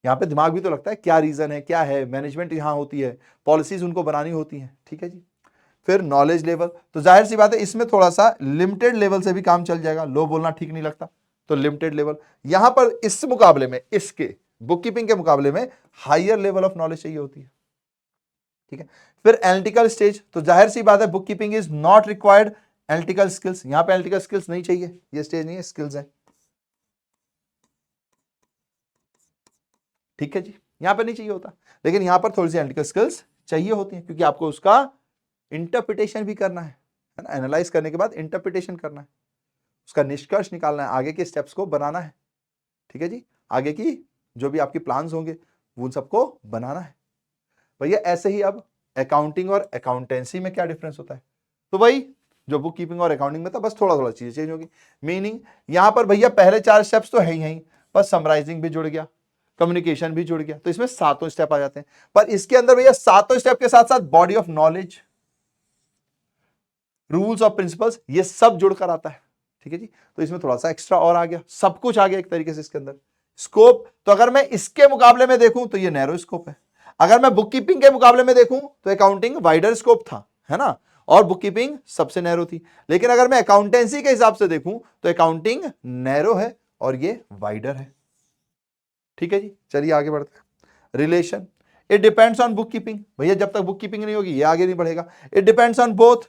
यहां पे दिमाग भी तो लगता है, क्या रीजन है, क्या है, मैनेजमेंट यहां होती है, पॉलिसीज उनको बनानी होती है, ठीक है जी। फिर नॉलेज लेवल, तो जाहिर सी बात है इसमें थोड़ा सा लिमिटेड लेवल से भी काम चल जाएगा, लो बोलना ठीक नहीं लगता, तो लिमिटेड लेवल। यहां पर इस मुकाबले में, इसके बुक कीपिंग के मुकाबले में हायर लेवल ऑफ नॉलेज चाहिए होती है, ठीक है। फिर एनालिटिकल स्टेज, तो जाहिर सी बात है book keeping is not required analytical skills, यहां पे एनालिटिकल स्किल्स नहीं चाहिए, ये स्टेज नहीं है, स्किल्स है, ठीक है जी। यहां पर नहीं चाहिए होता, लेकिन यहां पर थोड़ी सी एनालिटिकल स्किल्स चाहिए होती हैं, क्योंकि आपको उसका इंटरप्रिटेशन भी करना है ना, एनालाइज करने के बाद इंटरप्रिटेशन करना है, उसका निष्कर्ष निकालना है, आगे के स्टेप्स को बनाना है, ठीक है जी। आगे की जो भी आपके प्लान्स होंगे उन सबको बनाना है। भैया ऐसे ही अब अकाउंटिंग और अकाउंटेंसी में क्या डिफरेंस होता है, तो भाई जो बुक कीपिंग और अकाउंटिंग में था बस थोड़ा थोड़ा चीजें चेंज होगी। मीनिंग यहां पर भैया पहले 4 स्टेप्स तो है ही, बस समराइजिंग भी जुड़ गया, कम्युनिकेशन भी जुड़ गया, तो इसमें 7 स्टेप आ जाते हैं। पर इसके अंदर भैया 7 स्टेप के साथ साथ बॉडी ऑफ नॉलेज, रूल्स और प्रिंसिपल्स, ये सब जुड़कर आता है, ठीक है जी। तो इसमें थोड़ा सा एक्स्ट्रा और आ गया, सब कुछ आ गया एक तरीके से इसके अंदर। स्कोप, तो अगर मैं इसके मुकाबले में देखूं तो ये नैरो स्कोप है, अगर मैं बुक कीपिंग के मुकाबले में देखूं तो अकाउंटिंग वाइडर स्कोप था, है ना, और बुक कीपिंग सबसे नैरो थी। लेकिन अगर मैं अकाउंटेंसी के हिसाब से देखूं तो अकाउंटिंग नैरो है और ये वाइडर है, ठीक है जी। चलिए आगे बढ़ते हैं। Relation, it depends on book keeping, भैया जब तक बुक कीपिंग नहीं होगी ये आगे नहीं बढ़ेगा। इट डिपेंड्स ऑन बोथ,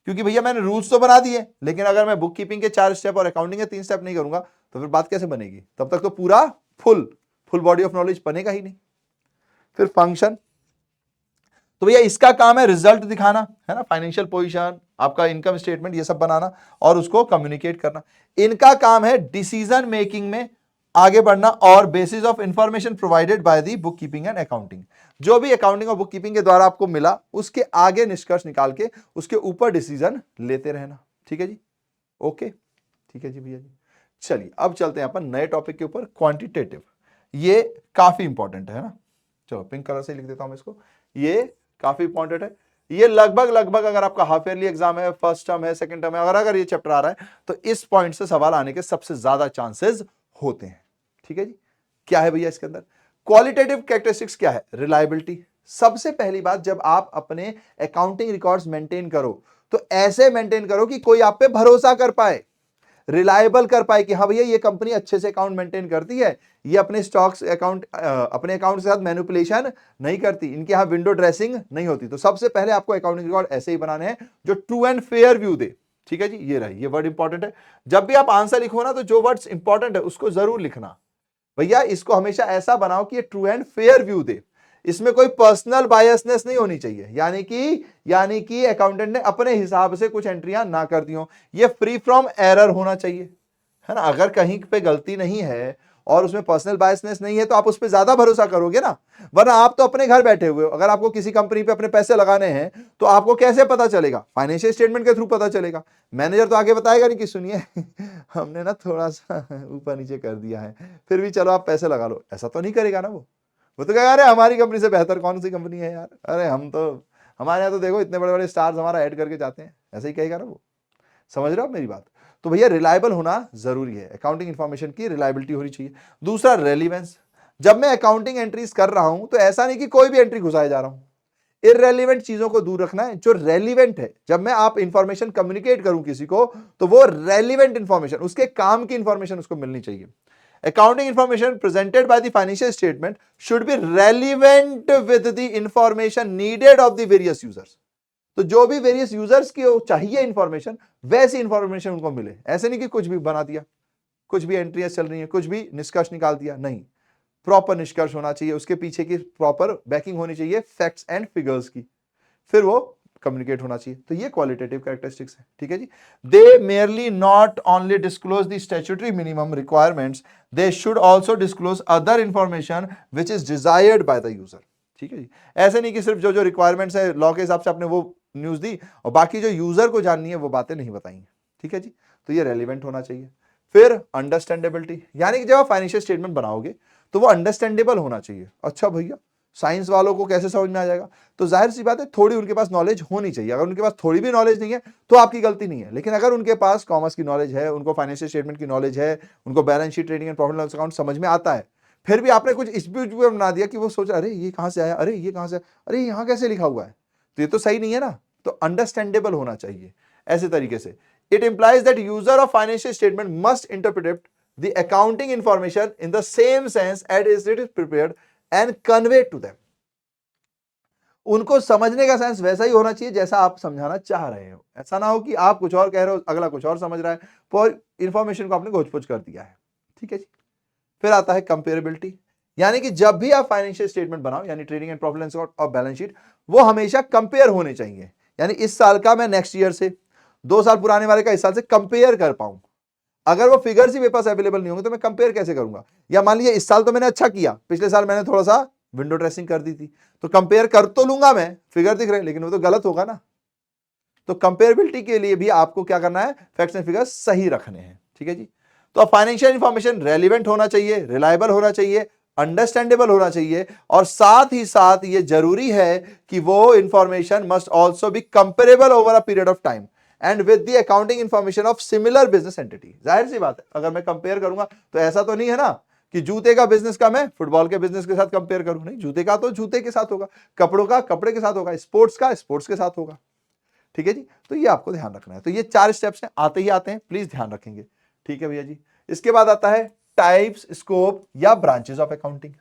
क्योंकि भैया मैंने रूल्स तो बना दिए, लेकिन अगर मैं बुक कीपिंग के 4 स्टेप और अकाउंटिंग के 3 स्टेप नहीं करूंगा तो फिर बात कैसे बनेगी, तब तक तो पूरा फुल बॉडी ऑफ नॉलेज बनेगा ही नहीं। फिर फंक्शन, तो भैया इसका काम है रिजल्ट दिखाना, है ना, फाइनेंशियल पोजीशन, आपका इनकम स्टेटमेंट, ये सब बनाना और उसको कम्युनिकेट करना। इनका काम है डिसीजन मेकिंग में आगे बढ़ना और basis of information provided by the book keeping and accounting, जो भी अकाउंटिंग और बुक कीपिंग के द्वारा आपको मिला उसके आगे निष्कर्ष निकाल के उसके ऊपर डिसीजन लेते रहना, ठीक है जी। ओके, ठीक है जी भैया जी। चलिए अब चलते हैं अपन नए टॉपिक के ऊपर, क्वांटिटेटिव। ये काफी इंपॉर्टेंट है ना, चलो पिंक कलर से लिख देता हूं इसको, ये काफी इंपॉर्टेंट है। ये लगभग अगर आपका हाफ ईयरली एग्जाम है, फर्स्ट टर्म है, सेकंड टर्म है, अगर ये चैप्टर आ रहा है तो इस पॉइंट से सवाल आने के सबसे ज्यादा चांसेस होते हैं, ठीक है जी। क्या है भैया इसके अंदर क्वालिटेटिव कैरेक्टरिस्टिक्स, क्या है? रिलायबिलिटी। सबसे पहली बात, जब आप अपने अकाउंटिंग रिकॉर्ड्स मेंटेन करो तो ऐसे मेंटेन करो कि कोई आप पे भरोसा कर पाए, रिलायबल कर पाए कि हाँ भैया ये कंपनी अच्छे से अकाउंट मेंटेन करती है, ये अपने स्टॉक्स अकाउंट अपने अकाउंट के साथ मैनिपुलेशन नहीं करती, इनके यहाँ विंडो ड्रेसिंग नहीं होती। तो सबसे पहले आपको अकाउंटिंग रिकॉर्ड ऐसे ही बनाने हैं जो ट्रू एंड फेयर व्यू दे, ठीक है जी। ये रही, ये वर्ड इंपॉर्टेंट है। जब भी आप आंसर लिखो ना तो जो वर्ड्स इंपॉर्टेंट है उसको जरूर लिखना भैया, इसको हमेशा ऐसा बनाओ कि ये ट्रू एंड फेयर व्यू दे, इसमें कोई पर्सनल बायसनेस नहीं होनी चाहिए, यानी कि अकाउंटेंट ने अपने हिसाब से कुछ एंट्रियां ना कर दी हो, ये फ्री फ्रॉम एरर होना चाहिए, है ना। अगर कहीं पे गलती नहीं है और उसमें पर्सनल बायसनेस नहीं है तो आप उस पर ज्यादा भरोसा करोगे ना, वरना आप तो अपने घर बैठे हुए हो, अगर आपको किसी कंपनी पे अपने पैसे लगाने हैं तो आपको कैसे पता चलेगा? फाइनेंशियल स्टेटमेंट के थ्रू पता चलेगा, मैनेजर तो आगे बताएगा नहीं कि सुनिए हमने ना थोड़ा सा ऊपर नीचे कर दिया है, फिर भी चलो आप पैसे लगा लो, ऐसा तो नहीं करेगा ना। वो तो कहेगा अरे हमारी कंपनी से बेहतर कौन सी कंपनी है यार, अरे हमारे यहाँ तो देखो इतने बड़े बड़े स्टार्स हमारा ऐड करके जाते हैं, ऐसे ही कहेगा ना वो। समझ रहे हो आप मेरी बात? तो भैया रिलायबल होना जरूरी है, अकाउंटिंग इंफॉर्मेशन की रिलायबिलिटी होनी चाहिए। दूसरा रेलिवेंस, जब मैं अकाउंटिंग एंट्रीज कर रहा हूं तो ऐसा नहीं कि कोई भी एंट्री घुसाए जा रहा हूं, इररेलेवेंट चीजों को दूर रखना है, जो रेलिवेंट है। जब मैं आप इंफॉर्मेशन कम्युनिकेट करूं किसी को तो वो रेलिवेंट इंफॉर्मेशन, उसके काम की इंफॉर्मेशन उसको मिलनी चाहिए। Accounting information presented by the financial statement should be relevant with the information needed of the various users. तो जो भी वेरियस यूजर्स की चाहिए इंफॉर्मेशन, वैसी इंफॉर्मेशन उनको मिले, ऐसे नहीं कि कुछ भी बना दिया, कुछ भी एंट्रियां चल रही हैं, कुछ भी निष्कर्ष निकाल दिया, नहीं, प्रॉपर निष्कर्ष होना चाहिए, उसके पीछे की प्रॉपर बैकिंग होनी चाहिए फैक्ट्स एंड फिगर्स की, फिर वो कम्युनिकेट होना चाहिए। तो ये क्वालिटेटिव कैरेक्टरिस्टिक्स है, ठीक है जी। They merely not only disclose the statutory minimum requirements, they should also disclose other information which is desired by the user, ठीक है जी। ऐसे नहीं कि सिर्फ जो जो रिक्वायरमेंट्स है लॉ के हिसाब से आपने वो न्यूज दी और बाकी जो यूजर को जाननी है वो बातें नहीं बताई। ठीक है जी, तो ये रेलिवेंट होना चाहिए। फिर अंडरस्टैंडेबिलिटी, यानी कि जब आप फाइनेंशियल स्टेटमेंट बनाओगे तो वो अंडरस्टैंडेबल होना चाहिए। अच्छा भैया साइंस वालों को कैसे समझ में आ जाएगा, तो जाहिर सी बात है थोड़ी उनके पास नॉलेज होनी चाहिए। अगर उनके पास थोड़ी भी नॉलेज नहीं है तो आपकी गलती नहीं है, लेकिन अगर उनके पास कॉमर्स की नॉलेज है, उनको फाइनेंशियल स्टेटमेंट की नॉलेज है, उनको balance sheet, trading and profit and loss account समझ में आता है, फिर भी आपने कुछ स्पीच बना दिया कि वो सोच अरे ये कहां से आया, अरे ये कहां से, अरे यहां कैसे लिखा हुआ है, तो ये तो सही नहीं है ना। तो अंडरस्टैंडेबल होना चाहिए ऐसे तरीके से। It implies that user of financial statement must interpret the accounting information in the same sense as it is prepared and convey to them. उनको समझने का सेंस वैसा ही होना चाहिए जैसा आप समझाना चाह रहे हो। ऐसा ना हो कि आप कुछ और कह रहे हो, अगला कुछ और समझ रहा है, पर इंफॉर्मेशन को आपने घोच-पोच कर दिया है। ठीक है जी। फिर आता है कंपेरेबिलिटी, यानी कि जब भी आप फाइनेंशियल स्टेटमेंट बनाओ, यानी trading and profit and loss और बैलेंस शीट, वो हमेशा कंपेयर होने चाहिए। यानी इस साल का मैं नेक्स्ट ईयर से, 2 साल पुराने वाले का इस साल से कंपेयर कर पाऊं। अगर वो फिगर्स ही मेरे पास अवेलेबल नहीं होंगे तो मैं कंपेयर कैसे करूंगा। या मान लीजिए इस साल तो मैंने अच्छा किया, पिछले साल मैंने थोड़ा सा विंडो ड्रेसिंग कर दी थी, तो कंपेयर कर तो लूंगा मैं, फिगर दिख रहे हैं, लेकिन वो तो गलत होगा ना। तो कंपेरेबिलिटी के लिए भी आपको क्या करना है, फैक्ट्स एंड फिगर्स सही रखने हैं। ठीक है जी। तो फाइनेंशियल इंफॉर्मेशन रेलिवेंट होना चाहिए, रिलायबल होना चाहिए, अंडरस्टैंडेबल होना चाहिए, और साथ ही साथ ये जरूरी है कि वो information must also be comparable over a period of time and with the accounting information of similar business entity. जाहिर सी बात है, अगर मैं कंपेयर करूंगा तो ऐसा तो नहीं है ना कि जूते का बिजनेस का मैं फुटबॉल के बिजनेस के साथ कंपेयर करूं। नहीं, जूते का तो जूते के साथ होगा, कपड़ों का कपड़े के साथ होगा, स्पोर्ट्स का स्पोर्ट्स के साथ होगा। ठीक है जी, तो ये आपको ध्यान रखना है। तो ये 4 स्टेप्स हैं, आते ही आते हैं, प्लीज ध्यान रखेंगे। ठीक है भैया जी। इसके बाद आता है टाइप्स, स्कोप या ब्रांचेस ऑफ अकाउंटिंग।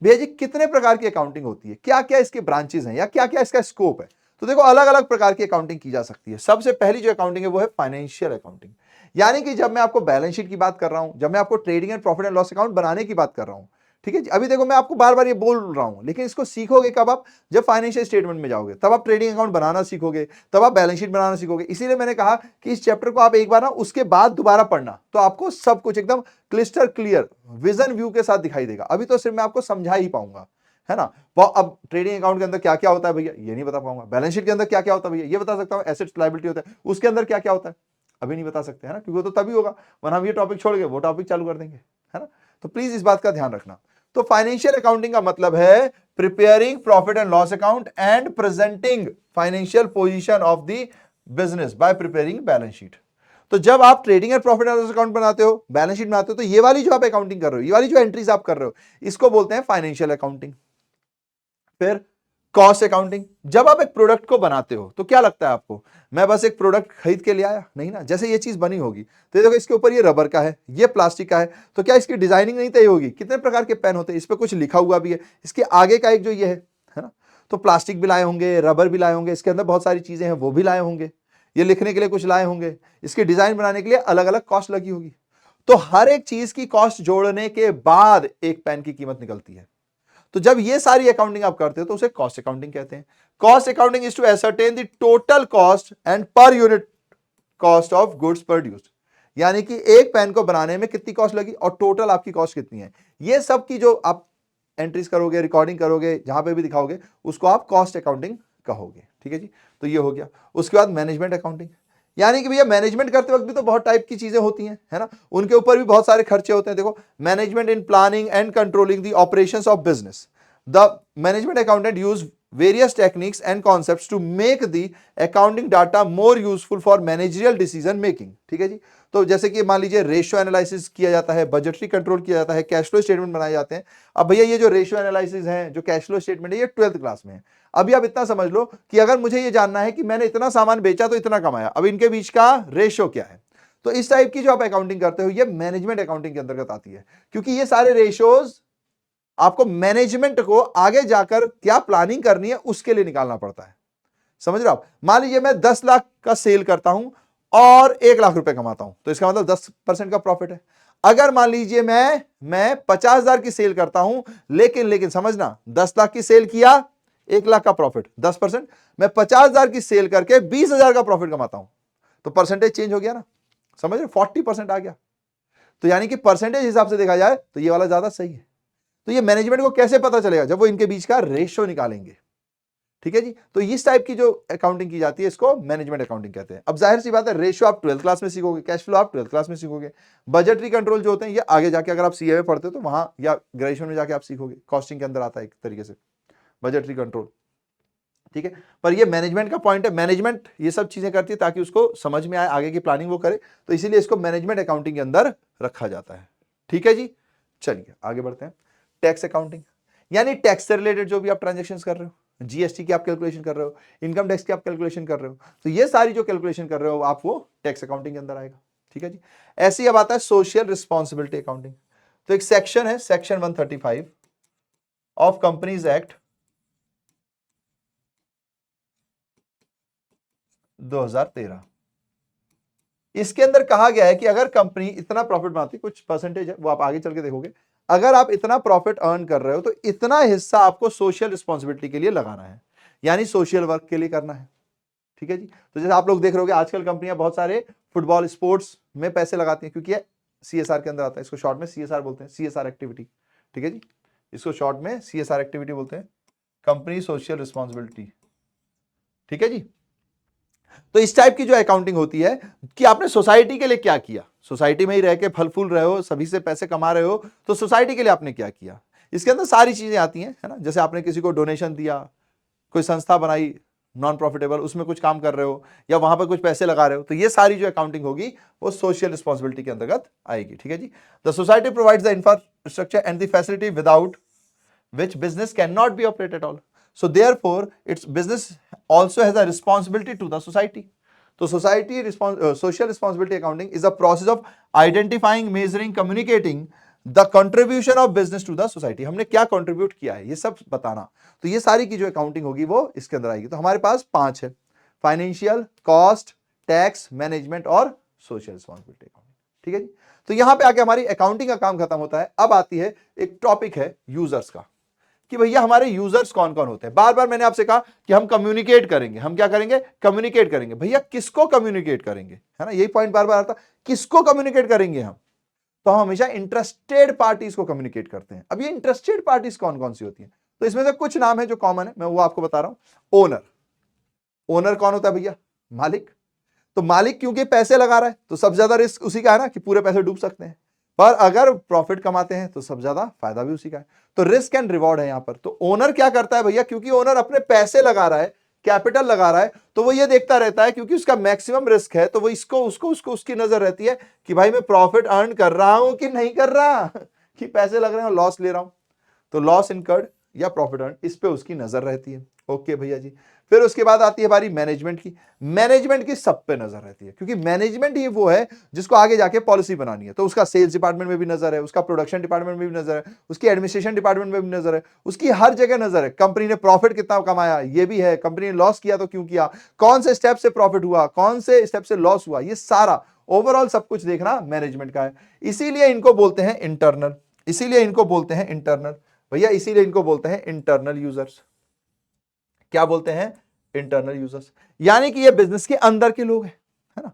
भैया जी कितने प्रकार की अकाउंटिंग होती है, क्या क्या इसके ब्रांचेस हैं या क्या क्या इसका स्कोप है। तो देखो अलग अलग प्रकार की अकाउंटिंग की जा सकती है। सबसे पहली जो अकाउंटिंग है वो है फाइनेंशियल अकाउंटिंग, यानी कि जब मैं आपको बैलेंस शीट की बात कर रहा हूं, जब मैं आपको trading and profit and loss account बनाने की बात कर रहा हूं। ठीक है जी। अभी देखो मैं आपको बार बार ये बोल रहा हूं, लेकिन इसको सीखोगे कब आप, जब फाइनेंशियल स्टेटमेंट में जाओगे, तब आप ट्रेडिंग अकाउंट बनाना सीखोगे, तब आप बैलेंस शीट बनाना सीखोगे। इसीलिए मैंने कहा कि इस चैप्टर को आप एक बार ना उसके बाद दोबारा पढ़ना, तो आपको सब कुछ एकदम क्लिस्टर क्लियर विजन व्यू के साथ दिखाई देगा। अभी तो सिर्फ मैं आपको समझा ही पाऊंगा, है ना। अब ट्रेडिंग अकाउंट के अंदर क्या क्या होता है भैया, ये नहीं बता पाऊंगा। बैलेंस शीट के अंदर क्या क्या होता है भैया, ये बता सकता हूं। एसेट्स लायबिलिटी होता है, उसके अंदर क्या क्या होता है अभी नहीं बता सकते, है ना, क्योंकि वो तो तभी होगा वरना हम ये टॉपिक छोड़ के वो टॉपिक चालू कर देंगे, है ना। तो प्लीज इस बात का ध्यान रखना। तो फाइनेंशियल अकाउंटिंग का मतलब है preparing profit and loss account and presenting financial position of the business by preparing balance sheet. तो जब आप trading and profit and loss account बनाते हो, बैलेंस शीट बनाते हो, तो ये वाली जो आप अकाउंटिंग कर रहे हो, ये वाली जो एंट्रीज आप कर रहे हो, इसको बोलते हैं फाइनेंशियल अकाउंटिंग। फिर कॉस्ट अकाउंटिंग, जब आप एक प्रोडक्ट को बनाते हो तो क्या लगता है आपको, मैं बस एक प्रोडक्ट खरीद के ले आया, नहीं ना। जैसे ये चीज बनी होगी तो ये देखो इसके ऊपर ये रबर का है, ये प्लास्टिक का है, तो क्या इसकी डिजाइनिंग नहीं तय होगी, कितने प्रकार के पेन होते हैं, इस पर कुछ लिखा हुआ भी है, इसके आगे का एक जो ये है ना, तो प्लास्टिक भी लाए होंगे, रबर भी लाए होंगे, इसके अंदर बहुत सारी चीजें हैं वो भी लाए होंगे, ये लिखने के लिए कुछ लाए होंगे, इसकी डिजाइन बनाने के लिए अलग अलग कॉस्ट लगी होगी। तो हर एक चीज की कॉस्ट जोड़ने के बाद एक पेन की कीमत निकलती है। तो जब ये सारी अकाउंटिंग आप करते हो तो उसे कॉस्ट अकाउंटिंग कहते हैं। Cost accounting is to ascertain the total cost and per unit cost of goods produced, यानी कि एक पेन को बनाने में कितनी कॉस्ट लगी और टोटल आपकी कॉस्ट कितनी है, ये सब की जो आप एंट्रीज करोगे, रिकॉर्डिंग करोगे, जहां पे भी दिखाओगे, उसको आप कॉस्ट अकाउंटिंग कहोगे। ठीक है जी, तो ये हो गया। उसके बाद मैनेजमेंट अकाउंटिंग, यानी कि भैया मैनेजमेंट करते वक्त भी तो बहुत टाइप की चीजें होती हैं, है ना, उनके ऊपर भी बहुत सारे खर्चे होते हैं। देखो management in planning and controlling the operations of business, the management accountant use various techniques and concepts to make the accounting data more useful for managerial decision making। ठीक है जी। तो जैसे कि मान लीजिए रेशियो एनालिसिस किया जाता है, बजटरी कंट्रोल किया जाता है, कैश फ्लो स्टेटमेंट बनाए जाते हैं। अब भैया ये जो रेशियो एनालिसिस है, जो कैश फ्लो स्टेटमेंट है, ये 12th क्लास में है। अभी आप इतना समझ लो कि अगर मुझे ये जानना है कि मैंने इतना सामान बेचा तो इतना कमाया, अब इनके बीच का रेशियो क्या है, तो इस टाइप की जो आप अकाउंटिंग करते हो ये मैनेजमेंट अकाउंटिंग के अंतर्गत आती है, क्योंकि ये सारे रेशियोज आपको मैनेजमेंट को आगे जाकर क्या प्लानिंग करनी है उसके लिए निकालना पड़ता है। समझ रहे हो आप। मान लीजिए मैं 10 लाख का सेल करता हूं और 1 लाख रुपए कमाता हूं, तो इसका मतलब 10% का प्रॉफिट है। अगर मान लीजिए मैं 50,000 की सेल करता हूं, लेकिन समझना 10 लाख की सेल किया, 1 लाख का प्रॉफिट, 10%। मैं 50,000 की सेल करके 20,000 का प्रॉफिट कमाता हूं, तो परसेंटेज चेंज हो गया ना, समझ रहे, 40% आ गया। तो यानी कि परसेंटेज हिसाब से देखा जाए तो ये वाला ज्यादा सही है। तो ये मैनेजमेंट को कैसे पता चलेगा? जब वो इनके बीच का रेशियो निकालेंगे, ठीक है जी। तो इस टाइप की जो अकाउंटिंग की जाती है इसको मैनेजमेंट अकाउंटिंग कहते हैं। अब जाहिर सी बात है, रेशियो आप 12th क्लास में सीखोगे, कैश फ्लो आप 12th क्लास में सीखोगे, बजटरी कंट्रोल जो होते हैं ये आगे जाके अगर आप सीए में पढ़ते हो तो वहां या ग्रेजुएशन में जाके आप सीखोगे, कॉस्टिंग के अंदर आता है एक तरीके से बजटरी कंट्रोल, ठीक है। पर ये मैनेजमेंट का पॉइंट है, मैनेजमेंट ये सब चीजें करती है ताकि उसको समझ में आए, आगे की प्लानिंग वो करे, तो इसीलिए इसको मैनेजमेंट अकाउंटिंग के अंदर रखा जाता है, ठीक है जी। चलिए आगे बढ़ते हैं। टैक्स अकाउंटिंग यानी टैक्स से रिलेटेड जो भी आप ट्रांजेक्शन कर रहे हो, जीएसटी की आप कैलकुलेशन कर रहे हो, इनकम टैक्स की आप कैलकुलेशन कर रहे हो, तो ये सारी जो कैलकुलेशन कर रहे हो आप वो टैक्स अकाउंटिंग के अंदर आएगा, ठीक है जी। ऐसे ही अब आता है सोशल रिस्पॉन्सिबिलिटी अकाउंटिंग। तो एक सेक्शन है सेक्शन 135 ऑफ कंपनीज एक्ट 2013। इसके अंदर कहा गया है कि अगर कंपनी इतना प्रॉफिट बनाती, कुछ परसेंटेज है वो आप आगे चल के देखोगे, अगर आप इतना प्रॉफिट अर्न कर रहे हो तो इतना हिस्सा आपको सोशल रिस्पॉन्सिबिलिटी के लिए लगाना है, यानी सोशल वर्क के लिए करना है, ठीक है जी। तो जैसे आप लोग देख रहे होगे आजकल कंपनियां बहुत सारे फुटबॉल स्पोर्ट्स में पैसे लगाती हैं क्योंकि ये सीएसआर के अंदर आता है, इसको शॉर्ट में सीएसआर बोलते हैं, सीएसआर एक्टिविटी, ठीक है जी। इसको शॉर्ट में सीएसआर एक्टिविटी बोलते हैं, कंपनी सोशल रिस्पॉन्सिबिलिटी, ठीक है जी। तो इस टाइप की जो अकाउंटिंग होती है कि आपने सोसाइटी के लिए क्या किया, सोसाइटी में ही रह के फल फूल रहे हो, सभी से पैसे कमा रहे हो, तो सोसाइटी के लिए आपने क्या किया, इसके अंदर सारी चीजें आती हैं, है ना। जैसे आपने किसी को डोनेशन दिया, कोई संस्था बनाई नॉन प्रॉफिटेबल, उसमें कुछ काम कर रहे हो या वहां पर कुछ पैसे लगा रहे हो, तो ये सारी जो अकाउंटिंग होगी वो सोशल रिस्पॉन्सिबिलिटी के अंतर्गत आएगी, ठीक है जी। The society provides the infrastructure and the facility without which business cannot be operated at all. So therefore, its business also has a responsibility to the society. So social responsibility accounting is a process of identifying, measuring, communicating the contribution of business to the society. हमने क्या contribute किया है ये सब बताना, तो ये सारी की जो accounting होगी वो इसके अंदर आएगी। तो हमारे पास 5 है, फाइनेंशियल, कॉस्ट, टैक्स, मैनेजमेंट और सोशल रिस्पॉन्सिबिलिटी अकाउंटिंग, ठीक है जी। तो यहां पे आके हमारी अकाउंटिंग का काम खत्म होता है। अब आती है एक टॉपिक है यूजर्स का, कि भैया हमारे यूजर्स कौन कौन होते हैं। बार बार मैंने आपसे कहा कि हम कम्युनिकेट करेंगे, हम क्या करेंगे, कम्युनिकेट करेंगे। भैया किसको कम्युनिकेट करेंगे, है ना, यही पॉइंट बार बार आता, किसको कम्युनिकेट करेंगे हम, तो हम हमेशा इंटरेस्टेड पार्टीज को कम्युनिकेट करते हैं। अब ये इंटरेस्टेड पार्टीज कौन कौन सी होती हैं, तो इसमें से कुछ नाम है जो कॉमन है, मैं वो आपको बता रहा हूं। ओनर, ओनर कौन होता है भैया, मालिक। तो मालिक क्योंकि पैसे लगा रहा है तो सबसे ज्यादा रिस्क उसी का है ना, कि पूरे पैसे डूब सकते हैं, पर अगर प्रॉफिट कमाते हैं तो सबसे ज्यादा फायदा भी उसी का है। तो रिस्क एंड रिवॉर्ड है यहां पर। तो ओनर क्या करता है भैया, क्योंकि ओनर अपने पैसे लगा रहा है, कैपिटल लगा रहा है, तो वो ये देखता रहता है, क्योंकि उसका मैक्सिमम रिस्क है, तो वो इसको उसको उसको उसकी नजर रहती है कि भाई मैं प्रॉफिट अर्न कर रहा हूं कि नहीं कर रहा, कि पैसे लग रहे हैं और लॉस ले रहा हूं, तो लॉस इनकर्ड या प्रॉफिट अर्न, इस पे उसकी नजर रहती है। ओके भैया जी। फिर उसके बाद आती है बारी मैनेजमेंट की। मैनेजमेंट की सब पे नजर रहती है, क्योंकि मैनेजमेंट ही वो है जिसको आगे जाके पॉलिसी बनानी है, तो उसका सेल्स डिपार्टमेंट में भी नजर है, उसका प्रोडक्शन डिपार्टमेंट में भी नजर है, उसकी एडमिनिस्ट्रेशन डिपार्टमेंट में भी नजर है, उसकी हर जगह नजर है। कंपनी ने प्रॉफिट कितना कमाया ये भी है, कंपनी ने लॉस किया तो क्यों किया, कौन से स्टेप से प्रॉफिट हुआ, कौन से स्टेप से लॉस हुआ, ये सारा ओवरऑल सब कुछ देखना मैनेजमेंट का है। इसीलिए इनको बोलते हैं इंटरनल, इसीलिए इनको बोलते हैं इंटरनल भैया, इसीलिए इनको बोलते हैं इंटरनल यूजर्स। क्या बोलते हैं, इंटरनल यूजर्स, यानी कि ये बिजनेस के अंदर के लोग हैं, है ना,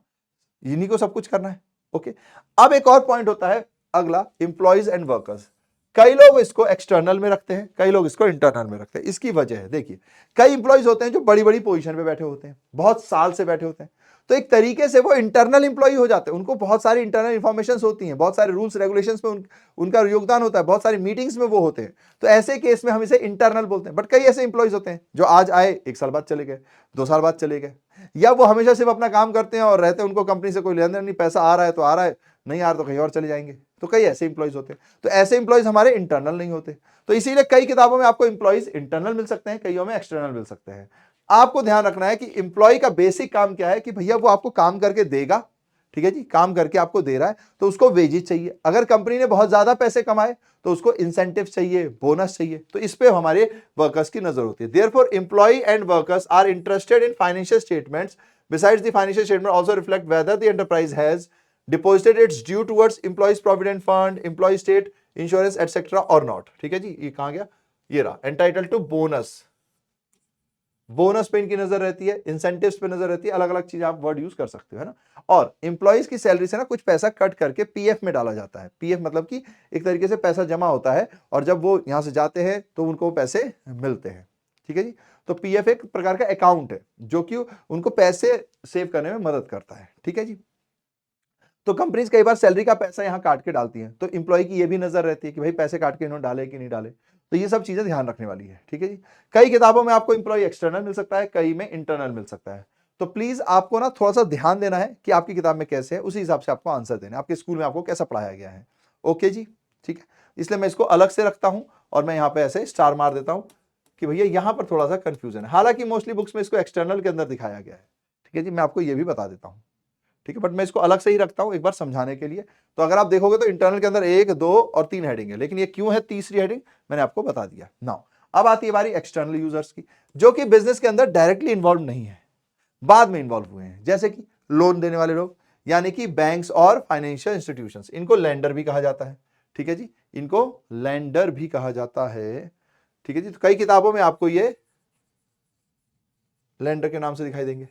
इन्हीं को सब कुछ करना है। ओके, अब एक और पॉइंट होता है अगला, एम्प्लॉयज एंड वर्कर्स। कई लोग इसको एक्सटर्नल में रखते हैं, कई लोग इसको इंटरनल में रखते हैं। इसकी वजह है, देखिए कई इंप्लॉयज होते हैं जो बड़ी बड़ी पोजीशन पे बैठे होते हैं, बहुत साल से बैठे होते हैं, तो एक तरीके से वो इंटरनल इंप्लॉय हो जाते हैं, उनको बहुत सारी इंटरनल इंफॉर्मेशन होती हैं, बहुत सारे रूल्स रेगुलेशंस में उनका योगदान होता है, बहुत सारी मीटिंग्स में वो होते हैं, तो ऐसे केस में हम इसे इंटरनल बोलते हैं। बट कई ऐसे इंप्लॉयज होते हैं जो आज आए 1 साल बाद चले गए, 2 साल बाद चले गए, या वो हमेशा सिर्फ अपना काम करते हैं और रहते हैं, उनको कंपनी से कोई लेन देन नहीं, पैसा आ रहा है तो आ रहा है, नहीं आ रहा तो कहीं और चले जाएंगे। तो कई ऐसे इंप्लॉयज होते हैं, तो ऐसे इंप्लॉयज हमारे इंटरनल नहीं होते। तो इसीलिए कई किताबों में आपको इंप्लॉयज इंटरनल मिल सकते हैं, कईयों में एक्सटर्नल मिल सकते हैं। आपको ध्यान रखना है कि इंप्लॉय का बेसिक काम क्या है, कि भैया वो आपको काम करके देगा, ठीक है जी, काम करके आपको दे रहा है तो उसको वेजेस चाहिए। अगर कंपनी ने बहुत ज्यादा पैसे कमाए तो उसको इंसेंटिव चाहिए, बोनस चाहिए, तो इस पे हमारे वर्कर्स की नजर होती है। Therefore employ and workers are interested in financial statements, besides the financial statement also reflect whether the enterprise has deposited its due towards employees provident fund, employ state insurance etcetera और not. ठीक है जी, ये कहां गया, ये रहा, entitled to bonus, bonus पे इनकी नजर रहती है, इंसेंटिव्स पे नजर रहती है, अलग अलग चीज आप वर्ड यूज कर सकते हो, है ना। और एम्प्लॉइज की सैलरी से ना कुछ पैसा कट करके पीएफ में डाला जाता है। पीएफ मतलब कि एक तरीके से पैसा जमा होता है और जब वो यहां से जाते हैं तो उनको पैसे मिलते हैं, ठीक है जी। तो पीएफ एक प्रकार का अकाउंट है जो कि उनको पैसे सेव करने में मदद करता है, ठीक है जी। तो कंपनीज कई बार सैलरी का पैसा यहां काट के डालती हैं, तो इंप्लॉय की ये भी नजर रहती है कि भाई पैसे काट के इन्होंने डाले कि नहीं डाले। तो ये सब चीजें ध्यान रखने वाली है, ठीक है जी। कई किताबों में आपको इंप्लॉय एक्सटर्नल मिल सकता है, कई में इंटरनल मिल सकता है। तो प्लीज आपको ना थोड़ा सा ध्यान देना है कि आपकी किताब में कैसे है, उसी हिसाब से आपको आंसर देना है, आपके स्कूल में आपको कैसा पढ़ाया गया है। ओके जी, ठीक है। इसलिए मैं इसको अलग से रखता हूं और मैं यहाँ पे ऐसे स्टार मार देता हूं कि भैया यहां पर थोड़ा सा कंफ्यूजन है। हालांकि मोस्टली बुक्स में इसको एक्सटर्नल के अंदर दिखाया गया है, ठीक है जी। मैं आपको ये भी बता देता हूं, ठीक है, बट मैं इसको अलग से ही रखता हूं एक बार समझाने के लिए। तो अगर आप देखोगे तो इंटरनल के अंदर 1, 2 और 3 हेडिंग है, लेकिन ये क्यों है तीसरी हेडिंग मैंने आपको बता दिया। नाउ अब आती है बारी एक्सटर्नल यूजर्स की, जो कि बिजनेस के अंदर डायरेक्टली इन्वॉल्व नहीं है, बाद में इन्वॉल्व हुए हैं, जैसे कि लोन देने वाले लोग, यानी कि बैंक्स और फाइनेंशियल इंस्टीट्यूशंस, इनको लेंडर भी कहा जाता है, ठीक है जी, इनको लेंडर भी कहा जाता है, ठीक है जी। तो कई किताबों में आपको ये लेंडर के नाम से दिखाई देंगे।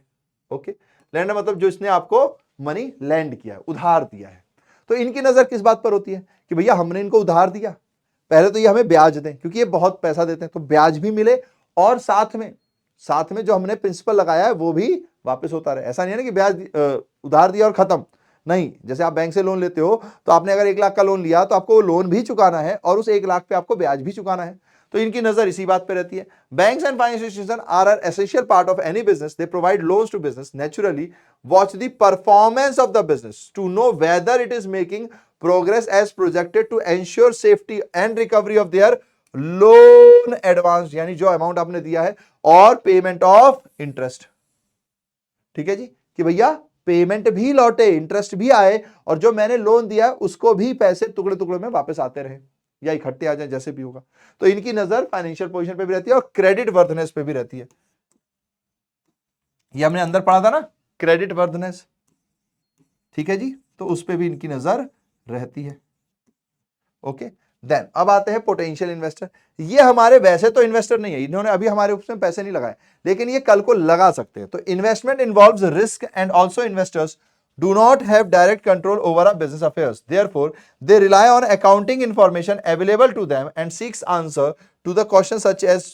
ओके, लेंडर मतलब जो इसने आपको मनी लैंड किया है, उधार दिया है। तो इनकी नजर किस बात पर होती है कि भैया हमने इनको उधार दिया, पहले तो ये हमें ब्याज दें, क्योंकि ये बहुत पैसा देते हैं, तो ब्याज भी मिले और साथ में जो हमने प्रिंसिपल लगाया है वो भी वापस होता रहे। ऐसा नहीं है ना कि ब्याज उधार दिया और खत्म, नहीं। जैसे आप बैंक से लोन लेते हो तो आपने अगर 1 लाख का लोन लिया तो आपको वो लोन भी चुकाना है और उस 1 लाख पे आपको ब्याज भी चुकाना है। तो इनकी नजर इसी बात पे रहती है। Banks and financial institution are an essential part of any business, they provide loans to business, naturally watch the performance of the business to know whether it is making progress as projected to ensure safety and recovery of their loan advance, यानी जो amount आपने दिया है, और payment of interest, ठीक है जी, कि भैया पेमेंट भी लौटे, इंटरेस्ट भी आए और जो मैंने लोन दिया उसको भी पैसे टुकड़े टुकड़े में वापस आते रहे या इकट्ठे आ जाए, जैसे भी होगा। तो इनकी नजर फाइनेंशियल पोजीशन पे भी रहती है और क्रेडिट वर्दनेस पे भी रहती है। ये हमने अंदर पढ़ा था ना, क्रेडिट वर्दनेस, ठीक है जी, तो उस पे भी इनकी नजर रहती है। ओके, देन अब आते हैं पोटेंशियल इन्वेस्टर। ये हमारे वैसे तो इन्वेस्टर नहीं है, इन्होंने अभी हमारे उसमें पैसे नहीं लगाए, लेकिन ये कल को लगा सकते हैं। तो investment involves risk and also investors do not have direct control over our business affairs, therefore they rely on accounting information available to them and seeks answer to the questions such as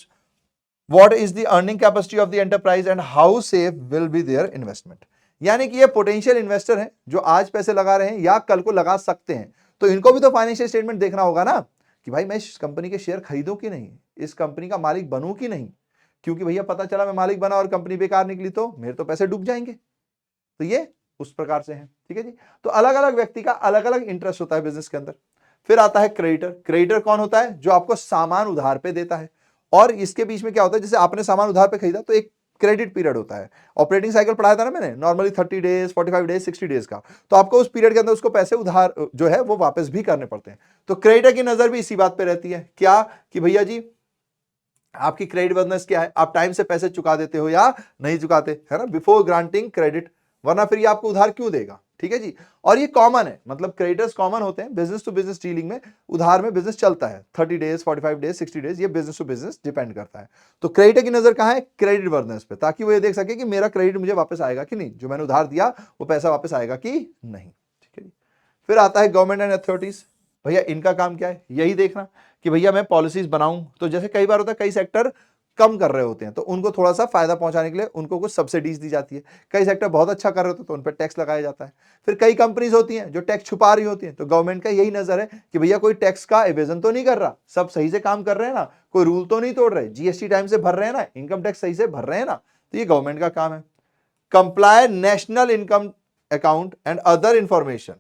what is the earning capacity of the enterprise and how safe will be their investment। यानी कि ये potential investor हैं जो आज पैसे लगा रहे हैं या कल को लगा सकते हैं, तो इनको भी तो फाइनेंशियल स्टेटमेंट देखना होगा ना कि भाई मैं इस कंपनी के शेयर खरीदूं कि नहीं, इस कंपनी का मालिक बनूं कि नहीं, क्योंकि भैया पता चला मैं मालिक बना और कंपनी बेकार निकली तो मेरे तो पैसे डूब जाएंगे। तो ये उस प्रकार से है, ठीक है जी। तो अलग अलग व्यक्ति का अलग अलग इंटरेस्ट होता है बिजनेस के अंदर। फिर आता है क्रेडिटर। क्रेडिटर कौन होता है? जो आपको सामान उधार पे देता है, और इसके बीच में क्या होता है, जैसे आपने सामान उधार पे खरीदा तो एक क्रेडिट पीरियड होता है। ऑपरेटिंग साइकिल पढ़ाया था ना मैंने, नॉर्मली 30 डेज, 45 डेज, 60 डेज का। तो आपको उस पीरियड के अंदर उसको पैसे उधार जो है वो वापस भी करने पड़ते हैं। तो क्रेडिटर की नजर भी इसी बात पे रहती है, क्या कि भैया जी आपकी क्रेडिट वर्दनेस क्या है, आप टाइम से पैसे चुका देते हो या नहीं चुकाते, है ना, बिफोर ग्रांटिंग क्रेडिट, वरना फिर ये आपको उधार क्यों देगा, ठीक है जी। और ये कॉमन है, मतलब क्रेडिटर्स कॉमन होते हैं बिजनेस टू बिजनेस डीलिंग में। उधार में बिजनेस चलता है 30 डेज, 45 डेज, 60 डेज, ये बिजनेस टू बिजनेस डिपेंड करता है। तो क्रेडिटर की नजर कहां है? क्रेडिट वर्दनेस पे, ताकि वो ये देख सके कि मेरा क्रेडिट मुझे वापस आएगा कि नहीं, जो मैंने उधार दिया वो पैसा वापस आएगा कि नहीं, ठीक है जी। फिर आता है गवर्नमेंट एंड अथॉरिटीज। भैया इनका काम क्या है? यही देखना कि भैया मैं पॉलिसीज बनाऊं, तो जैसे कई बार होता है कई सेक्टर कम कर रहे होते हैं तो उनको थोड़ा सा फायदा पहुंचाने के लिए उनको कुछ सब्सिडीज दी जाती है। कई सेक्टर बहुत अच्छा कर रहे होते हैं तो उन पर टैक्स लगाया जाता है। फिर कई कंपनीज होती हैं जो टैक्स छुपा रही होती हैं, तो गवर्नमेंट का यही नजर है कि भैया कोई टैक्स का एवेजन तो नहीं कर रहा, सब सही से काम कर रहे हैं ना, कोई रूल तो नहीं तोड़ रहे, जीएसटी टाइम से भर रहे हैं ना, इनकम टैक्स सही से भर रहे हैं ना। तो ये गवर्नमेंट का काम है। Comply national income account and other information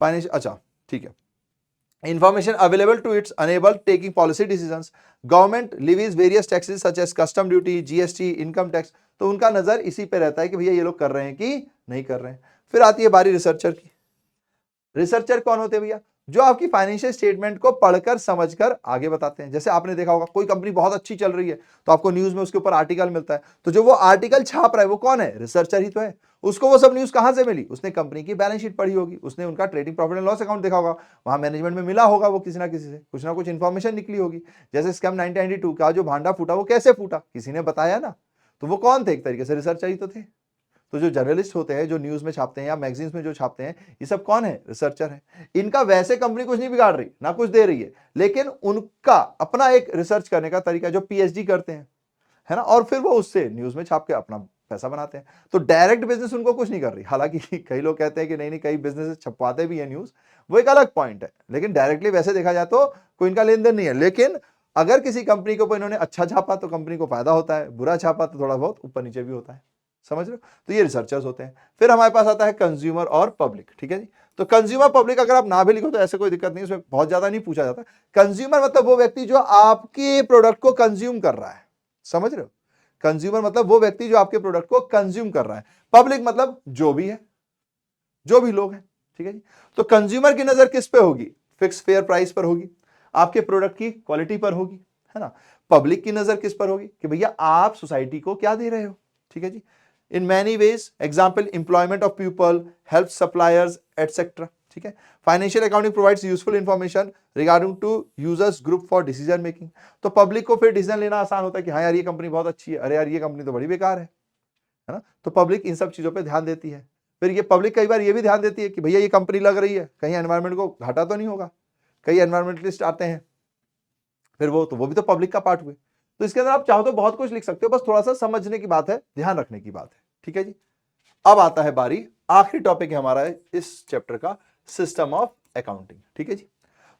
financial, अच्छा ठीक है, information available to its enable taking policy decisions। government levies various taxes such as custom duty, GST, income tax। तो उनका नजर इसी पे रहता है कि भैया ये लोग कर रहे हैं कि नहीं कर रहे हैं। फिर आती है बारी रिसर्चर की। रिसर्चर कौन होते हैं भैया? जो आपकी फाइनेंशियल स्टेटमेंट को पढ़कर समझकर आगे बताते हैं। जैसे आपने देखा होगा कोई कंपनी बहुत अच्छी चल रही है तो आपको न्यूज में उसके ऊपर आर्टिकल मिलता है, तो जो वो आर्टिकल छाप रहा है वो कौन है? रिसर्चर ही तो है। उसको वो सब न्यूज कहां से मिली? उसने कंपनी की बैलेंस शीट पढ़ी होगी, उसने उनका trading profit and loss account देखा होगा, वहां मैनेजमेंट में मिला होगा वो किसी ना किसी से कुछ ना कुछ इन्फॉर्मेशन निकली होगी। जैसे स्कैम 1992 का जो भांडा फूटा वो कैसे फूटा? किसी ने बताया ना, तो वो कौन थे? एक तरीके से रिसर्चर ही तो थे। तो जो जर्नलिस्ट होते हैं, जो न्यूज में छापते हैं या मैगजीन्स में जो छापते हैं, ये सब कौन है? रिसर्चर है। इनका वैसे कंपनी कुछ नहीं बिगाड़ रही, ना कुछ दे रही है, लेकिन उनका अपना एक रिसर्च करने का तरीका, जो पीएचडी करते हैं, है ना, और फिर वो उससे न्यूज में छाप के अपना पैसा बनाते हैं। तो डायरेक्ट बिजनेस उनको कुछ नहीं कर रही। हालांकि कई लोग कहते हैं कि नहीं नहीं, कई बिजनेस छपवाते भी है न्यूज, वो एक अलग पॉइंट है, लेकिन डायरेक्टली वैसे देखा जाए तो कोई इनका लेन देन नहीं है। लेकिन अगर किसी कंपनी को इन्होंने अच्छा छापा तो कंपनी को फायदा होता है, बुरा छापा तो थोड़ा बहुत ऊपर नीचे भी होता है। समझ रहे हो? तो ये रिसर्चर्स होते हैं। फिर हमारे पास आता है कंज्यूमर और पब्लिक। ठीक है जी। तो कंज्यूमर पब्लिक अगर आप ना भी लिखो तो ऐसे कोई दिक्कत नहीं, उसमें बहुत ज्यादा नहीं पूछा जाता। कंज्यूमर मतलब वो व्यक्ति जो आपके प्रोडक्ट को कंज्यूम कर रहा है। समझ रहे हो? कंज्यूमर मतलब वो व्यक्ति जो आपके प्रोडक्ट को कंज्यूम कर रहा है। पब्लिक मतलब जो भी है, जो भी लोग हैं। ठीक है जी। तो कंज्यूमर की नजर किस पे होगी? फिक्स फेयर प्राइस पर होगी, आपके प्रोडक्ट की क्वालिटी पर होगी, है ना। पब्लिक की नजर किस पर होगी? कि भैया आप सोसाइटी को क्या दे रहे हो। ठीक है जी। In many ways, example employment of people, help suppliers etcetera. ठीक है। Financial accounting provides useful information regarding to users group for decision making. तो पब्लिक को फिर डिसीजन लेना आसान होता है कि हाँ यार ये कंपनी बहुत अच्छी है, अरे यार ये कंपनी तो बड़ी बेकार है ना। तो पब्लिक इन सब चीजों पे ध्यान देती है। फिर ये पब्लिक कई बार ये भी ध्यान देती है कि भैया ये कंपनी लग रही है, कहीं एनवायरमेंट को घाटा तो नहीं होगा। कई एनवायरमेंटलिस्ट आते हैं, फिर वो भी तो पब्लिक का पार्ट हुए। तो इसके अंदर आप चाहो तो बहुत कुछ लिख सकते हो, बस थोड़ा सा समझने की बात है, ध्यान रखने की बात है। ठीक है जी। अब आता है बारी, आखिरी टॉपिक है हमारा इस चैप्टर का, सिस्टम ऑफ अकाउंटिंग। ठीक है जी।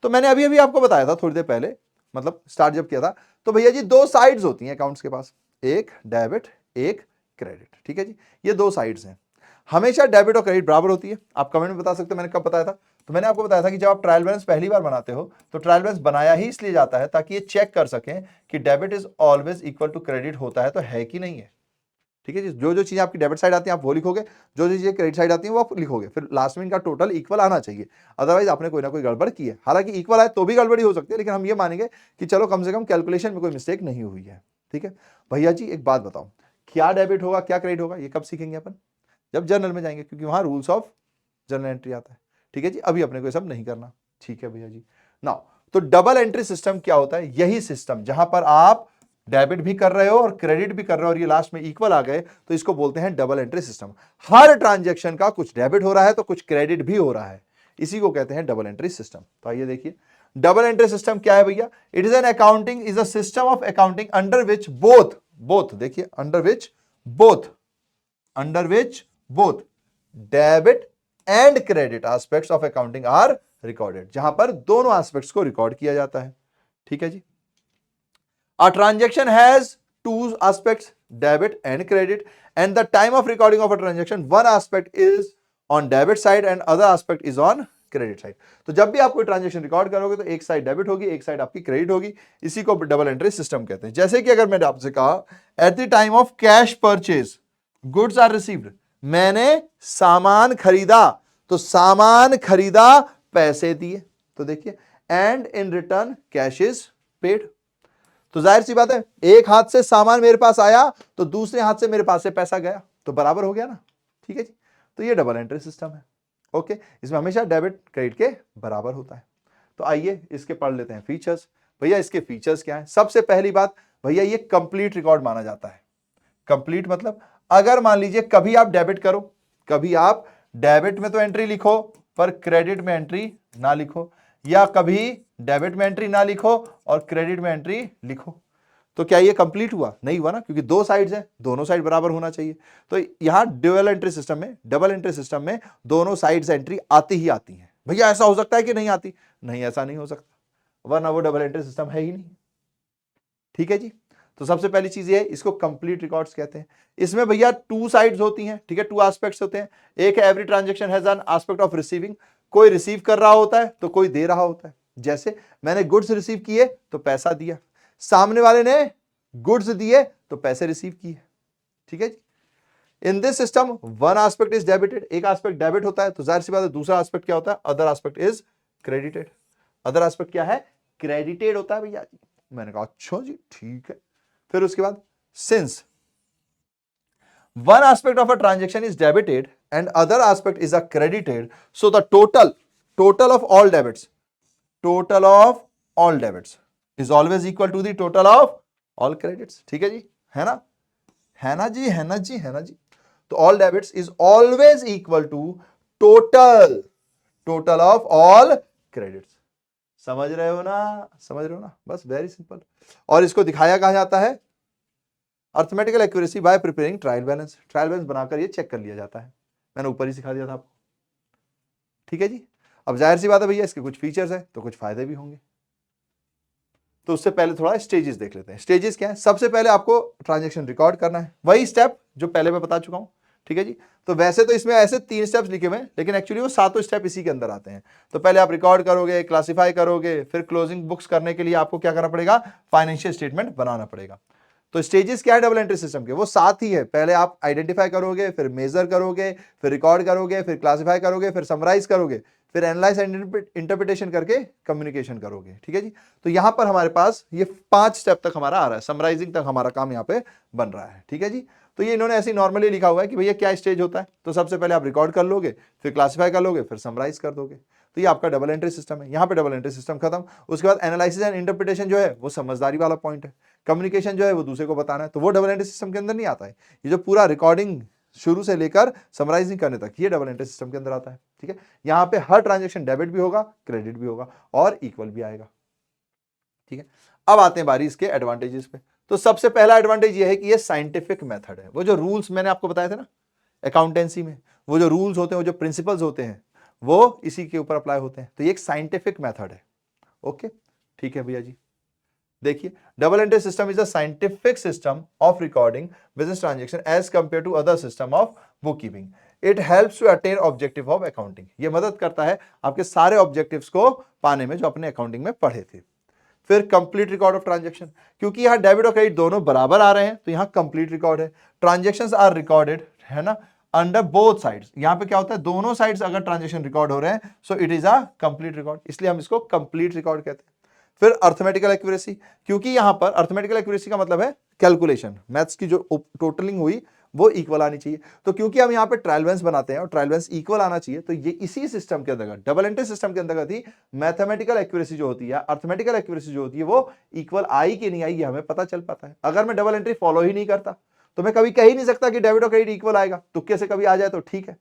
तो मैंने अभी अभी आपको बताया था थोड़ी देर पहले, मतलब स्टार्ट जब किया था, तो भैया जी दो साइड्स होती हैं अकाउंट्स के पास, एक डेबिट एक क्रेडिट। ठीक है जी। ये दो साइड्स हैं। हमेशा डेबिट और क्रेडिट बराबर होती है। आप कमेंट में बता सकते हो मैंने कब बताया था। तो मैंने आपको बताया था कि जब आप ट्रायल बैलेंस पहली बार बनाते हो तो ट्रायल बैलेंस बनाया ही इसलिए जाता है ताकि ये चेक कर सकें कि debit is always equal to credit होता है तो है कि नहीं है। ठीक है जी। जो जो चीजें आपकी डेबिट साइड आती है आप वो लिखोगे, जो जो चीजें क्रेडिट साइड आती है वो आप लिखोगे, फिर लास्ट में इनका टोटल इक्वल आना चाहिए, अदरवाइज आपने कोई ना कोई गड़बड़ की है। हालांकि इक्वल आए तो भी गड़बड़ी हो सकती है, लेकिन हम ये मानेंगे कि चलो कम से कम कैलकुलेशन में कोई मिस्टेक नहीं हुई है। ठीक है भैया जी। एक बात बताओ, क्या डेबिट होगा क्या क्रेडिट होगा, ये कब सीखेंगे अपन? जब जर्नल में जाएंगे, क्योंकि वहां रूल्स ऑफ जर्नल एंट्री आता है। ठीक है जी। अभी अपने को ये सब नहीं करना। ठीक है भैया जी। नाउ तो डबल एंट्री सिस्टम क्या होता है? यही सिस्टम जहां पर आप डेबिट भी कर रहे हो और क्रेडिट भी कर रहे हो और ये लास्ट में इक्वल आ गए, तो इसको बोलते हैं डबल एंट्री सिस्टम। हर ट्रांजैक्शन का कुछ डेबिट हो रहा है तो कुछ क्रेडिट भी हो रहा है, इसी को कहते हैं डबल एंट्री सिस्टम। तो आइए देखिए डबल एंट्री सिस्टम क्या है भैया। It is an accounting, is a system of accounting under which both both देखिए under which both debit and credit aspects of accounting are recorded, जहां पर दोनों एस्पेक्ट्स को रिकॉर्ड किया जाता है। ठीक है जी। A transaction has two aspects, debit and credit, and the time of recording of a transaction, one aspect is on debit side and other aspect is on credit side. तो जब भी आप कोई ट्रांजेक्शन रिकॉर्ड करोगे तो एक side debit होगी, एक साइड आपकी क्रेडिट होगी, इसी को डबल एंट्री सिस्टम कहते हैं। जैसे कि अगर मैंने आपसे कहा at the time of cash purchase goods are received, मैंने सामान खरीदा, तो सामान खरीदा पैसे दिए, तो देखिए and in return cash is paid. तो जाहिर सी बात है एक हाथ से सामान मेरे पास आया तो दूसरे हाथ से मेरे पास से पैसा गया, तो बराबर हो गया ना। ठीक है जी। तो ये डबल एंट्री सिस्टम है। ओके, इसमें हमेशा डेबिट क्रेडिट के बराबर होता है। तो आइए इसके पढ़ लेते हैं फीचर्स। भैया इसके फीचर्स क्या है? सबसे पहली बात भैया ये कंप्लीट रिकॉर्ड माना जाता है। कंप्लीट मतलब अगर मान लीजिए कभी आप डेबिट करो, कभी आप डेबिट में तो एंट्री लिखो पर क्रेडिट में एंट्री ना लिखो, या कभी डेबिट में एंट्री ना लिखो और क्रेडिट में एंट्री लिखो, तो क्या ये कंप्लीट हुआ? नहीं हुआ ना, क्योंकि दो साइड्स हैं, दोनों साइड बराबर होना चाहिए। तो यहां डबल एंट्री सिस्टम में दोनों साइड्स एंट्री आती ही आती हैं। भैया ऐसा हो सकता है कि नहीं आती? नहीं, ऐसा नहीं हो सकता, वरना वो डबल एंट्री सिस्टम है ही नहीं। ठीक है जी। तो सबसे पहली चीज ये है, इसको कंप्लीट रिकॉर्ड्स कहते हैं। इसमें भैया टू साइड्स होती हैं। ठीक है, टू एस्पेक्ट्स होते हैं। एक है every transaction has an aspect of receiving, कोई रिसीव कर रहा होता है तो कोई दे रहा होता है। जैसे मैंने गुड्स रिसीव किए तो पैसा दिया, सामने वाले ने गुड्स दिए तो पैसे रिसीव किए। ठीक है जी। In this system one aspect is debited, एक एस्पेक्ट डेबिट होता है, तो जाहिर सी बात है दूसरा एस्पेक्ट क्या होता है? Other aspect is credited. Other aspect क्या है? क्रेडिटेड होता है भैया जी। मैंने कहा अच्छा जी ठीक है। फिर उसके बाद since one aspect of a transaction is debited and other aspect is a credited, so the total of all debits is always equal to the total of all credits। ठीक है जी, है ना, है ना जी, है ना जी, है ना जी। तो all debits is always equal to total of all credits। समझ रहे हो ना, समझ रहे हो ना, बस वेरी सिंपल। और इसको दिखाया कहा जाता है arithmetical accuracy bye preparing trial balance. Trial balance बनाकर ये चेक कर लिया जाता है। मैंने ऊपर ही सिखा दिया था आपको। ठीक है जी। अब जाहिर सी बात है भैया, इसके कुछ फीचर्स हैं तो कुछ फायदे भी होंगे। तो उससे पहले थोड़ा स्टेजेस देख लेते हैं। स्टेजेस क्या है? सबसे पहले आपको ट्रांजैक्शन रिकॉर्ड करना है, वही स्टेप जो पहले मैं बता चुका हूं। ठीक है जी। तो वैसे तो इसमें ऐसे 3 स्टेप्स लिखे हुए हैं, लेकिन एक्चुअली वो 7 स्टेप इसी के अंदर आते हैं। तो पहले आप रिकॉर्ड करोगे, क्लासिफाई करोगे, फिर क्लोजिंग बुक्स करने के लिए आपको क्या करना पड़ेगा? फाइनेंशियल स्टेटमेंट बनाना पड़ेगा। तो स्टेजेस क्या है डबल एंट्री सिस्टम के? वो 7 ही है। पहले आप आइडेंटिफाई करोगे, फिर मेजर करोगे, फिर रिकॉर्ड करोगे, फिर क्लासिफाई करोगे, फिर समराइज करोगे, फिर एनालाइज एंड इंटरप्रिटेशन करके कम्युनिकेशन करोगे। ठीक है जी। तो यहां पर हमारे पास ये 5 स्टेप तक हमारा आ रहा है, समराइजिंग तक हमारा काम यहाँ पे बन रहा है। ठीक है जी। तो ये इन्होंने ऐसे नॉर्मली लिखा हुआ है कि भैया क्या स्टेज होता है। तो सबसे पहले आप रिकॉर्ड कर लोगे, फिर क्लासिफाई कर लोगे, फिर समराइज कर दोगे। तो ये आपका डबल एंट्री सिस्टम है। यहाँ पे डबल एंट्री सिस्टम खत्म। उसके बाद एनालिसिस एंड इंटरप्रिटेशन जो है वो समझदारी वाला पॉइंट है। कम्युनिकेशन जो है वो दूसरे को बताना है, तो वो डबल एंट्री सिस्टम के अंदर नहीं आता है। ये जो पूरा रिकॉर्डिंग शुरू से लेकर समराइजिंग करने तक ये डबल एंट्री सिस्टम के अंदर आता है। ठीक है। यहाँ पे हर ट्रांजेक्शन डेबिट भी होगा, क्रेडिट भी होगा और इक्वल भी आएगा। ठीक है। अब आते हैं बारी इसके एडवांटेजेस पे। तो सबसे पहला एडवांटेज ये है कि ये साइंटिफिक मेथड है। वो जो रूल्स मैंने आपको बताए थे ना अकाउंटेंसी में, वो जो रूल्स होते हैं, वो जो प्रिंसिपल्स होते हैं, वो इसी के ऊपर अप्लाई होते हैं। तो ये एक साइंटिफिक मेथड है। ओके, ठीक है भैया जी। देखिए, double entry system is a scientific system of recording business transaction as compare to other system of book keeping. It helps to attain objective of accounting. ये मदद करता है आपके सारे ऑब्जेक्टिव्स को पाने में जो अपने अकाउंटिंग में पढ़े थे। फिर कंप्लीट रिकॉर्ड ऑफ ट्रांजैक्शन, क्योंकि यहां डेबिट और क्रेडिट दोनों बराबर आ रहे हैं तो यहां कंप्लीट रिकॉर्ड है। ट्रांजैक्शंस आर रिकॉर्डेड, है ना, अंडर बोथ साइड्स। यहां पे क्या होता है, दोनों साइड्स अगर ट्रांजैक्शन रिकॉर्ड हो रहे हैं so it is a complete record, इसलिए हम इसको कंप्लीट रिकॉर्ड कहते हैं। फिर अर्थमेटिकल एक्यूरेसी, क्योंकि यहां पर अर्थमेटिकल एक्यूरेसी का मतलब है कैलकुलेशन, मैथ्स की जो टोटलिंग हुई वो इक्वल आनी चाहिए। तो क्योंकि हम यहाँ पे ट्रायल बैलेंस बनाते हैं और ट्रायल बैलेंस इक्वल आना चाहिए, तो ये इसी सिस्टम के अंतर्गत, डबल एंट्री सिस्टम के अंतर्गत ही मैथमेटिकल एक्यूरेसी जो होती है, अर्थमेटिकल एक्यूरेसी जो होती है, वो इक्वल आई कि नहीं आई ये हमें पता चल पाता है। अगर मैं डबल एंट्री फॉलो ही नहीं करता तो मैं कभी कह ही नहीं सकता कि डेबिट और क्रेडिट इक्वल आएगा। तुक्के से कभी आ जाए तो ठीक है,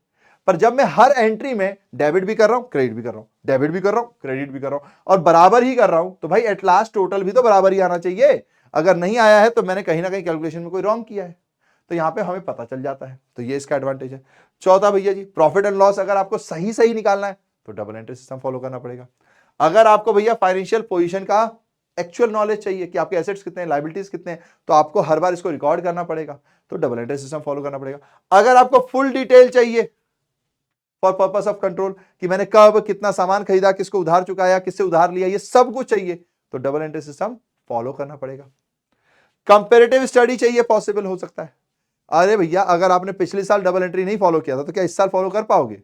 पर जब मैं हर एंट्री में डेबिट भी कर रहा हूं, क्रेडिट भी कर रहा हूं, डेबिट भी कर रहा हूं, क्रेडिट भी कर रहा हूं और बराबर ही कर रहा हूं, तो भाई एट लास्ट टोटल भी तो बराबर ही आना चाहिए। अगर नहीं आया है तो मैंने कहीं ना कहीं कैलकुलेशन में कोई रॉन्ग किया है। तो यहां पे हमें पता चल जाता है, तो ये इसका एडवांटेज है। चौथा भैया जी, प्रॉफिट एंड लॉस अगर आपको सही सही निकालना है तो डबल एंट्री सिस्टम फॉलो करना पड़ेगा। अगर आपको भैया फाइनेंशियल पोजीशन का एक्चुअल नॉलेज चाहिए कि आपके एसेट्स कितने हैं, लायबिलिटीज कितने हैं, तो आपको हर बार इसको रिकॉर्ड करना पड़ेगा, तो डबल एंट्री सिस्टम फॉलो करना पड़ेगा। अगर आपको फुल डिटेल चाहिए फॉर पर्पस ऑफ कंट्रोल कि मैंने कब कितना सामान खरीदा, किसको उधार चुकाया, किससे उधार लिया, ये सब कुछ चाहिए, तो डबल एंट्री सिस्टम फॉलो करना पड़ेगा। कंपेरेटिव स्टडी चाहिए, पॉसिबल हो सकता है। अरे भैया, अगर आपने पिछले साल डबल एंट्री नहीं फॉलो किया था तो क्या इस साल फॉलो कर पाओगे?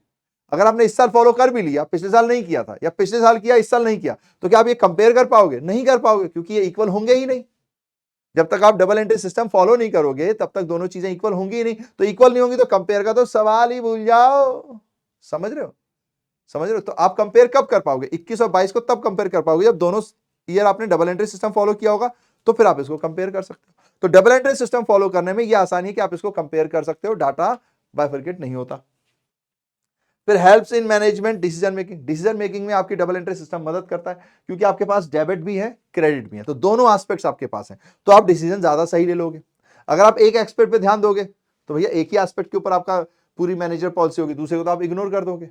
अगर आपने इस साल फॉलो कर भी लिया, पिछले साल नहीं किया था, या पिछले साल किया इस साल नहीं किया, तो क्या आप ये कंपेयर कर पाओगे? नहीं कर पाओगे, क्योंकि ये इक्वल होंगे ही नहीं। जब तक आप डबल एंट्री सिस्टम फॉलो नहीं करोगे तब तक दोनों चीजें इक्वल होंगी ही नहीं। तो इक्वल नहीं होंगी तो कंपेयर का तो सवाल ही भूल जाओ। समझ रहे हो, समझ रहे हो? तो आप कंपेयर कब कर पाओगे? 21 और 22 को तब कंपेयर कर पाओगे जब दोनों ईयर आपने डबल एंट्री सिस्टम फॉलो किया होगा, तो फिर आप इसको कंपेयर कर सकते हो। तो डबल एंट्री सिस्टम फॉलो करने में यह आसानी है कि आप इसको कंपेयर कर सकते हो, डाटा बाइफरकेट नहीं होता। फिर helps in management decision making, decision making में आपकी डबल एंट्री सिस्टम मदद करता है, क्योंकि आपके पास डेबिट भी है, क्रेडिट भी है, तो दोनों एस्पेक्ट्स आपके पास हैं, तो आप डिसीजन ज्यादा सही ले लोगे। अगर आप एक एस्पेक्ट पे ध्यान दोगे तो भैया एक ही एस्पेक्ट के ऊपर आपका पूरी मैनेजर पॉलिसी होगी, दूसरे को तो आप इग्नोर कर दोगे।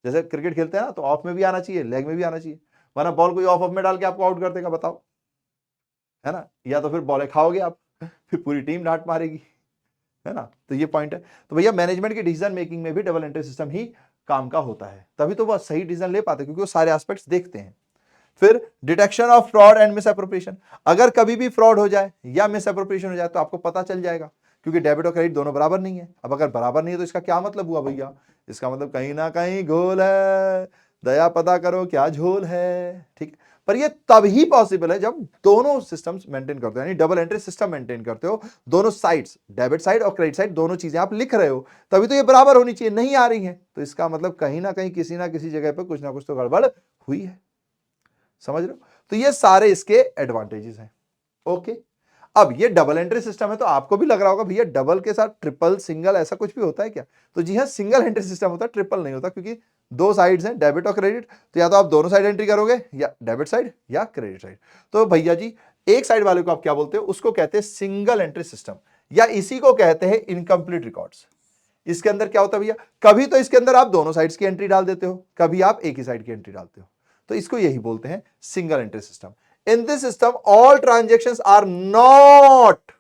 जैसे क्रिकेट खेलते हैं ना, तो ऑफ में भी आना चाहिए, लेग में भी आना चाहिए, वरना बॉल कोई ऑफ में डाल के आपको आउट कर देगा, बताओ, है ना? या तो फिर बॉलें खाओगे आप, फिर पूरी टीम डांट मारेगी, है ना? तो ये पॉइंट है। तो भैया मैनेजमेंट की डिसीजन मेकिंग में भी डबल एंट्री सिस्टम ही काम का होता है, तभी तो वो सही डिसीजन ले पाते हैं, क्योंकि वो सारे एस्पेक्ट्स देखते हैं। फिर detection of fraud and miss appropriation, अगर कभी भी फ्रॉड हो जाए या मिस एप्रोप्रिएशन हो जाए तो आपको पता चल जाएगा, क्योंकि डेबिट और क्रेडिट दोनों बराबर नहीं है। अब अगर बराबर नहीं है तो इसका क्या मतलब हुआ भैया? इसका मतलब कहीं ना कहीं घोल है, दया पता करो क्या झोल है, ठीक। पर ये तब ही पॉसिबल है जब दोनों सिस्टम्स मेंटेन करते हो, यानी डबल एंट्री सिस्टम मेंटेन करते हो, दोनों साइड्स, डेबिट साइड और क्रेडिट साइड, दोनों चीजें आप लिख रहे हो, तभी तो ये बराबर होनी चाहिए। नहीं आ रही है तो इसका मतलब कहीं ना कहीं किसी ना किसी जगह पर कुछ ना कुछ तो गड़बड़ हुई है। समझ रहे हो? तो ये सारे इसके एडवांटेजेस हैं। ओके, अब ये डबल एंट्री सिस्टम है तो आपको भी लग रहा होगा भैया डबल के साथ ट्रिपल, सिंगल ऐसा कुछ भी होता है क्या? तो जी हाँ, सिंगल एंट्री सिस्टम होता है, ट्रिपल नहीं होता, क्योंकि दो साइड्स हैं, डेबिट और क्रेडिट। तो या तो आप दोनों साइड एंट्री करोगे, या डेबिट साइड या क्रेडिट साइड। तो भैया जी एक साइड वाले को आप क्या बोलते हो? उसको कहते हैं सिंगल एंट्री सिस्टम, या इसी को कहते हैं इनकम्प्लीट रिकॉर्ड्स। इसके अंदर क्या होता है भैया, कभी तो इसके अंदर आप दोनों साइड्स की एंट्री डाल देते हो, कभी आप एक ही साइड की एंट्री डालते हो, तो इसको यही बोलते हैं single entry system. In this system, all transactions are not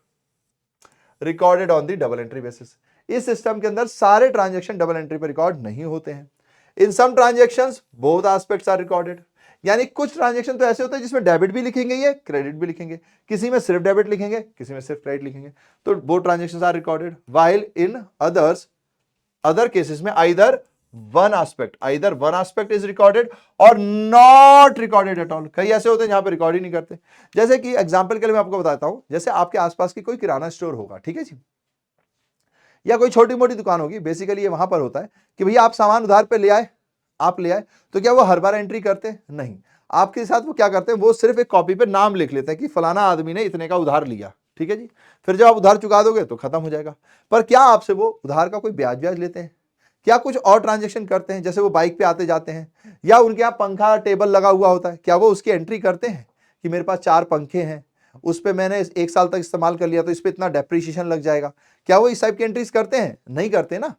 recorded on the double entry basis. इस सिस्टम के अंदर सारे ट्रांजैक्शन डबल एंट्री पर रिकॉर्ड नहीं होते हैं। In some transactions both aspects are recorded, यानी कुछ ट्रांजैक्शन तो ऐसे होते हैं जिसमें डेबिट भी लिखेंगे, ये क्रेडिट भी लिखेंगे, किसी में सिर्फ डेबिट लिखेंगे, किसी में सिर्फ क्रेडिट लिखेंगे, तो both transactions are recorded. While in other cases में either one aspect is recorded और नॉट रिकॉर्डेड एट ऑल। कई ऐसे होते हैं जहां पे रिकॉर्ड ही नहीं करते। जैसे कि एग्जांपल के लिए मैं आपको बताता हूं, जैसे आपके आसपास की कोई किराना स्टोर होगा, ठीक है जी, या कोई छोटी मोटी दुकान होगी। बेसिकली ये वहां पर होता है कि भैया आप सामान उधार पे ले आए, तो क्या वो हर बार एंट्री करते हैं? नहीं। आपके साथ वो क्या करते हैं, वो सिर्फ एक कॉपी पे नाम लिख लेते हैं कि फलाना आदमी ने इतने का उधार लिया, ठीक है जी। फिर जब आप उधार चुका दोगे तो खत्म हो जाएगा। पर क्या आपसे वो उधार का कोई ब्याज लेते हैं? क्या कुछ और ट्रांजैक्शन करते हैं? जैसे वो बाइक पे आते जाते हैं, या उनके यहाँ पंखा टेबल लगा हुआ होता है, क्या वो उसकी एंट्री करते हैं कि मेरे पास 4 पंखे हैं, उस पे मैंने 1 साल तक इस्तेमाल कर लिया तो इस पे इतना डेप्रिसिएशन लग जाएगा? क्या वो इस टाइप की एंट्रीज करते हैं? नहीं करते ना,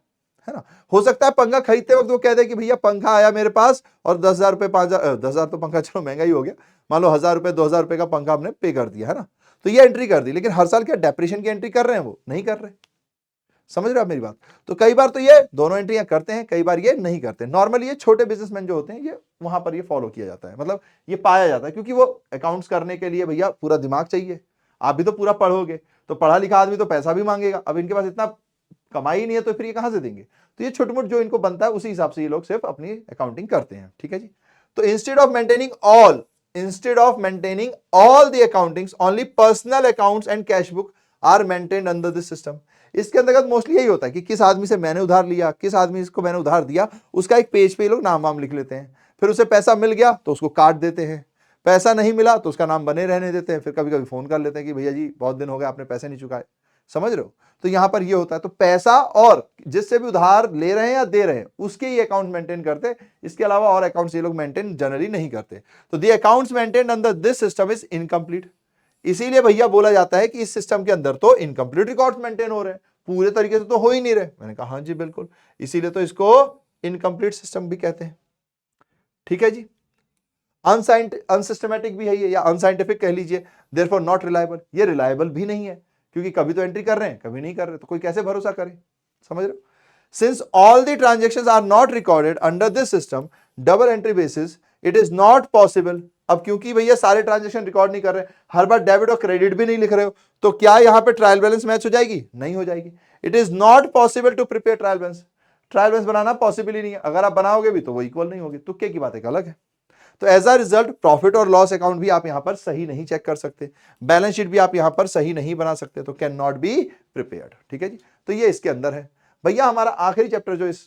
है ना। हो सकता है पंखा खरीदते वक्त वो कह दे कि भैया पंखा आया मेरे पास और 10,000 रुपए, 5,000, 10,000 तो पंखा चलो महंगा ही हो गया, मान लो 1,000 रुपए 2,000 रुपए का पंखा हमने पे कर दिया, है ना। तो ये एंट्री कर दी, लेकिन हर साल क्या डेप्रिसिएशन की एंट्री कर रहे हैं? वो नहीं कर रहे। समझ रहे हो आप मेरी बात? तो कई बार तो ये दोनों एंट्रियां करते हैं, कई बार ये नहीं करते। नॉर्मली ये छोटे बिजनेसमैन जो होते हैं, ये वहां पर ये फॉलो किया जाता है, मतलब ये पाया जाता है, क्योंकि वो अकाउंट्स करने के लिए भैया पूरा दिमाग चाहिए। आप भी तो पूरा पढ़ोगे, तो पढ़ा लिखा आदमी तो पैसा भी मांगेगा। अब इनके पास इतना कमाई नहीं है तो फिर ये कहां से देंगे? तो ये छोटे मोटे जो इनको बनता है उसी हिसाब से ये लोग सिर्फ अपनी अकाउंटिंग करते हैं, ठीक है जी। तो instead of maintaining all the accountings, only personal accounts and cash book are maintained under this system. इसके अंतर्गत मोस्टली यही होता है कि किस आदमी से मैंने उधार लिया, किस आदमी को मैंने उधार दिया, उसका एक पेज पे ये लोग नाम वाम लिख लेते हैं। फिर उसे पैसा मिल गया तो उसको काट देते हैं, पैसा नहीं मिला तो उसका नाम बने रहने देते हैं। फिर कभी कभी फोन कर लेते हैं कि भैया जी बहुत दिन हो गए आपने पैसे नहीं चुकाए। समझ रहे हो? तो यहां पर ये होता है। तो पैसा और जिससे भी उधार ले रहे हैं या दे रहे हैं उसके ही अकाउंट मेंटेन करते, इसके अलावा और अकाउंट्स ये लोग मेंटेन जनरली नहीं करते। तो the accounts maintain under this system is incomplete. इसीलिए भैया बोला जाता है कि इस सिस्टम के अंदर तो इनकम्प्लीट रिकॉर्ड्स मेंटेन हो रहे हैं, पूरे तरीके से तो हो ही नहीं रहे। मैंने कहा हाँ जी बिल्कुल, इसीलिए तो इसको इनकम्प्लीट सिस्टम भी कहते हैं, ठीक है जी। अनसिस्टमैटिक भी है ये, या अनसाइंटिफिक कह लीजिए, देयरफॉर नॉट रिलायबल। ये रिलायबल भी नहीं है, क्योंकि कभी तो एंट्री कर रहे हैं, कभी नहीं कर रहे, तो कोई कैसे भरोसा करे? समझ रहे हो? Since all the transactions are not recorded under this system double entry basis, it is not possible. अब क्योंकि भैया सारे ट्रांजैक्शन रिकॉर्ड नहीं कर रहे, हर बार डेबिट और क्रेडिट भी नहीं लिख रहे हो, तो क्या यहां पे ट्रायल बैलेंस मैच हो जाएगी? नहीं हो जाएगी। It is not possible to prepare trial balance. Trial balance बनाना पॉसिबल ही नहीं है। अगर आप बनाओगे भी तो वो इक्वल नहीं होगी, तुक्के की बात एक अलग है। तो एज अ रिजल्ट प्रॉफिट और लॉस अकाउंट भी आप यहां पर सही नहीं चेक कर सकते, बैलेंस शीट भी आप यहां पर सही नहीं बना सकते, तो कैन नॉट बी प्रिपेयर्ड, ठीक है जी। तो ये इसके अंदर है भैया। हमारा आखिरी चैप्टर जो इस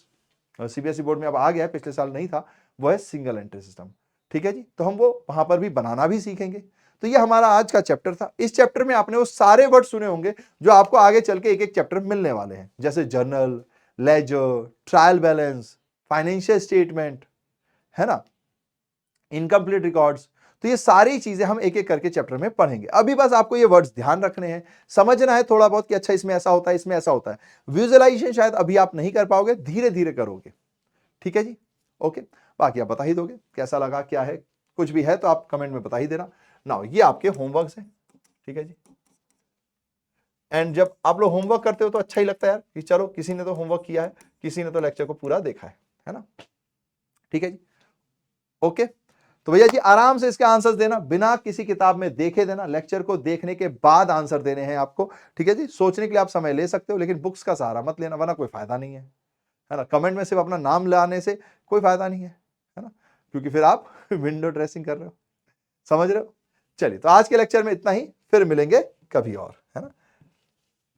सीबीएसई बोर्ड में अब आ गया है, पिछले साल नहीं था, वो है सिंगल एंट्री सिस्टम, ठीक है जी। तो हम वो वहां पर भी बनाना भी सीखेंगे। तो ये हमारा आज का चैप्टर था। इस चैप्टर में आपने वो सारे वर्ड सुने होंगे जो आपको आगे चल के एक एक चैप्टर मिलने वाले हैं, जैसे journal, ledger, trial balance, financial statement, है ना, इनकम्प्लीट रिकॉर्ड्स। तो ये सारी चीजें हम एक एक करके चैप्टर में पढ़ेंगे। अभी बस आपको ये वर्ड्स ध्यान रखने हैं, समझना है थोड़ा बहुत कि अच्छा इसमें ऐसा होता है, इसमें ऐसा होता है। विजुअलाइजेशन शायद अभी आप नहीं कर पाओगे, धीरे धीरे करोगे, ठीक है जी। ओके, बाकी आप बता ही दोगे कैसा लगा, क्या है, कुछ भी है तो आप कमेंट में बता ही देना। नाउ ये आपके होमवर्क है, ठीक है जी। एंड जब आप लोग होमवर्क करते हो तो अच्छा ही लगता है यार कि चलो किसी ने तो होमवर्क किया है, किसी ने तो लेक्चर को पूरा देखा है ना, ठीक है जी। ओके, तो भैया जी आराम से इसके आंसर्स देना, बिना किसी किताब में देखे देना, लेक्चर को देखने के बाद आंसर देने हैं आपको, ठीक है जी। सोचने के लिए आप समय ले सकते हो, लेकिन बुक्स का सहारा मत लेना, वरना कोई फायदा नहीं है ना। कमेंट में सिर्फ अपना नाम लाने से कोई फायदा नहीं है ना। क्योंकि फिर आप विंडो ड्रेसिंग कर रहे हो। समझ रहे हो? चलिए, तो आज के लेक्चर में इतना ही, फिर मिलेंगे कभी और, है ना?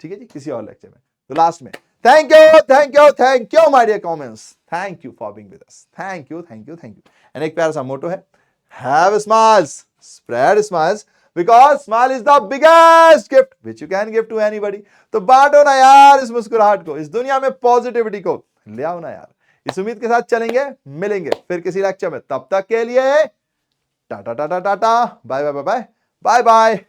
ठीक है जी, किसी और लेक्चर में। तो लास्ट में thank you, thank you, thank you my dear comments, thank you for being with us, thank you, thank you, thank you. And एक प्यारा सा मोटो है, have smiles, spread smiles, because smile is the biggest gift which you can give to anybody. तो बांटो ना यार इस मुस्कुराहट को, इस दुनिया में पॉजिटिविटी को ले आओ ना यार। इस उम्मीद के साथ चलेंगे, मिलेंगे फिर किसी लेक्चर में। तब तक के लिए tata tata tata, bye bye bye bye bye bye.